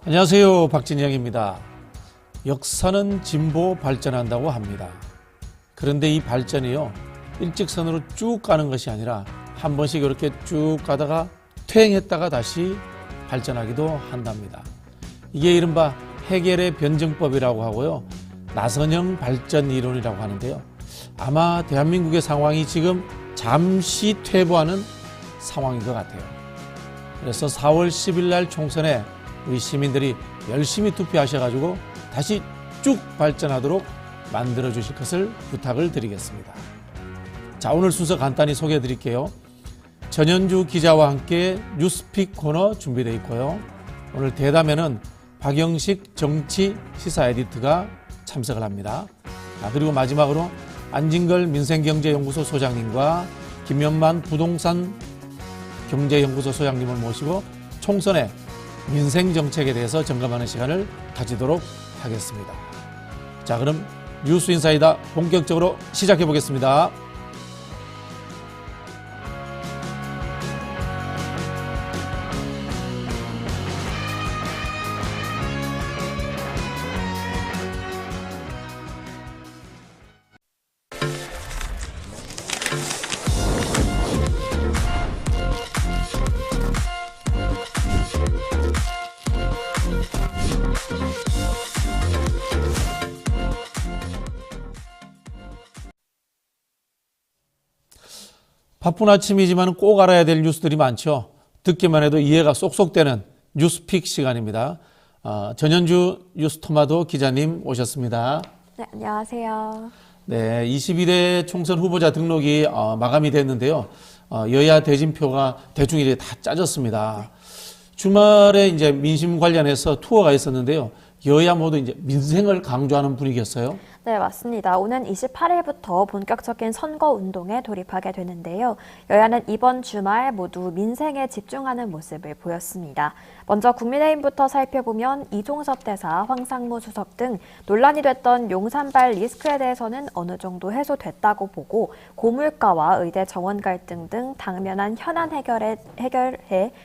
안녕하세요. 박진영입니다. 역사는 진보 발전한다고 합니다. 그런데 이 발전이요, 일직선으로 쭉 가는 것이 아니라 한 번씩 이렇게 쭉 가다가 퇴행했다가 다시 발전하기도 한답니다. 이게 이른바 해겔의 변증법이라고 하고요, 나선형 발전 이론이라고 하는데요. 아마 대한민국의 상황이 지금 잠시 퇴보하는 상황인 것 같아요. 그래서 4월 10일 날 총선에 우리 시민들이 열심히 투표하셔가지고 다시 쭉 발전하도록 만들어 주실 것을 부탁을 드리겠습니다. 자, 오늘 순서 간단히 소개해 드릴게요. 전현주 기자와 함께 뉴스픽 코너 준비되어 있고요. 오늘 대담에는 박영식 정치 시사 에디터가 참석을 합니다. 그리고 마지막으로 안진걸 민생경제연구소 소장님과 김연만 부동산 경제연구소 소장님을 모시고 총선에 민생정책에 대해서 점검하는 시간을 가지도록 하겠습니다. 자, 그럼 뉴스인사이다 본격적으로 시작해 보겠습니다. 바쁜 아침이지만 꼭 알아야 될 뉴스들이 많죠. 듣기만 해도 이해가 쏙쏙 되는 뉴스픽 시간입니다. 전현주 뉴스토마토 기자님 오셨습니다. 네, 안녕하세요. 네, 22대 총선 후보자 등록이 마감이 됐는데요. 여야 대진표가 대충 이제 다 짜졌습니다. 주말에 이제 민심 관련해서 투어가 있었는데요. 여야 모두 이제 민생을 강조하는 분위기였어요. 네, 맞습니다. 오는 28일부터 본격적인 선거 운동에 돌입하게 되는데요. 여야는 이번 주말 모두 민생에 집중하는 모습을 보였습니다. 먼저 국민의힘부터 살펴보면 이종섭 대사, 황상무 수석 등 논란이 됐던 용산발 리스크에 대해서는 어느 정도 해소됐다고 보고 고물가와 의대 정원 갈등 등 당면한 현안 해결에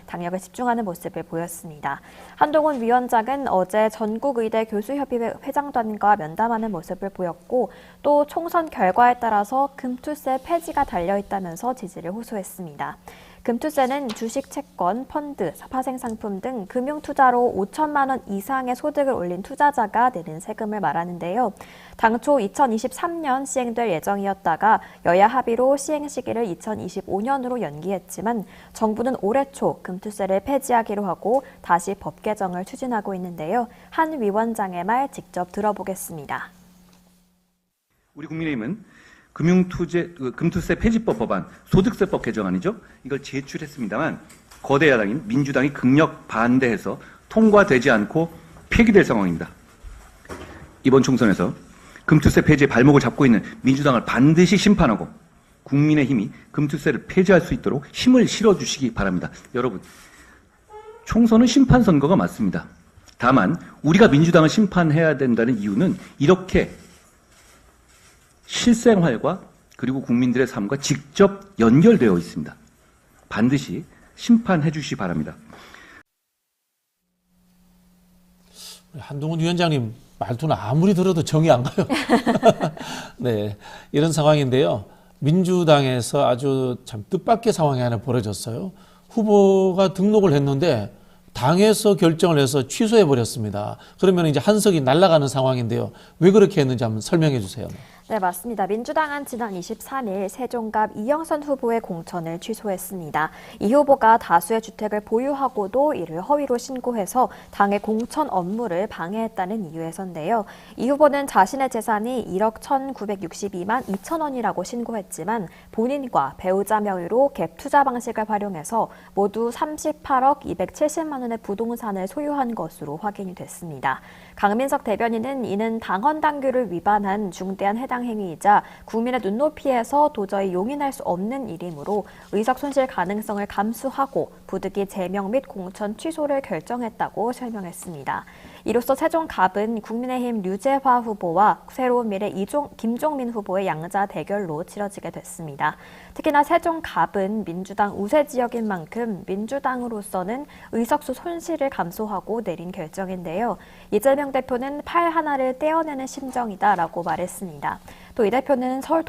당력을 집중하는 모습을 보였습니다. 한동훈 위원장은 어제 전국의대 교수협의회 회장단과 면담하는 모습을 보였고 또 총선 결과에 따라서 금투세 폐지가 달려있다면서 지지를 호소했습니다. 금투세는 주식, 채권, 펀드, 파생상품 등 금융투자로 5천만 원 이상의 소득을 올린 투자자가 내는 세금을 말하는데요. 당초 2023년 시행될 예정이었다가 여야 합의로 시행 시기를 2025년으로 연기했지만 정부는 올해 초 금투세를 폐지하기로 하고 다시 법 개정을 추진하고 있는데요. 한 위원장의 말 직접 들어보겠습니다. 우리 국민의힘은 금투세 폐지법 법안, 소득세법 개정안이죠. 이걸 제출했습니다만 거대 야당인 민주당이 극력 반대해서 통과되지 않고 폐기될 상황입니다. 이번 총선에서 금투세 폐지의 발목을 잡고 있는 민주당을 반드시 심판하고 국민의힘이 금투세를 폐지할 수 있도록 힘을 실어주시기 바랍니다. 여러분, 총선은 심판선거가 맞습니다. 다만 우리가 민주당을 심판해야 된다는 이유는 이렇게 실생활과 그리고 국민들의 삶과 직접 연결되어 있습니다. 반드시 심판해 주시기 바랍니다. 한동훈 위원장님 말투는 아무리 들어도 정이 안 가요. 네, 이런 상황인데요. 민주당에서 아주 참 뜻밖의 상황이 하나 벌어졌어요. 후보가 등록을 했는데 당에서 결정을 해서 취소해 버렸습니다. 그러면 이제 한석이 날아가는 상황인데요. 왜 그렇게 했는지 한번 설명해 주세요. 네, 맞습니다. 민주당은 지난 23일 세종갑 이영선 후보의 공천을 취소했습니다. 이 후보가 다수의 주택을 보유하고도 이를 허위로 신고해서 당의 공천 업무를 방해했다는 이유에서인데요. 이 후보는 자신의 재산이 1억 1,962만 2천 원이라고 신고했지만 본인과 배우자 명의로 갭 투자 방식을 활용해서 모두 38억 270만 원의 부동산을 소유한 것으로 확인이 됐습니다. 강민석 대변인은 이는 당헌 당규를 위반한 중대한 해당 행위이자 국민의 눈높이에서 도저히 용인할 수 없는 일이므로 의석 손실 가능성을 감수하고 부득이 제명 및 공천 취소를 결정했다고 설명했습니다. 이로써 세종갑은 국민의힘 류재화 후보와 새로운 미래 김종민 후보의 양자 대결로 치러지게 됐습니다. 특히나 세종갑은 민주당 우세 지역인 만큼 민주당으로서는 의석수 손실을 감소하고 내린 결정인데요. 이재명 대표는 팔 하나를 떼어내는 심정이다라고 말했습니다. 또 이 대표는 서울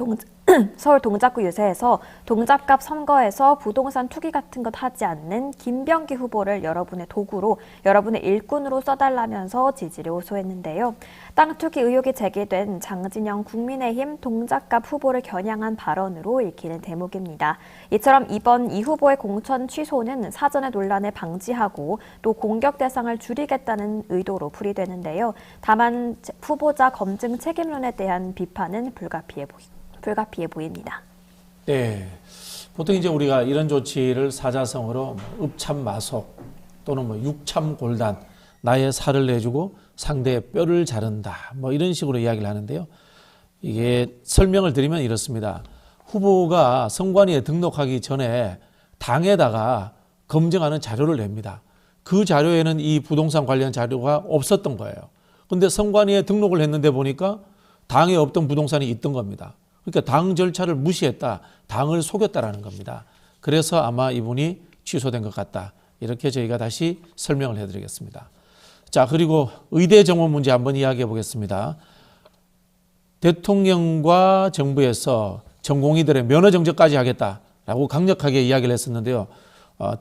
동작구 유세에서 동작갑 선거에서 부동산 투기 같은 것 하지 않는 김병기 후보를 여러분의 도구로, 여러분의 일꾼으로 써달라면서 지지를 호소했는데요. 땅 투기 의혹이 제기된 장진영 국민의힘 동작갑 후보를 겨냥한 발언으로 읽히는 대목입니다. 이처럼 이번 이 후보의 공천 취소는 사전의 논란을 방지하고 또 공격 대상을 줄이겠다는 의도로 풀이되는데요. 다만 후보자 검증 책임론에 대한 비판은 불가피해 보입니다. 네. 보통 이제 우리가 이런 조치를 사자성어로 읍참마속 또는 육참골단, 나의 살을 내주고 상대의 뼈를 자른다. 이런 식으로 이야기를 하는데요. 이게 설명을 드리면 이렇습니다. 후보가 선관위에 등록하기 전에 당에다가 검증하는 자료를 냅니다. 그 자료에는 이 부동산 관련 자료가 없었던 거예요. 그런데 선관위에 등록을 했는데 보니까 당에 없던 부동산이 있던 겁니다. 그러니까 당 절차를 무시했다, 당을 속였다라는 겁니다. 그래서 아마 이분이 취소된 것 같다. 이렇게 저희가 다시 설명을 해드리겠습니다. 자, 그리고 의대 정원 문제 한번 이야기해 보겠습니다. 대통령과 정부에서 전공의들의 면허 정지까지 하겠다라고 강력하게 이야기를 했었는데요.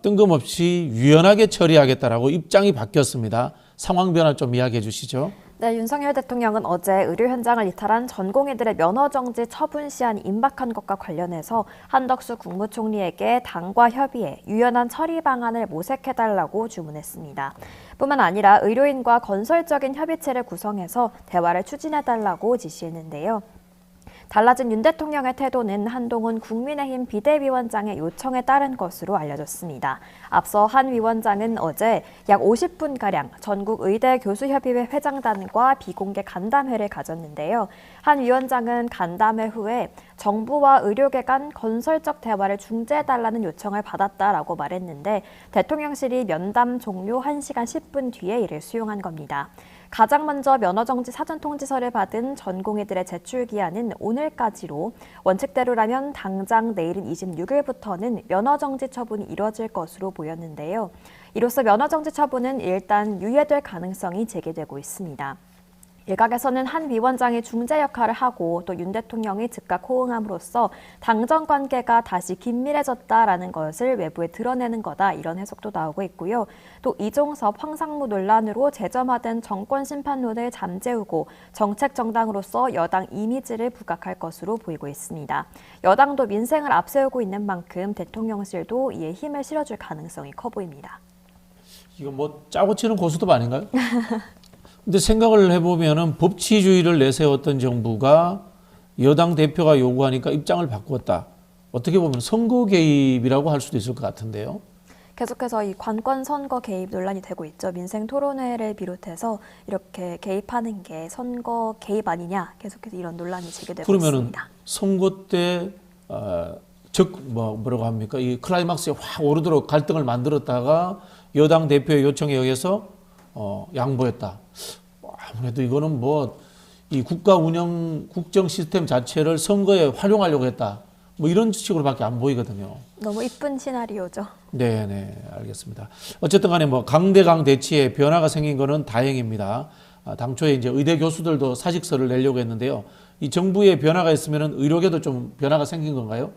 뜬금없이 유연하게 처리하겠다라고 입장이 바뀌었습니다. 상황 변화 좀 이야기해 주시죠. 네, 윤석열 대통령은 어제 의료 현장을 이탈한 전공의들의 면허정지 처분 시한이 임박한 것과 관련해서 한덕수 국무총리에게 당과 협의해 유연한 처리 방안을 모색해달라고 주문했습니다. 뿐만 아니라 의료인과 건설적인 협의체를 구성해서 대화를 추진해달라고 지시했는데요. 달라진 윤 대통령의 태도는 한동훈 국민의힘 비대위원장의 요청에 따른 것으로 알려졌습니다. 앞서 한 위원장은 어제 약 50분가량 전국의대교수협의회 회장단과 비공개 간담회를 가졌는데요. 한 위원장은 간담회 후에 정부와 의료계 간 건설적 대화를 중재해달라는 요청을 받았다라고 말했는데 대통령실이 면담 종료 1시간 10분 뒤에 이를 수용한 겁니다. 가장 먼저 면허정지 사전통지서를 받은 전공의들의 제출 기한은 오늘까지로, 원칙대로라면 당장 내일인 26일부터는 면허정지 처분이 이뤄질 것으로 보였는데요. 이로써 면허정지 처분은 일단 유예될 가능성이 제기되고 있습니다. 일각에서는 한 위원장이 중재 역할을 하고 또 윤 대통령이 즉각 호응함으로써 당정 관계가 다시 긴밀해졌다라는 것을 외부에 드러내는 거다, 이런 해석도 나오고 있고요. 또 이종섭 황상무 논란으로 재점화된 정권 심판론을 잠재우고 정책 정당으로서 여당 이미지를 부각할 것으로 보이고 있습니다. 여당도 민생을 앞세우고 있는 만큼 대통령실도 이에 힘을 실어줄 가능성이 커 보입니다. 이거 짜고 치는 고스톱 아닌가요? 근데 생각을 해보면은 법치주의를 내세웠던 정부가 여당 대표가 요구하니까 입장을 바꾸었다. 어떻게 보면 선거 개입이라고 할 수도 있을 것 같은데요. 계속해서 이 관권 선거 개입 논란이 되고 있죠. 민생 토론회를 비롯해서 이렇게 개입하는 게 선거 개입 아니냐, 계속해서 이런 논란이 제기되고 그러면은 있습니다. 선거 때 뭐라고 합니까? 이 클라이막스에 확 오르도록 갈등을 만들었다가 여당 대표의 요청에 의해서 양보했다. 아무래도 이거는 이 국가 운영 국정 시스템 자체를 선거에 활용하려고 했다. 이런 식으로밖에 안 보이거든요. 너무 이쁜 시나리오죠. 네, 알겠습니다. 어쨌든 간에 강대강 대치에 변화가 생긴 거는 다행입니다. 당초에 이제 의대 교수들도 사직서를 내려고 했는데요. 이 정부의 변화가 있으면은 의료계도 좀 변화가 생긴 건가요?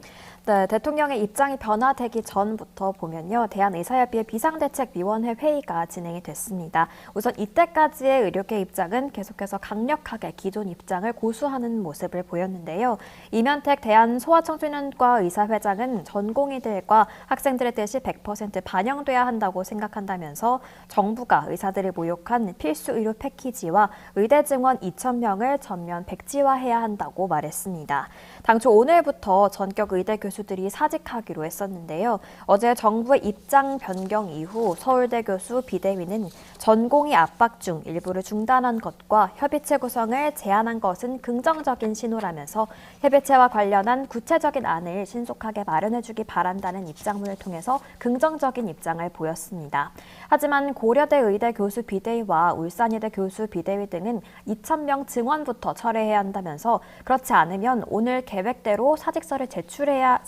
네, 대통령의 입장이 변화되기 전부터 보면요. 대한의사협의회 비상대책위원회 회의가 진행이 됐습니다. 우선 이때까지의 의료계 입장은 계속해서 강력하게 기존 입장을 고수하는 모습을 보였는데요. 이면택 대한소아청소년과 의사회장은 전공의들과 학생들의 뜻이 100% 반영돼야 한다고 생각한다면서 정부가 의사들을 모욕한 필수 의료 패키지와 의대 증원 2,000명을 전면 백지화해야 한다고 말했습니다. 당초 오늘부터 전격 의대 교수 교수들이 사직하기로 했었는데요. 어제 정부의 입장 변경 이후 서울대 교수 비대위는 전공의 압박 중 일부를 중단한 것과 협의체 구성을 제안한 것은 긍정적인 신호라면서 협의체와 관련한 구체적인 안을 신속하게 마련해주기 바란다는 입장문을 통해서 긍정적인 입장을 보였습니다. 하지만 고려대 의대 교수 비대위와 울산의대 교수 비대위 등은 2,000명 증원부터 철회해야 한다면서 그렇지 않으면 오늘 계획대로 사직서를 제출해야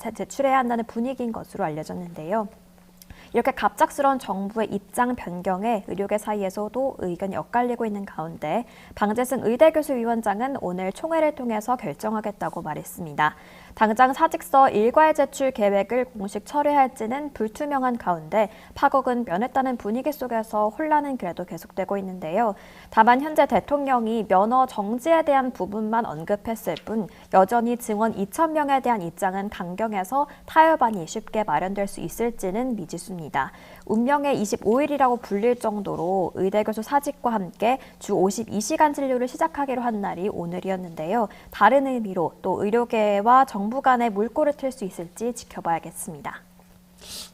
한다는 분위기인 것으로 알려졌는데요. 이렇게 갑작스러운 정부의 입장 변경에 의료계 사이에서도 의견이 엇갈리고 있는 가운데 방재승 의대교수위원장은 오늘 총회를 통해서 결정하겠다고 말했습니다. 당장 사직서 일괄 제출 계획을 공식 철회할지는 불투명한 가운데 파국은 면했다는 분위기 속에서 혼란은 그래도 계속되고 있는데요. 다만 현재 대통령이 면허 정지에 대한 부분만 언급했을 뿐 여전히 증원 2,000명에 대한 입장은 강경해서 타협안이 쉽게 마련될 수 있을지는 미지수입니다. 운명의 25일이라고 불릴 정도로 의대교수 사직과 함께 주 52시간 진료를 시작하기로 한 날이 오늘이었는데요. 다른 의미로 또 의료계와 정부 간의 물꼬를 틀 수 있을지 지켜봐야겠습니다.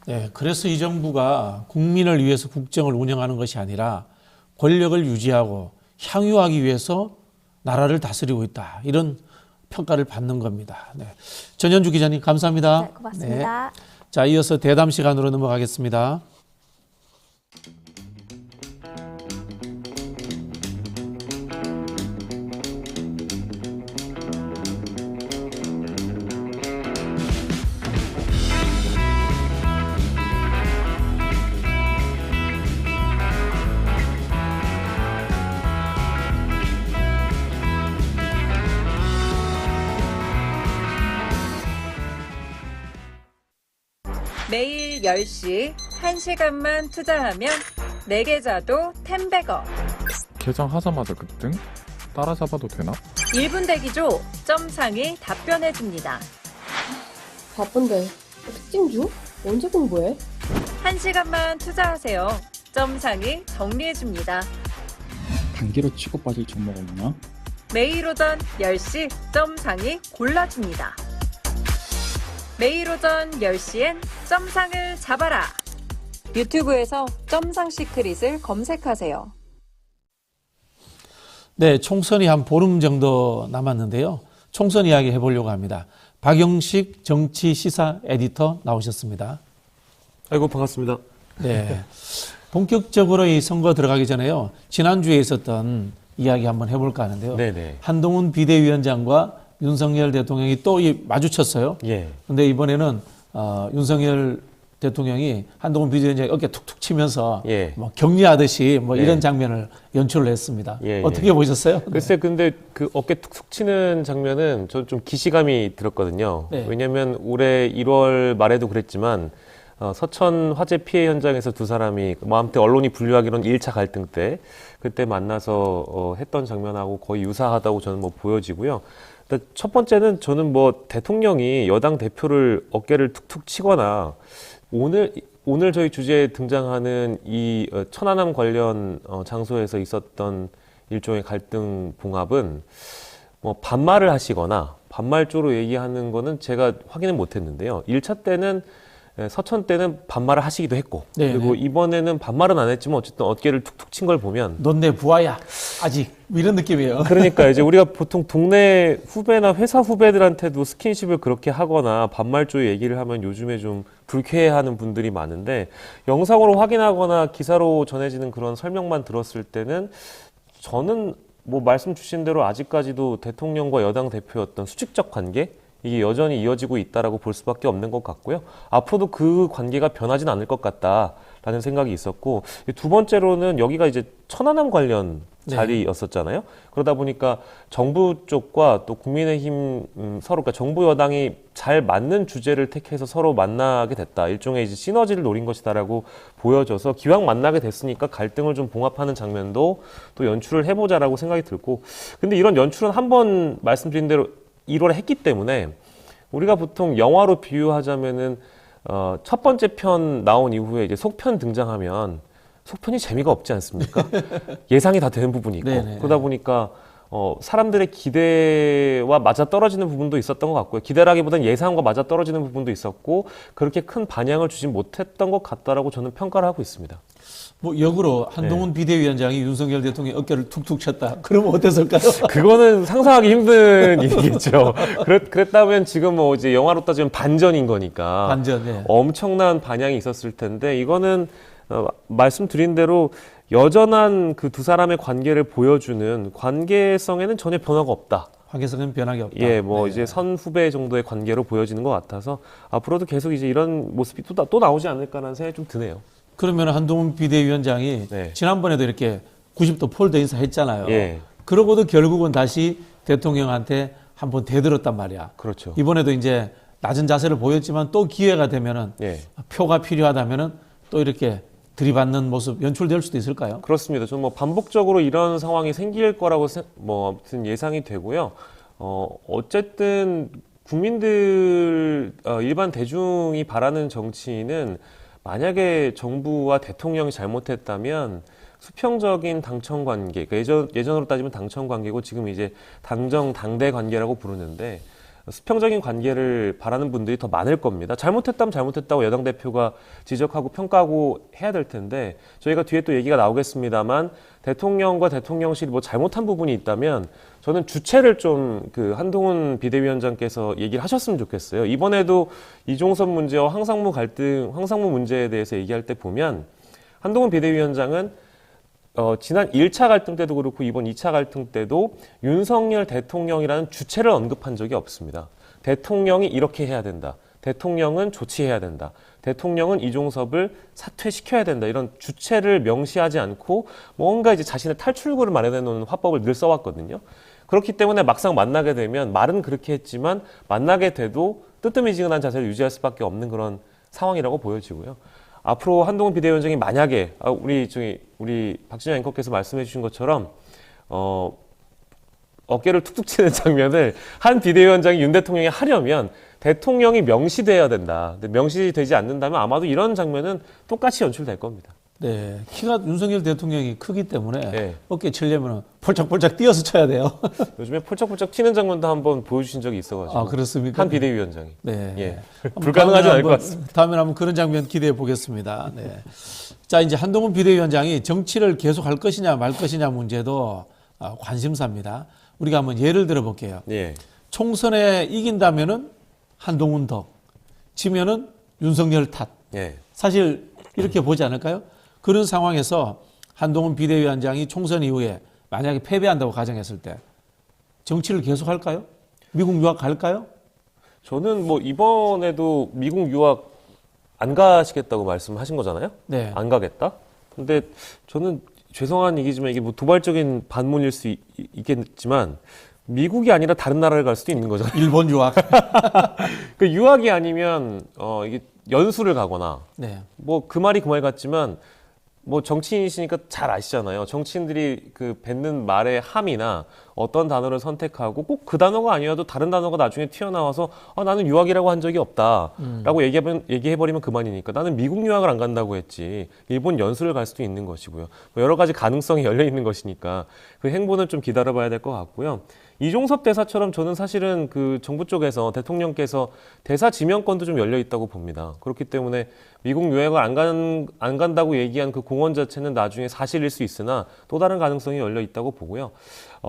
네, 그래서 이 정부가 국민을 위해서 국정을 운영하는 것이 아니라 권력을 유지하고 향유하기 위해서 나라를 다스리고 있다. 이런 평가를 받는 겁니다. 네. 전현주 기자님 감사합니다. 네, 고맙습니다. 네. 자, 이어서 대담 시간으로 넘어가겠습니다. 매일 10시 1시간만 투자하면 내 계좌도 10배거. 개장하자마자 급등? 따라잡아도 되나? 1분 대기조 점상이 답변해줍니다. 바쁜데 특징 중? 언제 공부해? 1시간만 투자하세요. 점상이 정리해줍니다. 단기로 치고 빠질 종목 없나? 매일 오전 10시 점상이 골라줍니다. 매일 오전 10시엔 점상을 잡아라. 유튜브에서 점상 시크릿을 검색하세요. 네, 총선이 한 보름 정도 남았는데요. 총선 이야기 해보려고 합니다. 박영식 정치 시사 에디터 나오셨습니다. 아이고 반갑습니다. 네, 본격적으로 이 선거 들어가기 전에요. 지난주에 있었던 이야기 한번 해볼까 하는데요. 네네. 한동훈 비대위원장과 윤석열 대통령이 또 마주쳤어요. 예. 근데 이번에는 윤석열 대통령이 한동훈 비대위원장이 어깨 툭툭 치면서 예. 뭐 격려하듯이 뭐 네. 이런 장면을 연출을 했습니다. 예, 어떻게 예. 보셨어요? 글쎄 근데 그 어깨 툭툭 치는 장면은 저 좀 기시감이 들었거든요. 네. 왜냐하면 올해 1월 말에도 그랬지만 서천 화재 피해 현장에서 두 사람이 마음때 언론이 분류하기로는 1차 갈등 때 그때 만나서 했던 장면하고 거의 유사하다고 저는 뭐 보여지고요. 일단 첫 번째는 저는 뭐 대통령이 여당 대표를 어깨를 툭툭 치거나 오늘 저희 주제에 등장하는 이 천안함 관련 장소에서 있었던 일종의 갈등 봉합은 뭐 반말을 하시거나 반말조로 얘기하는 거는 제가 확인은 못했는데요. 1차 때는 서천 때는 반말을 하시기도 했고 네네. 그리고 이번에는 반말은 안 했지만 어쨌든 어깨를 툭툭 친 걸 보면 넌 내 부하야 아직 뭐 이런 느낌이에요. 그러니까 이제 우리가 보통 동네 후배나 회사 후배들한테도 스킨십을 그렇게 하거나 반말조 얘기를 하면 요즘에 좀 불쾌해하는 분들이 많은데 영상으로 확인하거나 기사로 전해지는 그런 설명만 들었을 때는 저는 뭐 말씀 주신 대로 아직까지도 대통령과 여당 대표의 어떤 수직적 관계 이게 여전히 이어지고 있다라고 볼 수밖에 없는 것 같고요. 앞으로도 그 관계가 변하진 않을 것 같다라는 생각이 있었고 두 번째로는 여기가 이제 천안함 관련 자리였었잖아요. 그러다 보니까 정부 쪽과 또 국민의힘 서로 그러니까 정부 여당이 잘 맞는 주제를 택해서 서로 만나게 됐다. 일종의 이제 시너지를 노린 것이다라고 보여져서 기왕 만나게 됐으니까 갈등을 좀 봉합하는 장면도 또 연출을 해보자라고 생각이 들고 근데 이런 연출은 한번 말씀드린 대로 1월에 했기 때문에 우리가 보통 영화로 비유하자면은 첫 번째 편 나온 이후에 이제 속편 등장하면 속편이 재미가 없지 않습니까? 예상이 다 되는 부분이 있고 네네. 그러다 보니까 사람들의 기대와 맞아 떨어지는 부분도 있었던 것 같고요. 기대라기보다는 예상과 맞아 떨어지는 부분도 있었고 그렇게 큰 반향을 주지 못했던 것 같다라고 저는 평가를 하고 있습니다. 뭐 역으로 한동훈 비대위원장이 윤석열 대통령의 어깨를 툭툭 쳤다. 그러면 어땠을까요? 그거는 상상하기 힘든 일이겠죠. 그랬다면 지금 뭐 이제 영화로 따지면 반전인 거니까. 반전, 예. 엄청난 반향이 있었을 텐데 이거는 말씀드린 대로 여전한 그 두 사람의 관계를 보여주는 관계성에는 전혀 변화가 없다. 관계성은 변하기 없다. 예, 뭐 네. 이제 선후배 정도의 관계로 보여지는 것 같아서 앞으로도 계속 이제 이런 모습이 또 나오지 않을까라는 생각이 좀 드네요. 그러면 한동훈 비대위원장이 네. 지난번에도 이렇게 90도 폴더 인사했잖아요. 예. 그러고도 결국은 다시 대통령한테 한번 대들었단 말이야. 그렇죠. 이번에도 이제 낮은 자세를 보였지만 또 기회가 되면은 예. 표가 필요하다면은 또 이렇게 들이받는 모습 연출될 수도 있을까요? 그렇습니다. 저는 뭐 반복적으로 이런 상황이 생길 거라고 뭐 아무튼 예상이 되고요. 어쨌든 국민들 일반 대중이 바라는 정치인은 만약에 정부와 대통령이 잘못했다면 수평적인 당청 관계, 그러니까 예전으로 따지면 당청 관계고 지금 이제 당대 관계라고 부르는데 수평적인 관계를 바라는 분들이 더 많을 겁니다. 잘못했다면 잘못했다고 여당 대표가 지적하고 평가하고 해야 될 텐데 저희가 뒤에 또 얘기가 나오겠습니다만 대통령과 대통령실이 뭐 잘못한 부분이 있다면 저는 주체를 좀 그 한동훈 비대위원장께서 얘기를 하셨으면 좋겠어요. 이번에도 이종섭 문제와 황상무 문제에 대해서 얘기할 때 보면 한동훈 비대위원장은 지난 1차 갈등 때도 그렇고 이번 2차 갈등 때도 윤석열 대통령이라는 주체를 언급한 적이 없습니다. 대통령이 이렇게 해야 된다. 대통령은 조치해야 된다. 대통령은 이종섭을 사퇴시켜야 된다. 이런 주체를 명시하지 않고 뭔가 이제 자신의 탈출구를 마련해 놓는 화법을 늘 써왔거든요. 그렇기 때문에 막상 만나게 되면 말은 그렇게 했지만 만나게 돼도 뜨뜨미지근한 자세를 유지할 수밖에 없는 그런 상황이라고 보여지고요. 앞으로 한동훈 비대위원장이 만약에 우리 박진영 앵커께서 말씀해 주신 것처럼 어깨를 툭툭 치는 장면을 한 비대위원장이 윤 대통령이 하려면 대통령이 명시돼야 된다. 근데 명시되지 않는다면 아마도 이런 장면은 똑같이 연출될 겁니다. 네, 키가 윤석열 대통령이 크기 때문에 네. 어깨 치려면 폴짝폴짝 뛰어서 쳐야 돼요. 요즘에 폴짝폴짝 튀는 장면도 한번 보여주신 적이 있어가지고. 아, 그렇습니까? 한 비대위원장이. 네. 예. 불가능하지 않을 것 같습니다. 다음에 한번 그런 장면 기대해 보겠습니다. 네. 자, 이제 한동훈 비대위원장이 정치를 계속 할 것이냐 말 것이냐 문제도 관심사입니다. 우리가 한번 예를 들어 볼게요. 예. 총선에 이긴다면은 한동훈 덕, 지면은 윤석열 탓. 예. 사실 이렇게 보지 않을까요? 그런 상황에서 한동훈 비대위원장이 총선 이후에 만약에 패배한다고 가정했을 때 정치를 계속 할까요? 미국 유학 갈까요? 저는 뭐 이번에도 미국 유학 안 가시겠다고 말씀하신 거잖아요? 네. 안 가겠다? 근데 저는 죄송한 얘기지만 이게 뭐 도발적인 반문일 수 있겠지만 미국이 아니라 다른 나라를 갈 수도 있는 거잖아요. 일본 유학. 그 유학이 아니면 이게 연수를 가거나 네. 뭐 그 말이 그 말 같지만 뭐 정치인이시니까 잘 아시잖아요. 정치인들이 그 뱉는 말의 함이나 어떤 단어를 선택하고 꼭 그 단어가 아니어도 다른 단어가 나중에 튀어나와서 나는 유학이라고 한 적이 없다라고 얘기해버리면 그만이니까 나는 미국 유학을 안 간다고 했지 일본 연수를 갈 수도 있는 것이고요. 뭐 여러 가지 가능성이 열려 있는 것이니까 그 행보는 좀 기다려봐야 될 것 같고요. 이종섭 대사처럼 저는 사실은 그 정부 쪽에서 대통령께서 대사 지명권도 좀 열려 있다고 봅니다. 그렇기 때문에 미국 유학을 안 간다고 얘기한 그 공언 자체는 나중에 사실일 수 있으나 또 다른 가능성이 열려 있다고 보고요.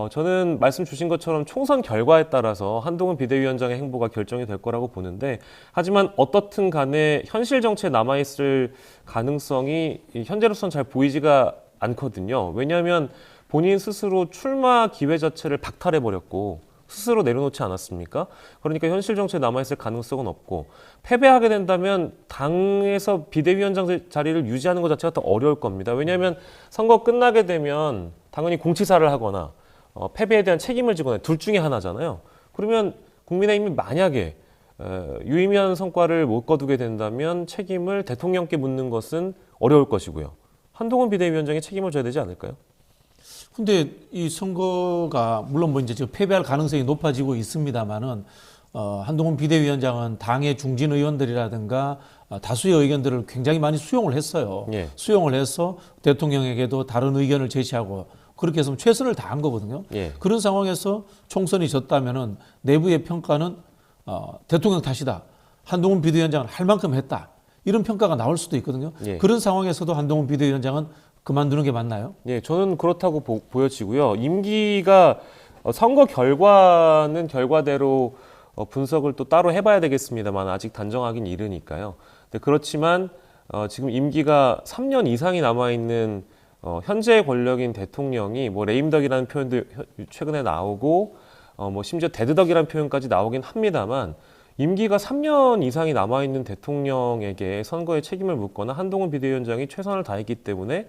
저는 말씀 주신 것처럼 총선 결과에 따라서 한동훈 비대위원장의 행보가 결정이 될 거라고 보는데 하지만 어떻든 간에 현실 정치에 남아있을 가능성이 현재로서는 잘 보이지가 않거든요. 왜냐하면 본인 스스로 출마 기회 자체를 박탈해버렸고 스스로 내려놓지 않았습니까? 그러니까 현실 정치에 남아있을 가능성은 없고 패배하게 된다면 당에서 비대위원장 자리를 유지하는 것 자체가 더 어려울 겁니다. 왜냐하면 선거 끝나게 되면 당연히 공치사를 하거나 패배에 대한 책임을 지거나 둘 중에 하나잖아요. 그러면 국민의힘이 만약에 유의미한 성과를 못 거두게 된다면 책임을 대통령께 묻는 것은 어려울 것이고요. 한동훈 비대위원장이 책임을 져야 되지 않을까요? 근데 이 선거가 물론 뭐 이제 지금 패배할 가능성이 높아지고 있습니다만은 한동훈 비대위원장은 당의 중진 의원들이라든가 다수의 의견들을 굉장히 많이 수용을 했어요. 예. 수용을 해서 대통령에게도 다른 의견을 제시하고 그렇게 해서 최선을 다한 거거든요. 예. 그런 상황에서 총선이 졌다면은 내부의 평가는 대통령 탓이다. 한동훈 비대위원장은 할 만큼 했다. 이런 평가가 나올 수도 있거든요. 예. 그런 상황에서도 한동훈 비대위원장은 그만두는 게 맞나요? 예, 저는 그렇다고 보여지고요. 임기가 선거 결과는 결과대로 분석을 또 따로 해봐야 되겠습니다만 아직 단정하긴 이르니까요. 근데 그렇지만 지금 임기가 3년 이상이 남아있는 현재 권력인 대통령이 뭐 레임덕이라는 표현도 최근에 나오고 뭐 심지어 데드덕이라는 표현까지 나오긴 합니다만 임기가 3년 이상이 남아있는 대통령에게 선거에 책임을 묻거나 한동훈 비대위원장이 최선을 다했기 때문에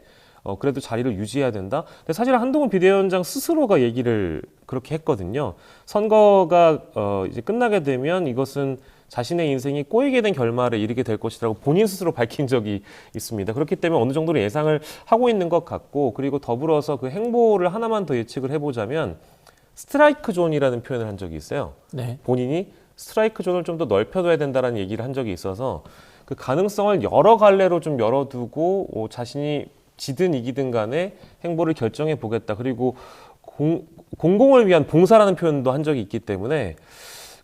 그래도 자리를 유지해야 된다. 근데 사실 한동훈 비대위원장 스스로가 얘기를 그렇게 했거든요. 선거가 이제 끝나게 되면 이것은 자신의 인생이 꼬이게 된 결말에 이르게 될 것이라고 본인 스스로 밝힌 적이 있습니다. 그렇기 때문에 어느 정도로 예상을 하고 있는 것 같고, 그리고 더불어서 그 행보를 하나만 더 예측을 해보자면 스트라이크 존이라는 표현을 한 적이 있어요. 네. 본인이 스트라이크 존을 좀 더 넓혀둬야 된다는 얘기를 한 적이 있어서 그 가능성을 여러 갈래로 좀 열어두고 자신이 지든 이기든 간에 행보를 결정해 보겠다. 그리고 공공을 위한 봉사라는 표현도 한 적이 있기 때문에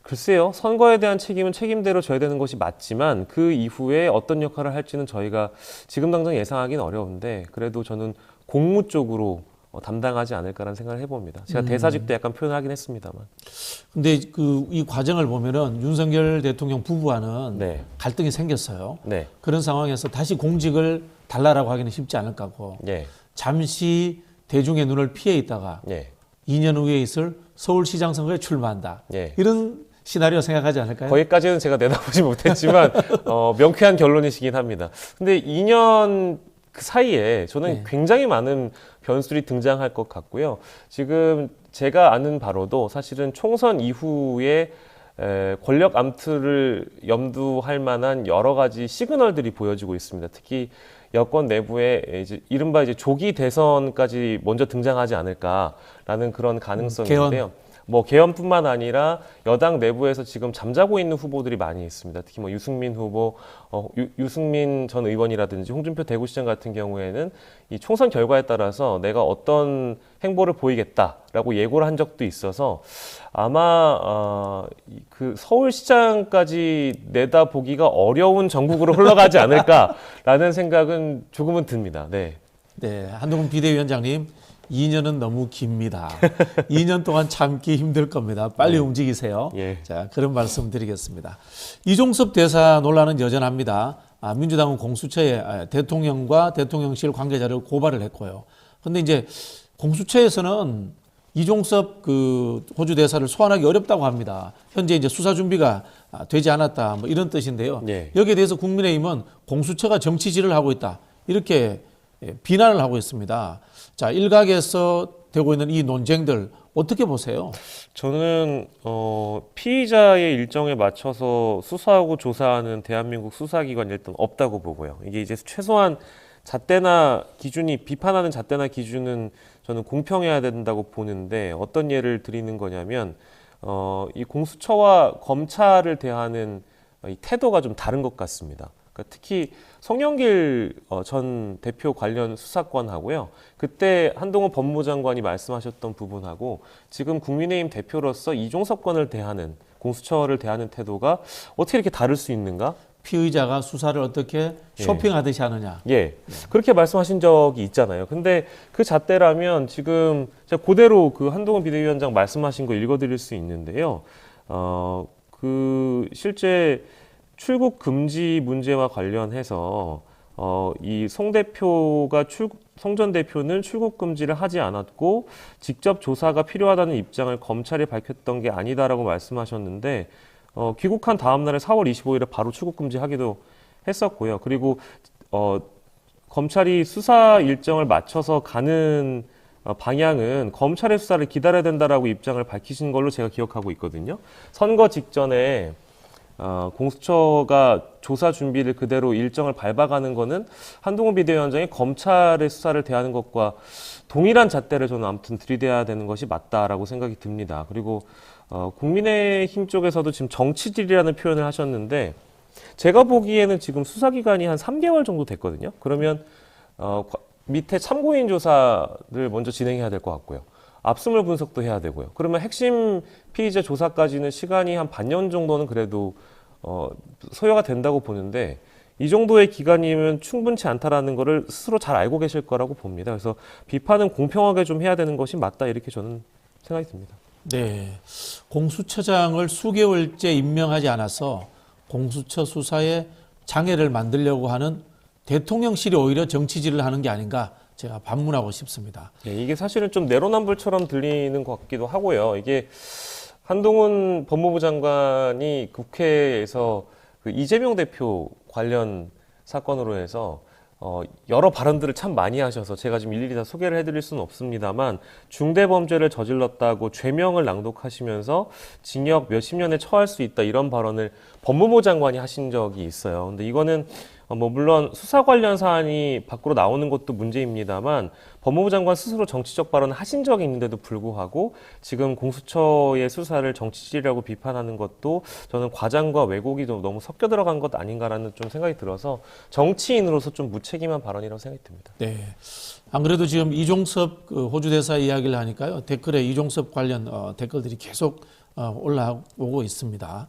글쎄요. 선거에 대한 책임은 책임대로 져야 되는 것이 맞지만 그 이후에 어떤 역할을 할지는 저희가 지금 당장 예상하기는 어려운데 그래도 저는 공무 쪽으로 담당하지 않을까라는 생각을 해봅니다. 제가 대사직 때 약간 표현하긴 했습니다만. 근데 이 과정을 보면은 윤석열 대통령 부부와는 네. 갈등이 생겼어요. 네. 그런 상황에서 다시 공직을 달라라고 하기는 쉽지 않을 거고 예. 잠시 대중의 눈을 피해 있다가 예. 2년 후에 있을 서울시장 선거에 출마한다. 예. 이런 시나리오 생각하지 않을까요? 거기까지는 제가 내다보지 못했지만 명쾌한 결론이시긴 합니다. 근데 2년 그 사이에 저는 네. 굉장히 많은 변수들이 등장할 것 같고요. 지금 제가 아는 바로도 사실은 총선 이후에 권력 암투를 염두할 만한 여러 가지 시그널들이 보여지고 있습니다. 특히 여권 내부에 이제 이른바 이제 조기 대선까지 먼저 등장하지 않을까라는 그런 가능성인데요. 뭐 개헌뿐만 아니라 여당 내부에서 지금 잠자고 있는 후보들이 많이 있습니다. 특히 뭐 유승민 후보, 유승민 전 의원이라든지 홍준표 대구시장 같은 경우에는 이 총선 결과에 따라서 내가 어떤 행보를 보이겠다라고 예고를 한 적도 있어서 아마 그 서울시장까지 내다보기가 어려운 전국으로 흘러가지 않을까라는 생각은 조금은 듭니다. 네. 네, 한동훈 비대위원장님 2년은 너무 깁니다. 2년 동안 참기 힘들 겁니다. 빨리 움직이세요. 예. 자, 그런 말씀 드리겠습니다. 이종섭 대사 논란은 여전합니다. 민주당은 공수처에 대통령과 대통령실 관계자를 고발을 했고요. 근데 이제 공수처에서는 이종섭 그 호주 대사를 소환하기 어렵다고 합니다. 현재 이제 수사 준비가 되지 않았다. 뭐 이런 뜻인데요. 예. 여기에 대해서 국민의힘은 공수처가 정치질을 하고 있다. 이렇게 비난을 하고 있습니다. 자, 일각에서 되고 있는 이 논쟁들 어떻게 보세요? 저는 피의자의 일정에 맞춰서 수사하고 조사하는 대한민국 수사기관이 일단 없다고 보고요. 이게 이제 최소한 잣대나 기준이 비판하는 잣대나 기준은 저는 공평해야 된다고 보는데 어떤 예를 드리는 거냐면 이 공수처와 검찰을 대하는 이 태도가 좀 다른 것 같습니다. 그러니까 특히 송영길 전 대표 관련 수사권하고요. 그때 한동훈 법무장관이 말씀하셨던 부분하고 지금 국민의힘 대표로서 이종섭 건을 대하는 공수처를 대하는 태도가 어떻게 이렇게 다를 수 있는가? 피의자가 수사를 어떻게 쇼핑하듯이 하느냐. 예. 그렇게 말씀하신 적이 있잖아요. 근데 그 잣대라면 지금 제가 그대로 그 한동훈 비대위원장 말씀하신 거 읽어드릴 수 있는데요. 그 실제 출국 금지 문제와 관련해서 이 송 전 대표는 출국 금지를 하지 않았고 직접 조사가 필요하다는 입장을 검찰이 밝혔던 게 아니다라고 말씀하셨는데 귀국한 다음 날에 4월 25일에 바로 출국 금지하기도 했었고요. 그리고 검찰이 수사 일정을 맞춰서 가는 방향은 검찰의 수사를 기다려야 된다라고 입장을 밝히신 걸로 제가 기억하고 있거든요. 선거 직전에 공수처가 조사 준비를 그대로 일정을 밟아가는 거는 한동훈 비대위원장이 검찰의 수사를 대하는 것과 동일한 잣대를 저는 아무튼 들이대야 되는 것이 맞다라고 생각이 듭니다. 그리고 국민의힘 쪽에서도 지금 정치질이라는 표현을 하셨는데 제가 보기에는 지금 수사기간이 한 3개월 정도 됐거든요. 그러면 밑에 참고인 조사를 먼저 진행해야 될 것 같고요. 압수물 분석도 해야 되고요. 그러면 핵심 피의자 조사까지는 시간이 한 반년 정도는 그래도 소요가 된다고 보는데 이 정도의 기간이면 충분치 않다라는 거를 스스로 잘 알고 계실 거라고 봅니다. 그래서 비판은 공평하게 좀 해야 되는 것이 맞다 이렇게 저는 생각이 듭니다. 네. 공수처장을 수개월째 임명하지 않아서 공수처 수사에 장애를 만들려고 하는 대통령실이 오히려 정치질을 하는 게 아닌가 제가 반문하고 싶습니다. 예, 이게 사실은 좀 내로남불처럼 들리는 것 같기도 하고요. 이게 한동훈 법무부 장관이 국회에서 그 이재명 대표 관련 사건으로 해서 여러 발언들을 참 많이 하셔서 제가 지금 일일이 다 소개를 해드릴 수는 없습니다만 중대범죄를 저질렀다고 죄명을 낭독하시면서 징역 몇십 년에 처할 수 있다 이런 발언을 법무부 장관이 하신 적이 있어요. 근데 이거는 물론 수사 관련 사안이 밖으로 나오는 것도 문제입니다만 법무부 장관 스스로 정치적 발언을 하신 적이 있는데도 불구하고 지금 공수처의 수사를 정치질이라고 비판하는 것도 저는 과장과 왜곡이 너무 섞여 들어간 것 아닌가라는 좀 생각이 들어서 정치인으로서 좀 무책임한 발언이라고 생각이 듭니다. 네. 안 그래도 지금 이종섭 호주 대사 이야기를 하니까요. 댓글에 이종섭 관련 댓글들이 계속 올라오고 있습니다.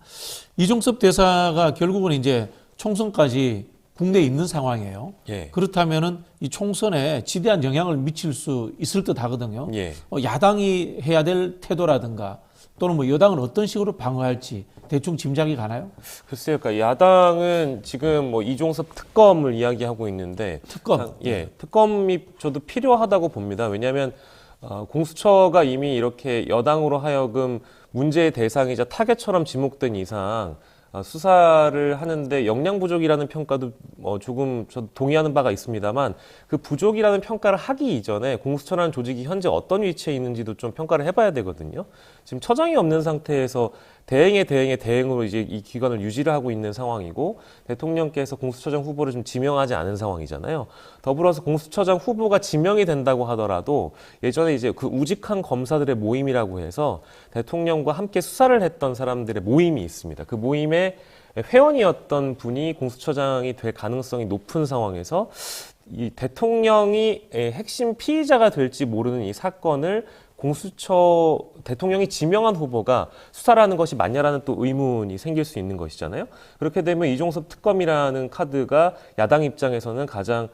이종섭 대사가 결국은 이제 총선까지 국내에 있는 상황이에요. 예. 그렇다면은 이 총선에 지대한 영향을 미칠 수 있을 듯 하거든요. 예. 야당이 해야 될 태도라든가 또는 뭐 여당은 어떤 식으로 방어할지 대충 짐작이 가나요? 글쎄요, 그러니까 야당은 지금 뭐 이종섭 특검을 이야기하고 있는데 특검. 예, 특검이 저도 필요하다고 봅니다. 왜냐하면 공수처가 이미 이렇게 여당으로 하여금 문제의 대상이자 타겟처럼 지목된 이상 수사를 하는데 역량 부족이라는 평가도 조금 저도 동의하는 바가 있습니다만 그 부족이라는 평가를 하기 이전에 공수처라는 조직이 현재 어떤 위치에 있는지도 좀 평가를 해봐야 되거든요. 지금 처장이 없는 상태에서 대행으로 이제 이 기관을 유지를 하고 있는 상황이고 대통령께서 공수처장 후보를 좀 지명하지 않은 상황이잖아요. 더불어서 공수처장 후보가 지명이 된다고 하더라도 예전에 이제 그 우직한 검사들의 모임이라고 해서 대통령과 함께 수사를 했던 사람들의 모임이 있습니다. 그 모임에 회원이었던 분이 공수처장이 될 가능성이 높은 상황에서 이 대통령이 핵심 피의자가 될지 모르는 이 사건을 공수처 대통령이 지명한 후보가 수사를 하는 것이 맞냐라는 또 의문이 생길 수 있는 것이잖아요. 그렇게 되면 이종섭 특검이라는 카드가 야당 입장에서는 가장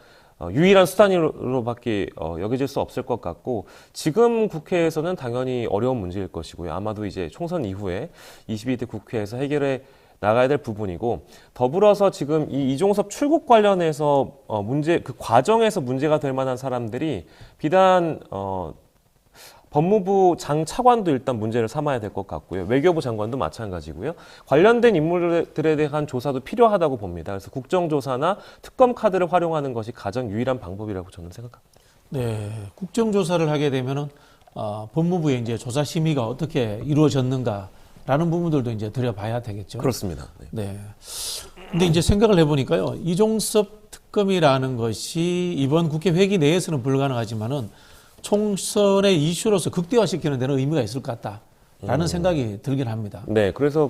유일한 수단으로밖에 여겨질 수 없을 것 같고 지금 국회에서는 당연히 어려운 문제일 것이고요. 아마도 이제 총선 이후에 22대 국회에서 해결해 나가야 될 부분이고 더불어서 지금 이 이종섭 출국 관련해서 그 과정에서 문제가 될 만한 사람들이 비단 법무부 장 차관도 일단 문제를 삼아야 될 것 같고요. 외교부 장관도 마찬가지고요. 관련된 인물들에 대한 조사도 필요하다고 봅니다. 그래서 국정조사나 특검 카드를 활용하는 것이 가장 유일한 방법이라고 저는 생각합니다. 네, 국정조사를 하게 되면은 법무부의 이제 조사 심의가 어떻게 이루어졌는가라는 부분들도 이제 들여봐야 되겠죠. 그렇습니다. 네. 근데 이제 생각을 해보니까요, 이종섭 특검이라는 것이 이번 국회 회기 내에서는 불가능하지만은 총선의 이슈로서 극대화시키는 데는 의미가 있을 것 같다라는 생각이 들긴 합니다. 네, 그래서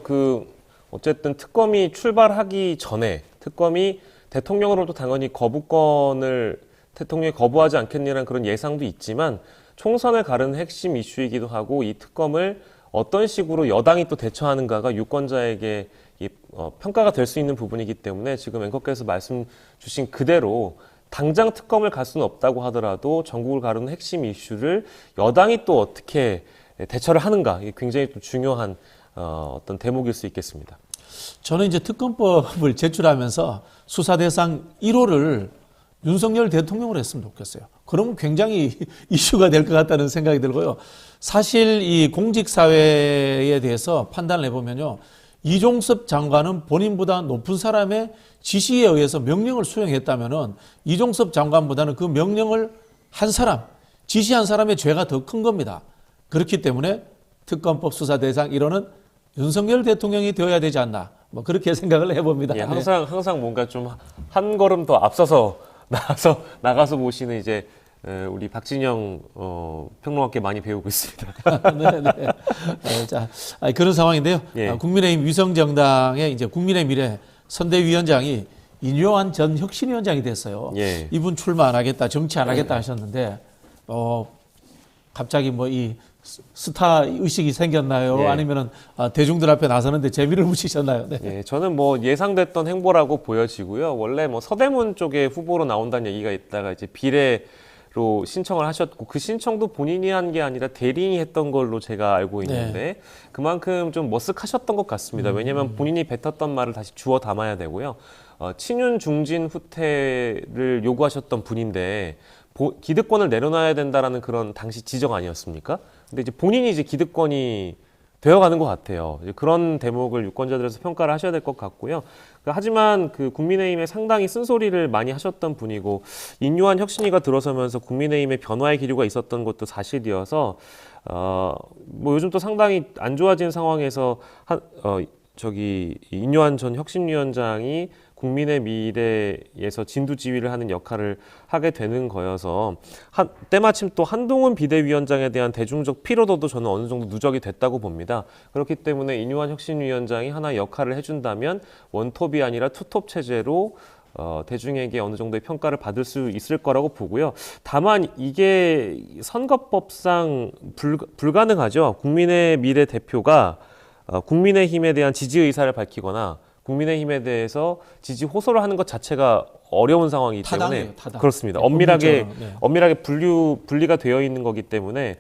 어쨌든 특검이 출발하기 전에 특검이 대통령으로도 당연히 거부권을 대통령이 거부하지 않겠냐는 그런 예상도 있지만 총선을 가르는 핵심 이슈이기도 하고 이 특검을 어떤 식으로 여당이 또 대처하는가가 유권자에게 평가가 될 수 있는 부분이기 때문에 지금 앵커께서 말씀 주신 그대로 당장 특검을 갈 수는 없다고 하더라도 전국을 가르는 핵심 이슈를 여당이 또 어떻게 대처를 하는가 이게 굉장히 또 중요한 어떤 대목일 수 있겠습니다. 저는 이제 특검법을 제출하면서 수사 대상 1호를 윤석열 대통령으로 했으면 좋겠어요. 그러면 굉장히 이슈가 될 것 같다는 생각이 들고요. 사실 이 공직사회에 대해서 판단을 해보면요. 이종섭 장관은 본인보다 높은 사람의 지시에 의해서 명령을 수행했다면은 이종섭 장관보다는 그 명령을 한 사람, 지시한 사람의 죄가 더 큰 겁니다. 그렇기 때문에 특검법 수사 대상 1호는 윤석열 대통령이 되어야 되지 않나. 뭐 그렇게 생각을 해봅니다. 예, 항상 뭔가 좀 한 걸음 더 앞서서 나가서 보시는 이제 우리 박진영 평론가께 많이 배우고 있습니다. 네. 자, 그런 상황인데요. 예. 국민의힘 위성정당의 이제 국민의 미래 선대위원장이 인요한 전 혁신위원장이 됐어요. 예. 이분 출마 안 하겠다, 정치 안 하겠다 하셨는데 갑자기 뭐 이 스타 의식이 생겼나요? 예. 아니면은 대중들 앞에 나서는데 재미를 붙이셨나요? 네. 예, 저는 뭐 예상됐던 행보라고 보여지고요. 원래 뭐 서대문 쪽에 후보로 나온다는 얘기가 있다가 이제 비례로 신청을 하셨고 그 신청도 본인이 한 게 아니라 대리인이 했던 걸로 제가 알고 있는데 그만큼 좀 머쓱하셨던 것 같습니다. 왜냐하면 본인이 뱉었던 말을 다시 주워 담아야 되고요. 친윤 중진 후퇴를 요구하셨던 분인데 기득권을 내려놔야 된다라는 그런 당시 지적 아니었습니까? 근데 이제 본인이 이제 기득권이 되어가는 것 같아요. 이제 그런 대목을 유권자들에서 평가를 하셔야 될 것 같고요. 하지만 그 국민의힘에 상당히 쓴소리를 많이 하셨던 분이고 인요한 혁신위가 들어서면서 국민의힘의 변화의 기류가 있었던 것도 사실이어서 뭐 요즘 또 상당히 안 좋아진 상황에서 인요한 전 혁신위원장이 국민의 미래에서 진두지휘를 하는 역할을 하게 되는 거여서 때마침 또 한동훈 비대위원장에 대한 대중적 피로도도 저는 어느 정도 누적이 됐다고 봅니다. 그렇기 때문에 인요한 혁신위원장이 하나 역할을 해준다면 원톱이 아니라 투톱 체제로 대중에게 어느 정도의 평가를 받을 수 있을 거라고 보고요. 다만 이게 선거법상 불가능하죠. 국민의 미래 대표가 국민의힘에 대한 지지 의사를 밝히거나 국민의힘에 대해서 지지 호소를 하는 것 자체가 어려운 상황이기 때문에 타당해요, 타당. 그렇습니다. 네, 엄밀하게 분리가 되어 있는 거기 때문에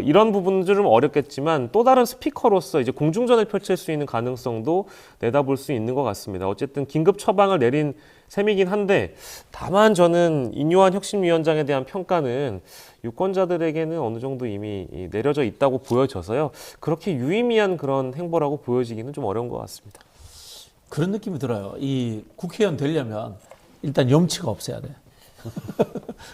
이런 부분들은 좀 어렵겠지만 또 다른 스피커로서 이제 공중전을 펼칠 수 있는 가능성도 내다볼 수 있는 것 같습니다. 어쨌든 긴급 처방을 내린 셈이긴 한데 다만 저는 인요한 혁신위원장에 대한 평가는 유권자들에게는 어느 정도 이미 내려져 있다고 보여져서요. 그렇게 유의미한 그런 행보라고 보여지기는 좀 어려운 것 같습니다. 그런 느낌이 들어요. 이 국회의원 되려면 일단 염치가 없어야 돼.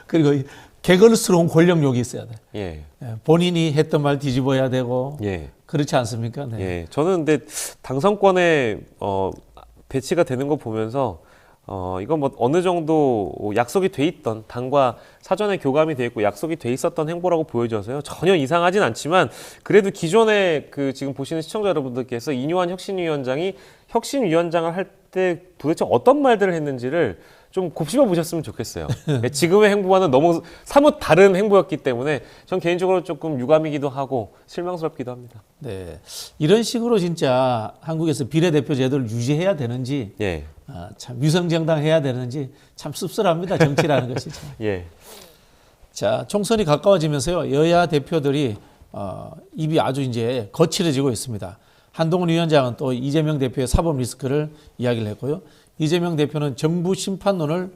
그리고 이 개걸스러운 권력욕이 있어야 돼. 예. 본인이 했던 말 뒤집어야 되고 예. 그렇지 않습니까? 네. 예. 저는 근데 당선권에 배치가 되는 거 보면서 이건 뭐 어느 정도 약속이 돼 있던 당과 사전에 교감이 돼 있고 약속이 돼 있었던 행보라고 보여져서요. 전혀 이상하진 않지만 그래도 기존에 그 지금 보시는 시청자 여러분들께서 인요한 혁신위원장이 혁신위원장을 할 때 도대체 어떤 말들을 했는지를 좀 곱씹어 보셨으면 좋겠어요. 지금의 행보와는 너무 사뭇 다른 행보였기 때문에 전 개인적으로 조금 유감이기도 하고 실망스럽기도 합니다. 네. 이런 식으로 진짜 한국에서 비례대표 제도를 유지해야 되는지 예. 참 위성정당 해야 되는지 참 씁쓸합니다. 정치라는 것이. 참. 예. 자, 총선이 가까워지면서요. 여야 대표들이 입이 아주 이제 거칠어지고 있습니다. 한동훈 위원장은 또 이재명 대표의 사법 리스크를 이야기를 했고요. 이재명 대표는 정부 심판론을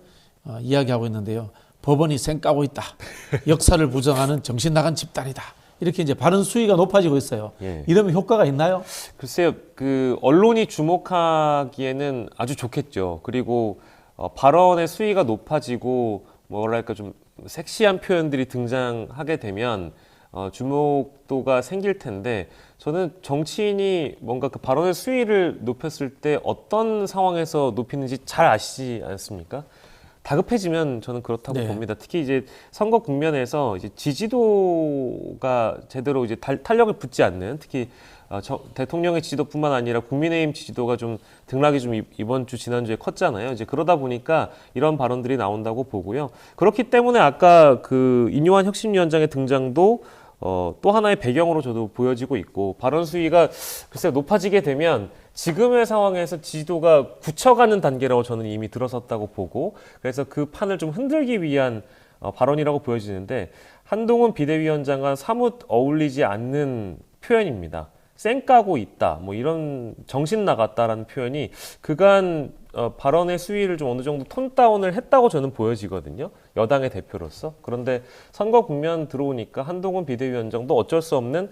이야기하고 있는데요. 법원이 쌩까고 있다. 역사를 부정하는 정신 나간 집단이다. 이렇게 이제 발언 수위가 높아지고 있어요. 예. 이러면 효과가 있나요? 글쎄요, 그 언론이 주목하기에는 아주 좋겠죠. 그리고 발언의 수위가 높아지고 뭐랄까 좀 섹시한 표현들이 등장하게 되면 주목도가 생길 텐데 저는 정치인이 뭔가 그 발언의 수위를 높였을 때 어떤 상황에서 높이는지 잘 아시지 않습니까? 다급해지면 저는 그렇다고 네. 봅니다. 특히 이제 선거 국면에서 이제 지지도가 제대로 이제 탄력을 붙지 않는 특히 대통령의 지지도뿐만 아니라 국민의힘 지지도가 좀 등락이 좀 이번 주 지난주에 컸잖아요. 이제 그러다 보니까 이런 발언들이 나온다고 보고요. 그렇기 때문에 아까 그 인요한 혁신위원장의 등장도 또 하나의 배경으로 저도 보여지고 있고 발언 수위가 글쎄 높아지게 되면 지금의 상황에서 지지도가 굳혀가는 단계라고 저는 이미 들어섰다고 보고 그래서 그 판을 좀 흔들기 위한 발언이라고 보여지는데 한동훈 비대위원장과 사뭇 어울리지 않는 표현입니다. 쌩까고 있다, 뭐 이런 정신 나갔다라는 표현이 그간 발언의 수위를 좀 어느 정도 톤 다운을 했다고 저는 보여지거든요. 여당의 대표로서. 그런데 선거 국면 들어오니까 한동훈 비대위원장도 어쩔 수 없는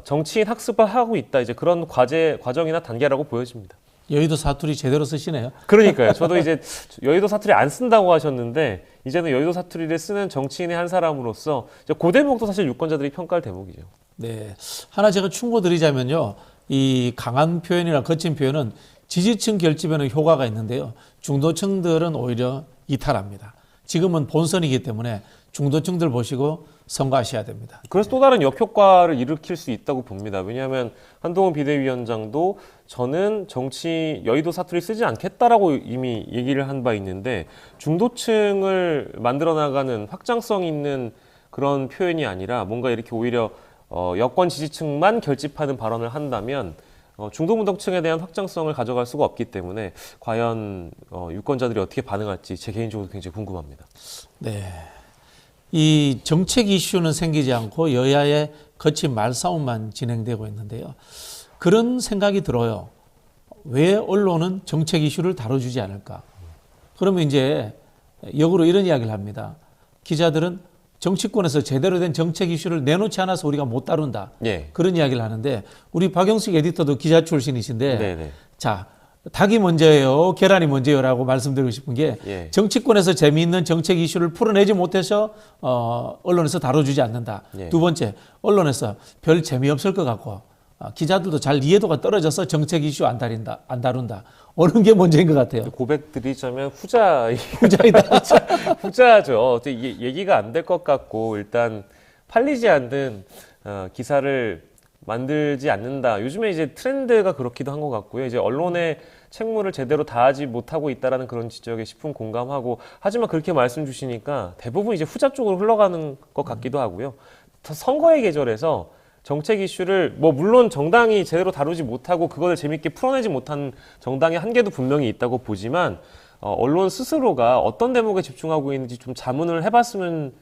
정치인 학습을 하고 있다. 이제 그런 과정이나 단계라고 보여집니다. 여의도 사투리 제대로 쓰시네요. 그러니까요. 저도 이제 여의도 사투리 안 쓴다고 하셨는데 이제는 여의도 사투리를 쓰는 정치인의 한 사람으로서 그 대목도 사실 유권자들이 평가할 대목이죠. 네. 하나 제가 충고 드리자면요. 이 강한 표현이나 거친 표현은 지지층 결집에는 효과가 있는데요. 중도층들은 오히려 이탈합니다. 지금은 본선이기 때문에 중도층들 보시고 선거하셔야 됩니다. 그래서 또 다른 역효과를 일으킬 수 있다고 봅니다. 왜냐하면 한동훈 비대위원장도 저는 정치 여의도 사투리 쓰지 않겠다라고 이미 얘기를 한 바 있는데 중도층을 만들어 나가는 확장성 있는 그런 표현이 아니라 뭔가 이렇게 오히려 여권 지지층만 결집하는 발언을 한다면 중도문덕층에 대한 확장성을 가져갈 수가 없기 때문에 과연 유권자들이 어떻게 반응할지 제 개인적으로 굉장히 궁금합니다. 네. 이 정책 이슈는 생기지 않고 여야의 거친 말싸움만 진행되고 있는데요. 그런 생각이 들어요. 왜 언론은 정책 이슈를 다뤄주지 않을까? 그러면 이제 역으로 이런 이야기를 합니다. 기자들은 정치권에서 제대로 된 정책 이슈를 내놓지 않아서 우리가 못 다룬다. 예. 그런 이야기를 하는데 우리 박영숙 에디터도 기자 출신이신데 네네. 자, 닭이 먼저예요, 계란이 먼저요라고 말씀드리고 싶은 게 예. 정치권에서 재미있는 정책 이슈를 풀어내지 못해서 언론에서 다뤄주지 않는다. 예. 두 번째, 언론에서 별 재미없을 것 같고 기자들도 잘 이해도가 떨어져서 정책 이슈 안 다룬다. 어느 게 먼저인 것 같아요. 고백 드리자면 후자 후자이다. 후자죠. 이게 얘기가 안 될 것 같고 일단 팔리지 않는 기사를 만들지 않는다. 요즘에 이제 트렌드가 그렇기도 한 것 같고요. 이제 언론의 책무를 제대로 다하지 못하고 있다라는 그런 지적에 십분 공감하고 하지만 그렇게 말씀 주시니까 대부분 이제 후자 쪽으로 흘러가는 것 같기도 하고요. 선거의 계절에서 정책 이슈를 물론 정당이 제대로 다루지 못하고 그것을 재밌게 풀어내지 못한 정당의 한계도 분명히 있다고 보지만 언론 스스로가 어떤 대목에 집중하고 있는지 좀 자문을 해봤으면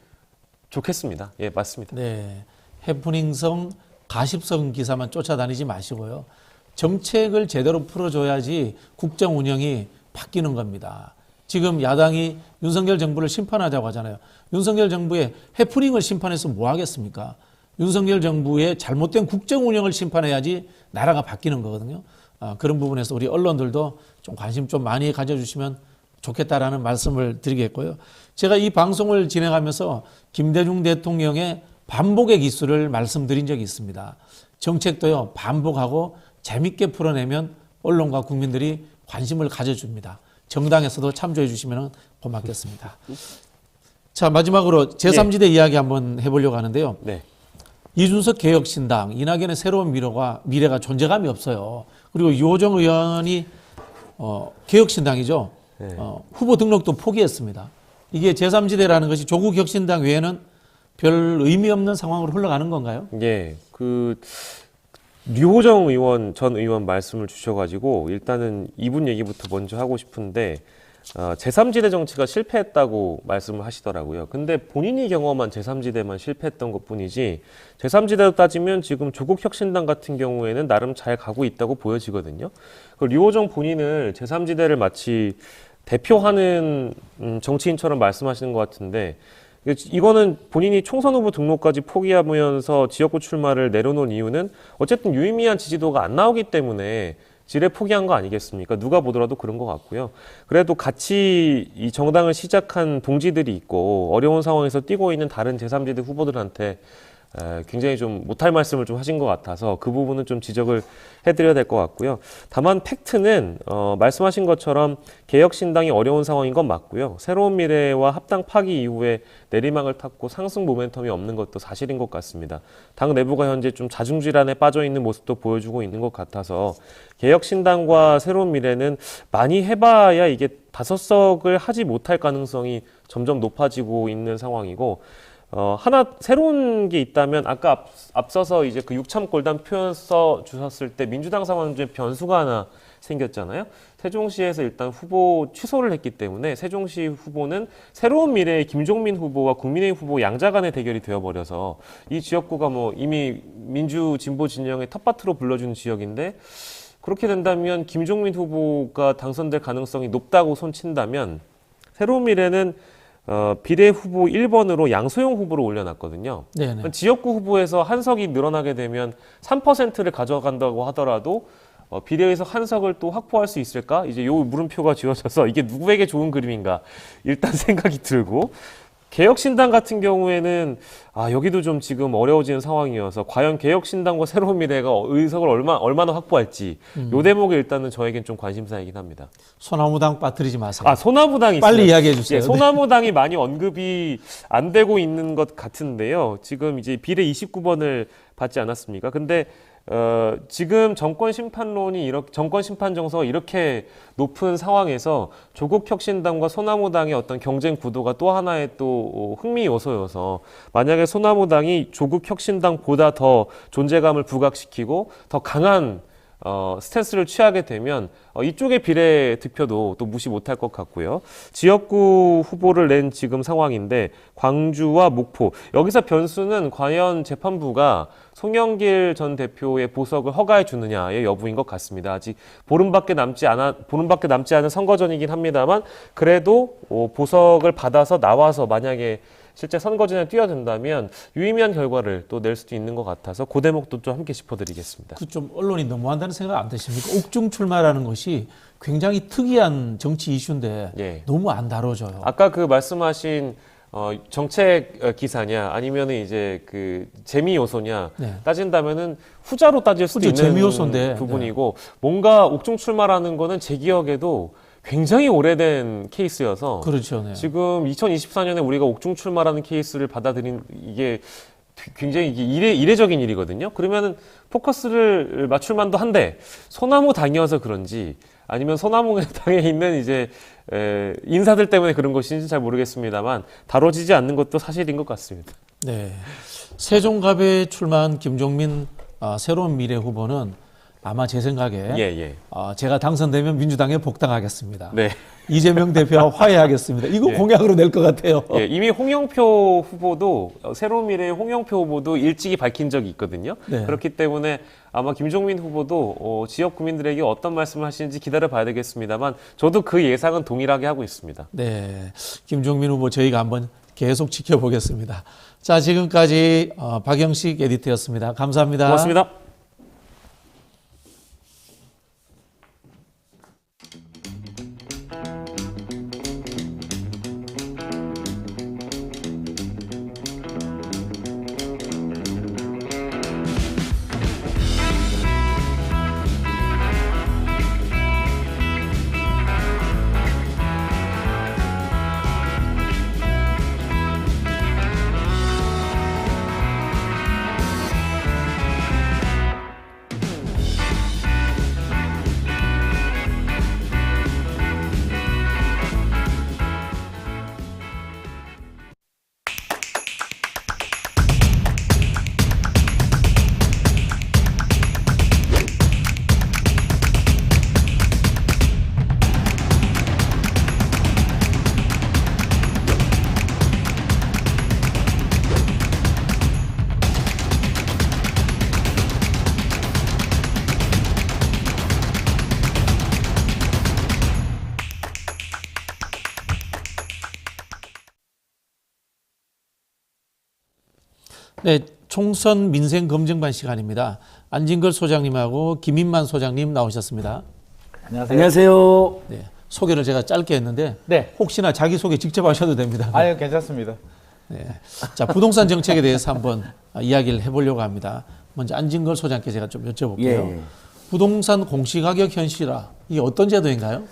좋겠습니다. 예, 맞습니다. 네, 해프닝성, 가십성 기사만 쫓아다니지 마시고요. 정책을 제대로 풀어줘야지 국정 운영이 바뀌는 겁니다. 지금 야당이 윤석열 정부를 심판하자고 하잖아요. 윤석열 정부의 해프닝을 심판해서 뭐 하겠습니까? 윤석열 정부의 잘못된 국정 운영을 심판해야지 나라가 바뀌는 거거든요. 그런 부분에서 우리 언론들도 좀 관심 좀 많이 가져주시면 좋겠다라는 말씀을 드리겠고요. 제가 이 방송을 진행하면서 김대중 대통령의 반복의 기술을 말씀드린 적이 있습니다. 정책도요, 반복하고 재밌게 풀어내면 언론과 국민들이 관심을 가져줍니다. 정당에서도 참조해 주시면 고맙겠습니다. 자, 마지막으로 제3지대 이야기 한번 해보려고 하는데요. 네. 이준석 개혁신당, 이낙연의 새로운 미래가 존재감이 없어요. 그리고 유호정 의원이 개혁신당이죠. 네. 후보 등록도 포기했습니다. 이게 제3지대라는 것이 조국 혁신당 외에는 별 의미 없는 상황으로 흘러가는 건가요? 예, 류호정 의원, 전 의원 말씀을 주셔가지고 일단은 이분 얘기부터 먼저 하고 싶은데 제3지대 정치가 실패했다고 말씀을 하시더라고요. 근데 본인이 경험한 제3지대만 실패했던 것뿐이지 제3지대로 따지면 지금 조국 혁신당 같은 경우에는 나름 잘 가고 있다고 보여지거든요. 류호정 본인을 제3지대를 마치 대표하는 정치인처럼 말씀하시는 것 같은데 이거는 본인이 총선 후보 등록까지 포기하면서 지역구 출마를 내려놓은 이유는 어쨌든 유의미한 지지도가 안 나오기 때문에 지뢰 포기한 거 아니겠습니까? 누가 보더라도 그런 것 같고요. 그래도 같이 이 정당을 시작한 동지들이 있고 어려운 상황에서 뛰고 있는 다른 제3지대 후보들한테 굉장히 좀 못할 말씀을 좀 하신 것 같아서 그 부분은 좀 지적을 해드려야 될 것 같고요. 다만 팩트는 말씀하신 것처럼 개혁신당이 어려운 상황인 건 맞고요. 새로운 미래와 합당 파기 이후에 내리막을 탔고 상승 모멘텀이 없는 것도 사실인 것 같습니다. 당 내부가 현재 좀 자중질환에 빠져있는 모습도 보여주고 있는 것 같아서 개혁신당과 새로운 미래는 많이 해봐야 이게 5석을 하지 못할 가능성이 점점 높아지고 있는 상황이고 하나 새로운 게 있다면 아까 앞서서 이제 그 육참골단 표현 써 주셨을 때 민주당 상황 중에 변수가 하나 생겼잖아요. 세종시에서 일단 후보 취소를 했기 때문에 세종시 후보는 새로운 미래의 김종민 후보와 국민의힘 후보 양자 간의 대결이 되어버려서 이 지역구가 이미 민주 진보 진영의 텃밭으로 불러주는 지역인데 그렇게 된다면 김종민 후보가 당선될 가능성이 높다고 손친다면 새로운 미래는 비례 후보 1번으로 양소영 후보를 올려놨거든요. 네네. 지역구 후보에서 한 석이 늘어나게 되면 3%를 가져간다고 하더라도 비례에서 한 석을 또 확보할 수 있을까? 이제 요 물음표가 지어져서 이게 누구에게 좋은 그림인가? 일단 생각이 들고 개혁신당 같은 경우에는 여기도 좀 지금 어려워지는 상황이어서 과연 개혁신당과 새로운 미래가 의석을 얼마나 확보할지 요 대목이 일단은 저에겐 좀 관심사이긴 합니다. 소나무당 빠뜨리지 마세요. 소나무당이 빨리 있어요. 이야기해 주세요. 예, 소나무당이 많이 언급이 안 되고 있는 것 같은데요. 지금 이제 비례 29번을 받지 않았습니까? 근데 지금 정권 심판 정서가 이렇게 높은 상황에서 조국혁신당과 소나무당의 어떤 경쟁 구도가 또 하나의 또 흥미 요소여서 만약에 소나무당이 조국혁신당보다 더 존재감을 부각시키고 더 강한 스탠스를 취하게 되면 이쪽의 비례 득표도 또 무시 못할 것 같고요. 지역구 후보를 낸 지금 상황인데 광주와 목포 여기서 변수는 과연 재판부가 송영길 전 대표의 보석을 허가해 주느냐의 여부인 것 같습니다. 아직 보름밖에 남지 않은 선거전이긴 합니다만 그래도 보석을 받아서 나와서 만약에 실제 선거전에 뛰어든다면 유의미한 결과를 또 낼 수도 있는 것 같아서 그 대목도 좀 함께 짚어드리겠습니다. 그 좀 언론이 너무한다는 생각 안 드십니까? 옥중 출마라는 것이 굉장히 특이한 정치 이슈인데 예. 너무 안 다뤄져요. 아까 그 말씀하신 정책 기사냐 아니면은 이제 그 재미 요소냐 네. 따진다면은 후자로 따질 수도 있는 재미 요소인데 부분이고 뭔가 옥중 출마라는 거는 제 기억에도 굉장히 오래된 케이스여서 그렇죠. 네. 지금 2024년에 우리가 옥중 출마라는 케이스를 받아들인 이게 굉장히 이게 이례적인 일이거든요. 그러면은 포커스를 맞출 만도 한데 소나무 당이어서 그런지 아니면 소나무 당에 있는 이제 인사들 때문에 그런 것인지 잘 모르겠습니다만 다뤄지지 않는 것도 사실인 것 같습니다. 네. 세종갑에 출마한 김종민 새로운 미래 후보는 아마 제 생각에 제가 당선되면 민주당에 복당하겠습니다. 네. 이재명 대표와 화해하겠습니다. 이거 공약으로 낼 것 같아요. 예, 이미 홍영표 후보도 새로운 미래의 홍영표 후보도 일찍이 밝힌 적이 있거든요. 네. 그렇기 때문에 아마 김종민 후보도 지역 구민들에게 어떤 말씀을 하시는지 기다려봐야 되겠습니다만 저도 그 예상은 동일하게 하고 있습니다. 네, 김종민 후보 저희가 한번 계속 지켜보겠습니다. 자, 지금까지 박영식 에디터였습니다. 감사합니다. 고맙습니다. 네, 총선 민생 검증반 시간입니다. 안진걸 소장님하고 김인만 소장님 나오셨습니다. 안녕하세요. 네, 소개를 제가 짧게 했는데 네. 혹시나 자기 소개 직접 하셔도 됩니다. 아유, 괜찮습니다. 네. 자, 부동산 정책에 대해서 한번 이야기를 해보려고 합니다. 먼저 안진걸 소장께 제가 좀 여쭤볼게요. 예. 부동산 공시가격 현실화, 이게 어떤 제도인가요?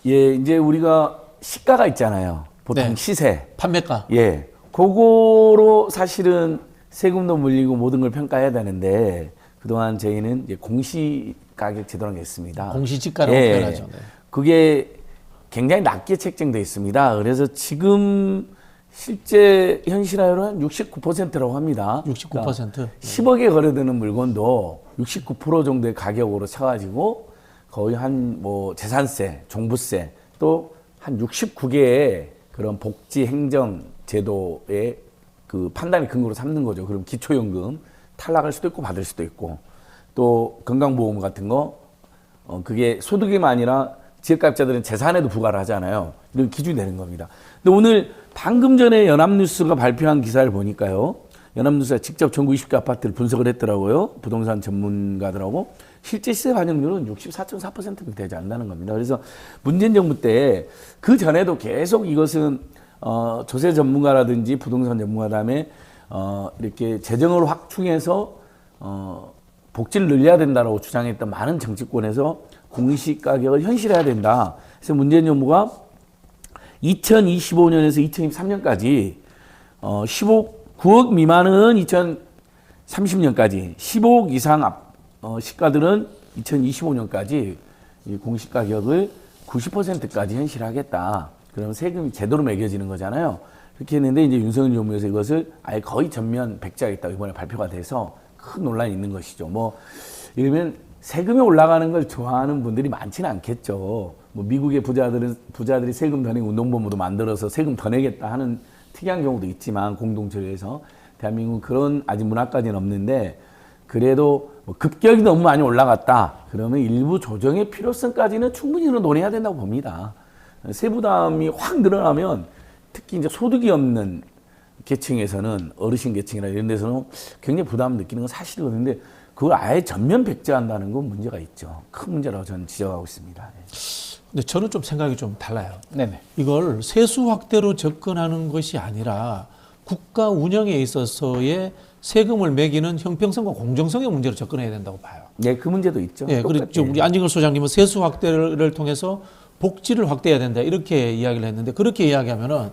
예, 이제 우리가 시가가 있잖아요. 보통 네. 시세. 판매가. 예. 그거로 사실은 세금도 물리고 모든 걸 평가해야 되는데 그동안 저희는 이제 공시가격 제도라는 게 있습니다. 공시지가라고 표현하죠. 네. 그게 굉장히 낮게 책정되어 있습니다. 그래서 지금 실제 현실화율은 한 69%라고 합니다. 69%. 그러니까 10억에 거래되는 물건도 69% 정도의 가격으로 쳐가지고 거의 한 뭐 재산세, 종부세 또 한 69개의 그런 복지 행정 제도의 그 판단의 근거로 삼는 거죠. 그럼 기초연금 탈락할 수도 있고 받을 수도 있고 또 건강보험 같은 거 그게 소득이만 아니라 지역가입자들은 재산에도 부과를 하잖아요. 이런 기준이 되는 겁니다. 근데 오늘 방금 전에 연합뉴스가 발표한 기사를 보니까요. 연합뉴스가 직접 전국 20개 아파트를 분석을 했더라고요. 부동산 전문가들하고. 실제 시세 반영률은 64.4%밖에 되지 않는다는 겁니다. 그래서 문재인 정부 때 그 전에도 계속 이것은 조세 전문가라든지 부동산 전문가 다음에 이렇게 재정을 확충해서 복지를 늘려야 된다라고 주장했던 많은 정치권에서 공시가격을 현실화해야 된다. 그래서 문재인 정부가 2025년에서 2023년까지 9억 미만은 2030년까지, 15억 이상 시가들은 2025년까지 이 공시가격을 90%까지 현실하겠다. 그러면 세금이 제대로 매겨지는 거잖아요. 그렇게 했는데 이제 윤석열 정부에서 이것을 아예 거의 전면 백지하겠다고 이번에 발표가 돼서 큰 논란이 있는 것이죠. 뭐 이러면 세금이 올라가는 걸 좋아하는 분들이 많지는 않겠죠. 뭐 미국의 부자들이 세금 더 내고 운동본부도 만들어서 세금 더 내겠다 하는 특이한 경우도 있지만 공동체에서 대한민국은 그런 아직 문화까지는 없는데 그래도 뭐 급격히 너무 많이 올라갔다. 그러면 일부 조정의 필요성까지는 충분히 논의해야 된다고 봅니다. 세부담이 확 늘어나면 특히 이제 소득이 없는 계층에서는 어르신 계층이나 이런 데서는 굉장히 부담을 느끼는 건 사실이거든요. 근데 그걸 아예 전면 백지한다는 건 문제가 있죠. 큰 문제라고 저는 지적하고 있습니다. 근데 저는 좀 생각이 좀 달라요. 네네. 이걸 세수 확대로 접근하는 것이 아니라 국가 운영에 있어서의 세금을 매기는 형평성과 공정성의 문제로 접근해야 된다고 봐요. 네, 그 문제도 있죠. 예, 그리고 지금 우리 안진걸 소장님은 세수 확대를 통해서 복지를 확대해야 된다 이렇게 이야기를 했는데 그렇게 이야기하면은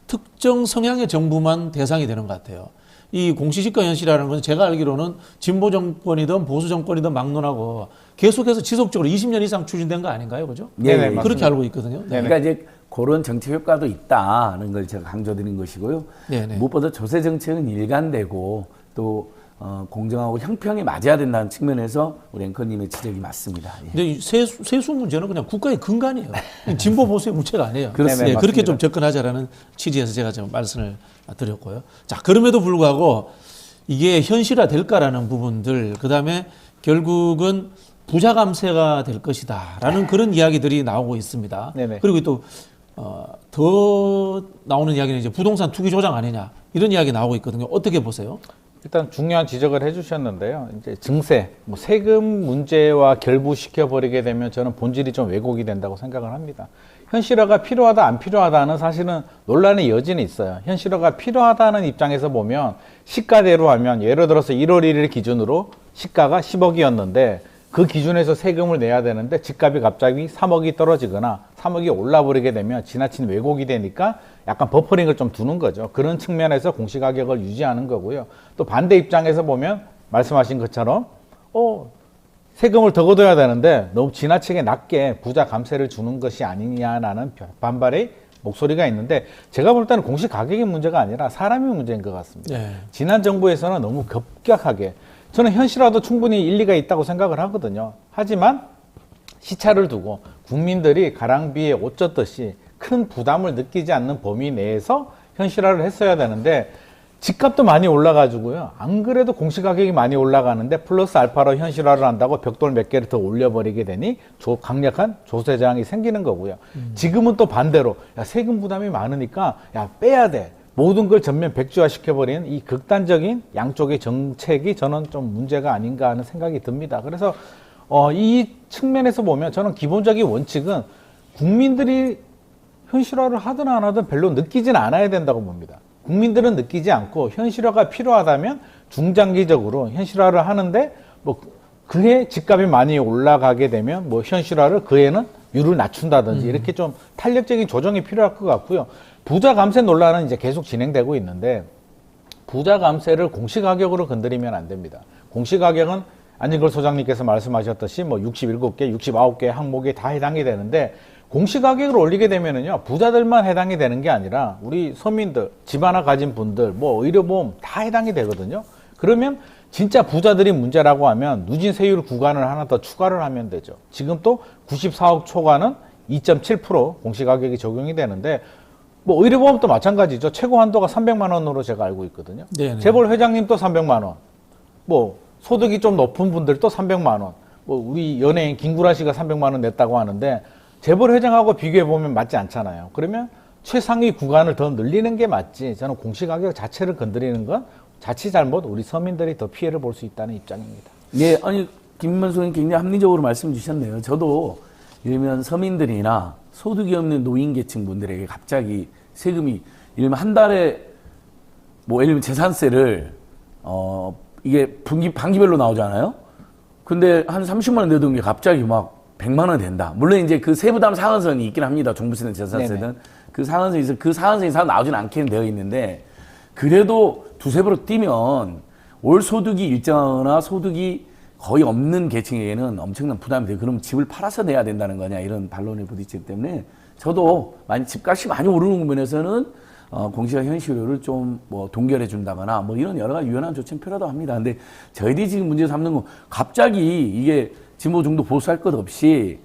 특정 성향의 정부만 대상이 되는 것 같아요. 이 공시지가 현실이라는 건 제가 알기로는 진보 정권이든 보수 정권이든 막론하고 계속해서 지속적으로 20년 이상 추진된 거 아닌가요, 그죠? 네, 네, 그렇게 맞습니다. 알고 있거든요. 네. 그러니까 이제 그런 정책 효과도 있다는 걸 제가 강조드린 것이고요. 네네. 무엇보다 조세 정책은 일관되고 또 공정하고 형평에 맞아야 된다는 측면에서 우리 앵커님의 지적이 맞습니다. 예. 근데 이 세수 문제는 그냥 국가의 근간이에요. 진보 보수의 문제가 아니에요. 그렇습니다. 예, 그렇게 좀 접근하자라는 취지에서 제가 좀 말씀을 드렸고요. 자, 그럼에도 불구하고 이게 현실화 될까라는 부분들, 그 다음에 결국은 부자 감세가 될 것이다라는 그런 이야기들이 나오고 있습니다. 네네. 그리고 또 더 나오는 이야기는 이제 부동산 투기 조장 아니냐 이런 이야기 나오고 있거든요. 어떻게 보세요? 일단 중요한 지적을 해주셨는데요. 이제 증세, 뭐 세금 문제와 결부시켜 버리게 되면 저는 본질이 좀 왜곡이 된다고 생각을 합니다. 현실화가 필요하다 안 필요하다는 사실은 논란의 여지는 있어요. 현실화가 필요하다는 입장에서 보면 시가대로 하면 예를 들어서 1월 1일 기준으로 시가가 10억이었는데 그 기준에서 세금을 내야 되는데 집값이 갑자기 3억이 떨어지거나 3억이 올라버리게 되면 지나친 왜곡이 되니까 약간 버퍼링을 좀 두는 거죠. 그런 측면에서 공시가격을 유지하는 거고요. 또 반대 입장에서 보면 말씀하신 것처럼 세금을 더 걷어야 되는데 너무 지나치게 낮게 부자 감세를 주는 것이 아니냐라는 반발의 목소리가 있는데 제가 볼 때는 공시가격의 문제가 아니라 사람의 문제인 것 같습니다. 네. 지난 정부에서는 너무 급격하게 저는 현실화도 충분히 일리가 있다고 생각을 하거든요. 하지만 시차를 두고 국민들이 가랑비에 옷 젖듯이 큰 부담을 느끼지 않는 범위 내에서 현실화를 했어야 되는데 집값도 많이 올라가지고요. 안 그래도 공시가격이 많이 올라가는데 플러스 알파로 현실화를 한다고 벽돌 몇 개를 더 올려버리게 되니 강력한 조세 저항이 생기는 거고요. 지금은 또 반대로 야, 세금 부담이 많으니까 야 빼야 돼. 모든 걸 전면 백지화 시켜버리는 이 극단적인 양쪽의 정책이 저는 좀 문제가 아닌가 하는 생각이 듭니다. 그래서 이 측면에서 보면 저는 기본적인 원칙은 국민들이 현실화를 하든 안 하든 별로 느끼진 않아야 된다고 봅니다. 국민들은 느끼지 않고 현실화가 필요하다면 중장기적으로 현실화를 하는데 뭐 그해 집값이 많이 올라가게 되면 뭐 현실화를 그해는 율을 낮춘다든지 이렇게 좀 탄력적인 조정이 필요할 것 같고요. 부자 감세 논란은 이제 계속 진행되고 있는데 부자 감세를 공시가격으로 건드리면 안 됩니다. 공시가격은 안진걸 소장님께서 말씀하셨듯이 뭐 67개, 69개 항목에 다 해당이 되는데 공시가격을 올리게 되면은요 부자들만 해당이 되는 게 아니라 우리 서민들, 집 하나 가진 분들, 뭐 의료보험 다 해당이 되거든요. 그러면 진짜 부자들이 문제라고 하면 누진 세율 구간을 하나 더 추가를 하면 되죠. 지금 또 94억 초과는 2.7% 공시가격이 적용이 되는데 뭐 의료보험도 마찬가지죠. 최고 한도가 300만 원으로 제가 알고 있거든요. 네네. 재벌 회장님도 300만 원. 뭐 소득이 좀 높은 분들도 300만 원. 뭐 우리 연예인 김구라 씨가 300만 원 냈다고 하는데 재벌 회장하고 비교해 보면 맞지 않잖아요. 그러면 최상위 구간을 더 늘리는 게 맞지. 저는 공시가격 자체를 건드리는 건 자칫 잘못 우리 서민들이 더 피해를 볼 수 있다는 입장입니다. 네, 아니 김만수 의원님 굉장히 합리적으로 말씀 주셨네요. 저도 이러면 서민들이나 소득이 없는 노인 계층 분들에게 갑자기 세금이 예를 들면 한 달에 뭐 예를 들면 재산세를 이게 반기별로 나오잖아요. 근데 한 30만 원 내던 게 갑자기 막 100만 원 된다. 물론 이제 그 세부담 상한선이 있긴 합니다. 종부세든 재산세든. 네네. 그 상한선이 나오진 않게 되어 있는데 그래도 두세 배로 뛰면 월 소득이 일정하거나 소득이 거의 없는 계층에게는 엄청난 부담이 돼요. 그럼 집을 팔아서 내야 된다는 거냐 이런 반론에 부딪히기 때문에 저도 집값이 많이 오르는 국면에서는 공시가 현실료를 좀 뭐 동결해 준다거나 뭐 이런 여러 가지 유연한 조치는 필요하다고 합니다. 근데 저희들이 지금 문제 삼는 건 갑자기 이게 진보 정도 보수할 것 없이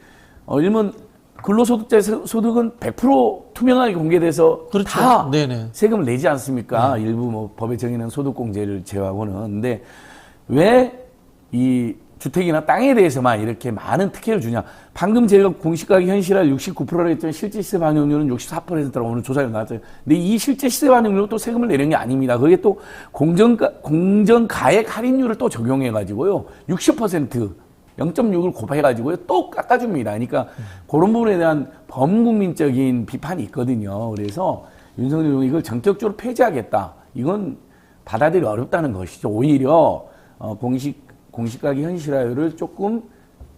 일본 근로소득자 소득은 100% 투명하게 공개돼서 그렇죠. 다 네네. 세금을 내지 않습니까? 일부 뭐 법에 정해놓은 소득공제를 제외하고는. 근데 왜 이 주택이나 땅에 대해서만 이렇게 많은 특혜를 주냐? 방금 제가 공시가격 현실화율 69%라고 했더니 실제 시세 반영률은 64%라고 오늘 조사가 나왔어요. 근데 이 실제 시세 반영률은 또 세금을 내는 게 아닙니다. 그게 또 공정가액 할인율을 또 적용해가지고요. 60% 0.6을 곱해가지고요. 또 깎아줍니다. 그러니까 그런 부분에 대한 범국민적인 비판이 있거든요. 그래서 윤석열 정부 이걸 전격적으로 폐지하겠다. 이건 받아들이기 어렵다는 것이죠. 오히려 공시가격 현실화율을 조금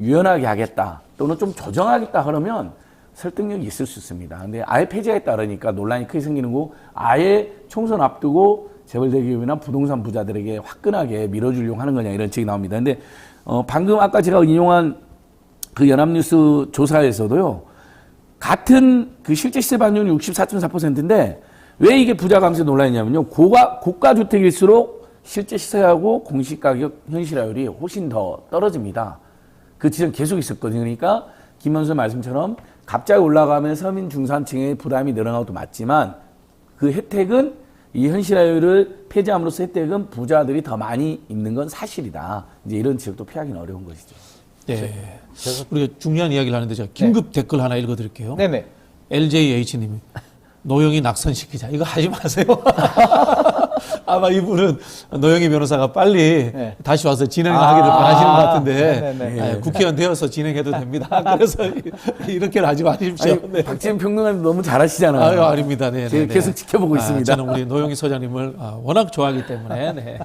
유연하게 하겠다. 또는 좀 조정하겠다 그러면 설득력이 있을 수 있습니다. 근데 아예 폐지하겠다 그러니까 논란이 크게 생기는 거고 아예 총선 앞두고 재벌 대기업이나 부동산 부자들에게 화끈하게 밀어주려고 하는 거냐 이런 책이 나옵니다. 근데 방금 아까 제가 인용한 그 연합뉴스 조사에서도요. 같은 그 실제 시세 반영률이 64.4%인데 왜 이게 부자 감세 논란이냐면요. 고가 주택일수록 실제 시세하고 공시가격 현실화율이 훨씬 더 떨어집니다. 그 지점 계속 있었거든요. 그러니까 김현수 말씀처럼 갑자기 올라가면 서민 중산층의 부담이 늘어나는 것도 맞지만 그 혜택은 이 현실화율을 폐지함으로써 혜택은 부자들이 더 많이 입는 건 사실이다. 이제 이런 지적도 피하기는 어려운 것이죠. 네. 우리가 중요한 이야기를 하는데 제가 긴급 댓글 하나 읽어드릴게요. 네네. LJH님이 노영이 낙선시키자. 이거 하지 마세요. 아마 이분은 노영희 변호사가 빨리 다시 와서 진행하기를 바라시는 것 같은데 국회의원 되어서 진행해도 됩니다. 그래서 이렇게는 하지 마십시오. 아니, 네. 박지원 평론가님 너무 잘하시잖아요. 아닙니다. 네, 제가 계속 지켜보고 있습니다. 저는 우리 노영희 소장님을 워낙 좋아하기 때문에. 네.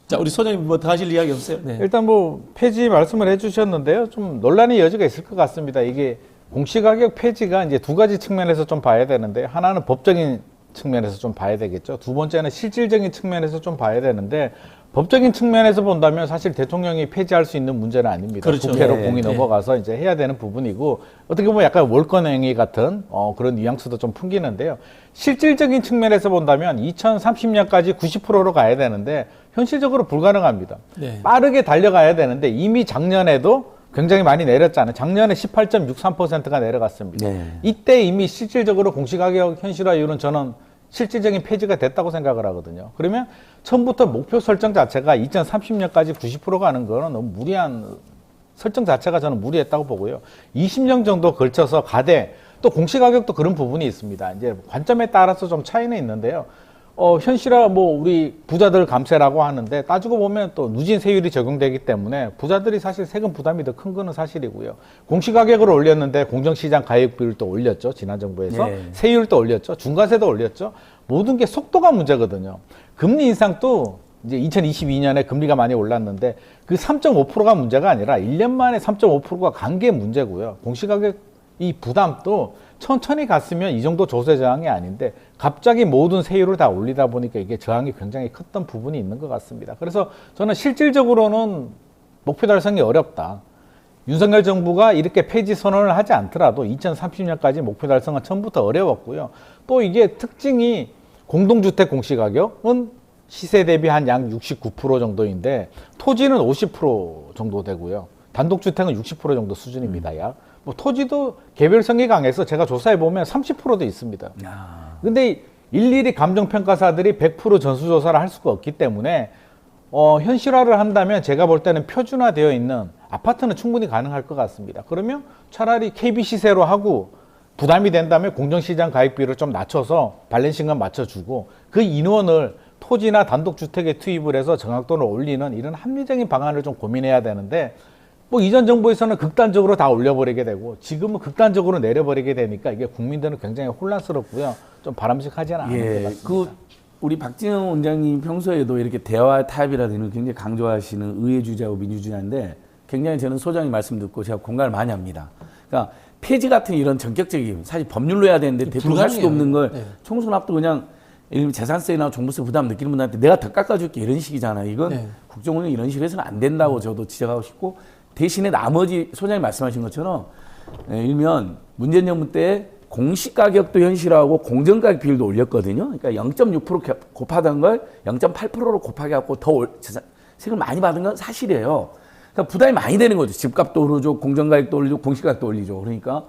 자, 우리 소장님 뭐 더 하실 이야기 없어요? 네. 일단 뭐 폐지 말씀을 해주셨는데요. 좀 논란의 여지가 있을 것 같습니다. 이게 공시가격 폐지가 이제 두 가지 측면에서 좀 봐야 되는데 하나는 법적인 측면에서 좀 봐야 되겠죠. 두 번째는 실질적인 측면에서 좀 봐야 되는데 법적인 측면에서 본다면 사실 대통령이 폐지할 수 있는 문제는 아닙니다. 그렇죠. 국회로 공이 넘어가서 이제 해야 되는 부분이고 어떻게 보면 약간 월권행위 같은 그런 뉘앙스도 좀 풍기는데요. 실질적인 측면에서 본다면 2030년까지 90%로 가야 되는데 현실적으로 불가능합니다. 네. 빠르게 달려가야 되는데 이미 작년에도 굉장히 많이 내렸잖아요. 작년에 18.63%가 내려갔습니다. 네. 이때 이미 실질적으로 공시가격 현실화율은 저는 실질적인 폐지가 됐다고 생각을 하거든요. 그러면 처음부터 목표 설정 자체가 2030년까지 90% 가는 거는 너무 무리한 설정 자체가 저는 무리했다고 보고요. 20년 정도 걸쳐서 가되 또 공시가격도 그런 부분이 있습니다. 이제 관점에 따라서 좀 차이는 있는데요. 현실화 우리 부자들 감세라고 하는데 따지고 보면 또 누진 세율이 적용되기 때문에 부자들이 사실 세금 부담이 더 큰 거는 사실이고요. 공시가격을 올렸는데 공정시장 가액비율 또 올렸죠. 지난 정부에서. 네. 세율도 올렸죠. 중과세도 올렸죠. 모든 게 속도가 문제거든요. 금리 인상도 이제 2022년에 금리가 많이 올랐는데 그 3.5%가 문제가 아니라 1년 만에 3.5%가 간 게 문제고요. 공시가격 이 부담도 천천히 갔으면 이 정도 조세 저항이 아닌데 갑자기 모든 세율을 다 올리다 보니까 이게 저항이 굉장히 컸던 부분이 있는 것 같습니다. 그래서 저는 실질적으로는 목표 달성이 어렵다. 윤석열 정부가 이렇게 폐지 선언을 하지 않더라도 2030년까지 목표 달성은 처음부터 어려웠고요. 또 이게 특징이 공동주택 공시가격은 시세 대비 한 약 69% 정도인데 토지는 50% 정도 되고요. 단독주택은 60% 정도 수준입니다. 약. 토지도 개별성이 강해서 제가 조사해보면 30%도 있습니다. 근데 일일이 감정평가사들이 100% 전수조사를 할 수가 없기 때문에 현실화를 한다면 제가 볼 때는 표준화되어 있는 아파트는 충분히 가능할 것 같습니다. 그러면 차라리 KB 시세로 하고 부담이 된다면 공정시장 가액비를 좀 낮춰서 밸런싱을 맞춰주고 그 인원을 토지나 단독주택에 투입을 해서 정확도를 올리는 이런 합리적인 방안을 좀 고민해야 되는데 뭐 이전 정부에서는 극단적으로 다 올려버리게 되고 지금은 극단적으로 내려버리게 되니까 이게 국민들은 굉장히 혼란스럽고요. 좀 바람직하지는 않은 것 예, 같습니다. 우리 박진영 원장님 평소에도 이렇게 대화 타협이라든지 굉장히 강조하시는 의회주의자고 민주주의자인데 굉장히 저는 소장님 말씀 듣고 제가 공감을 많이 합니다. 그러니까 폐지 같은 이런 전격적인 사실 법률로 해야 되는데 대통령 할 수도 없는 걸 네. 총선앞도 그냥 예를 들면 재산세나 종부세 부담 느끼는 분한테 내가 더 깎아줄게 이런 식이잖아요. 이건 네. 국정운영 이런 식으로 해서는 안 된다고 저도 지적하고 싶고 대신에 나머지 소장님 말씀하신 것처럼 일면 문재인 정부 때 공시가격도 현실화하고 공정가격 비율도 올렸거든요. 그러니까 0.6% 곱하던 걸 0.8%로 곱하게 갖고 더 세금을 많이 받은 건 사실이에요. 그러니까 부담이 많이 되는 거죠. 집값도 오르죠, 공정가격도 올리죠, 공시가격도 올리죠. 그러니까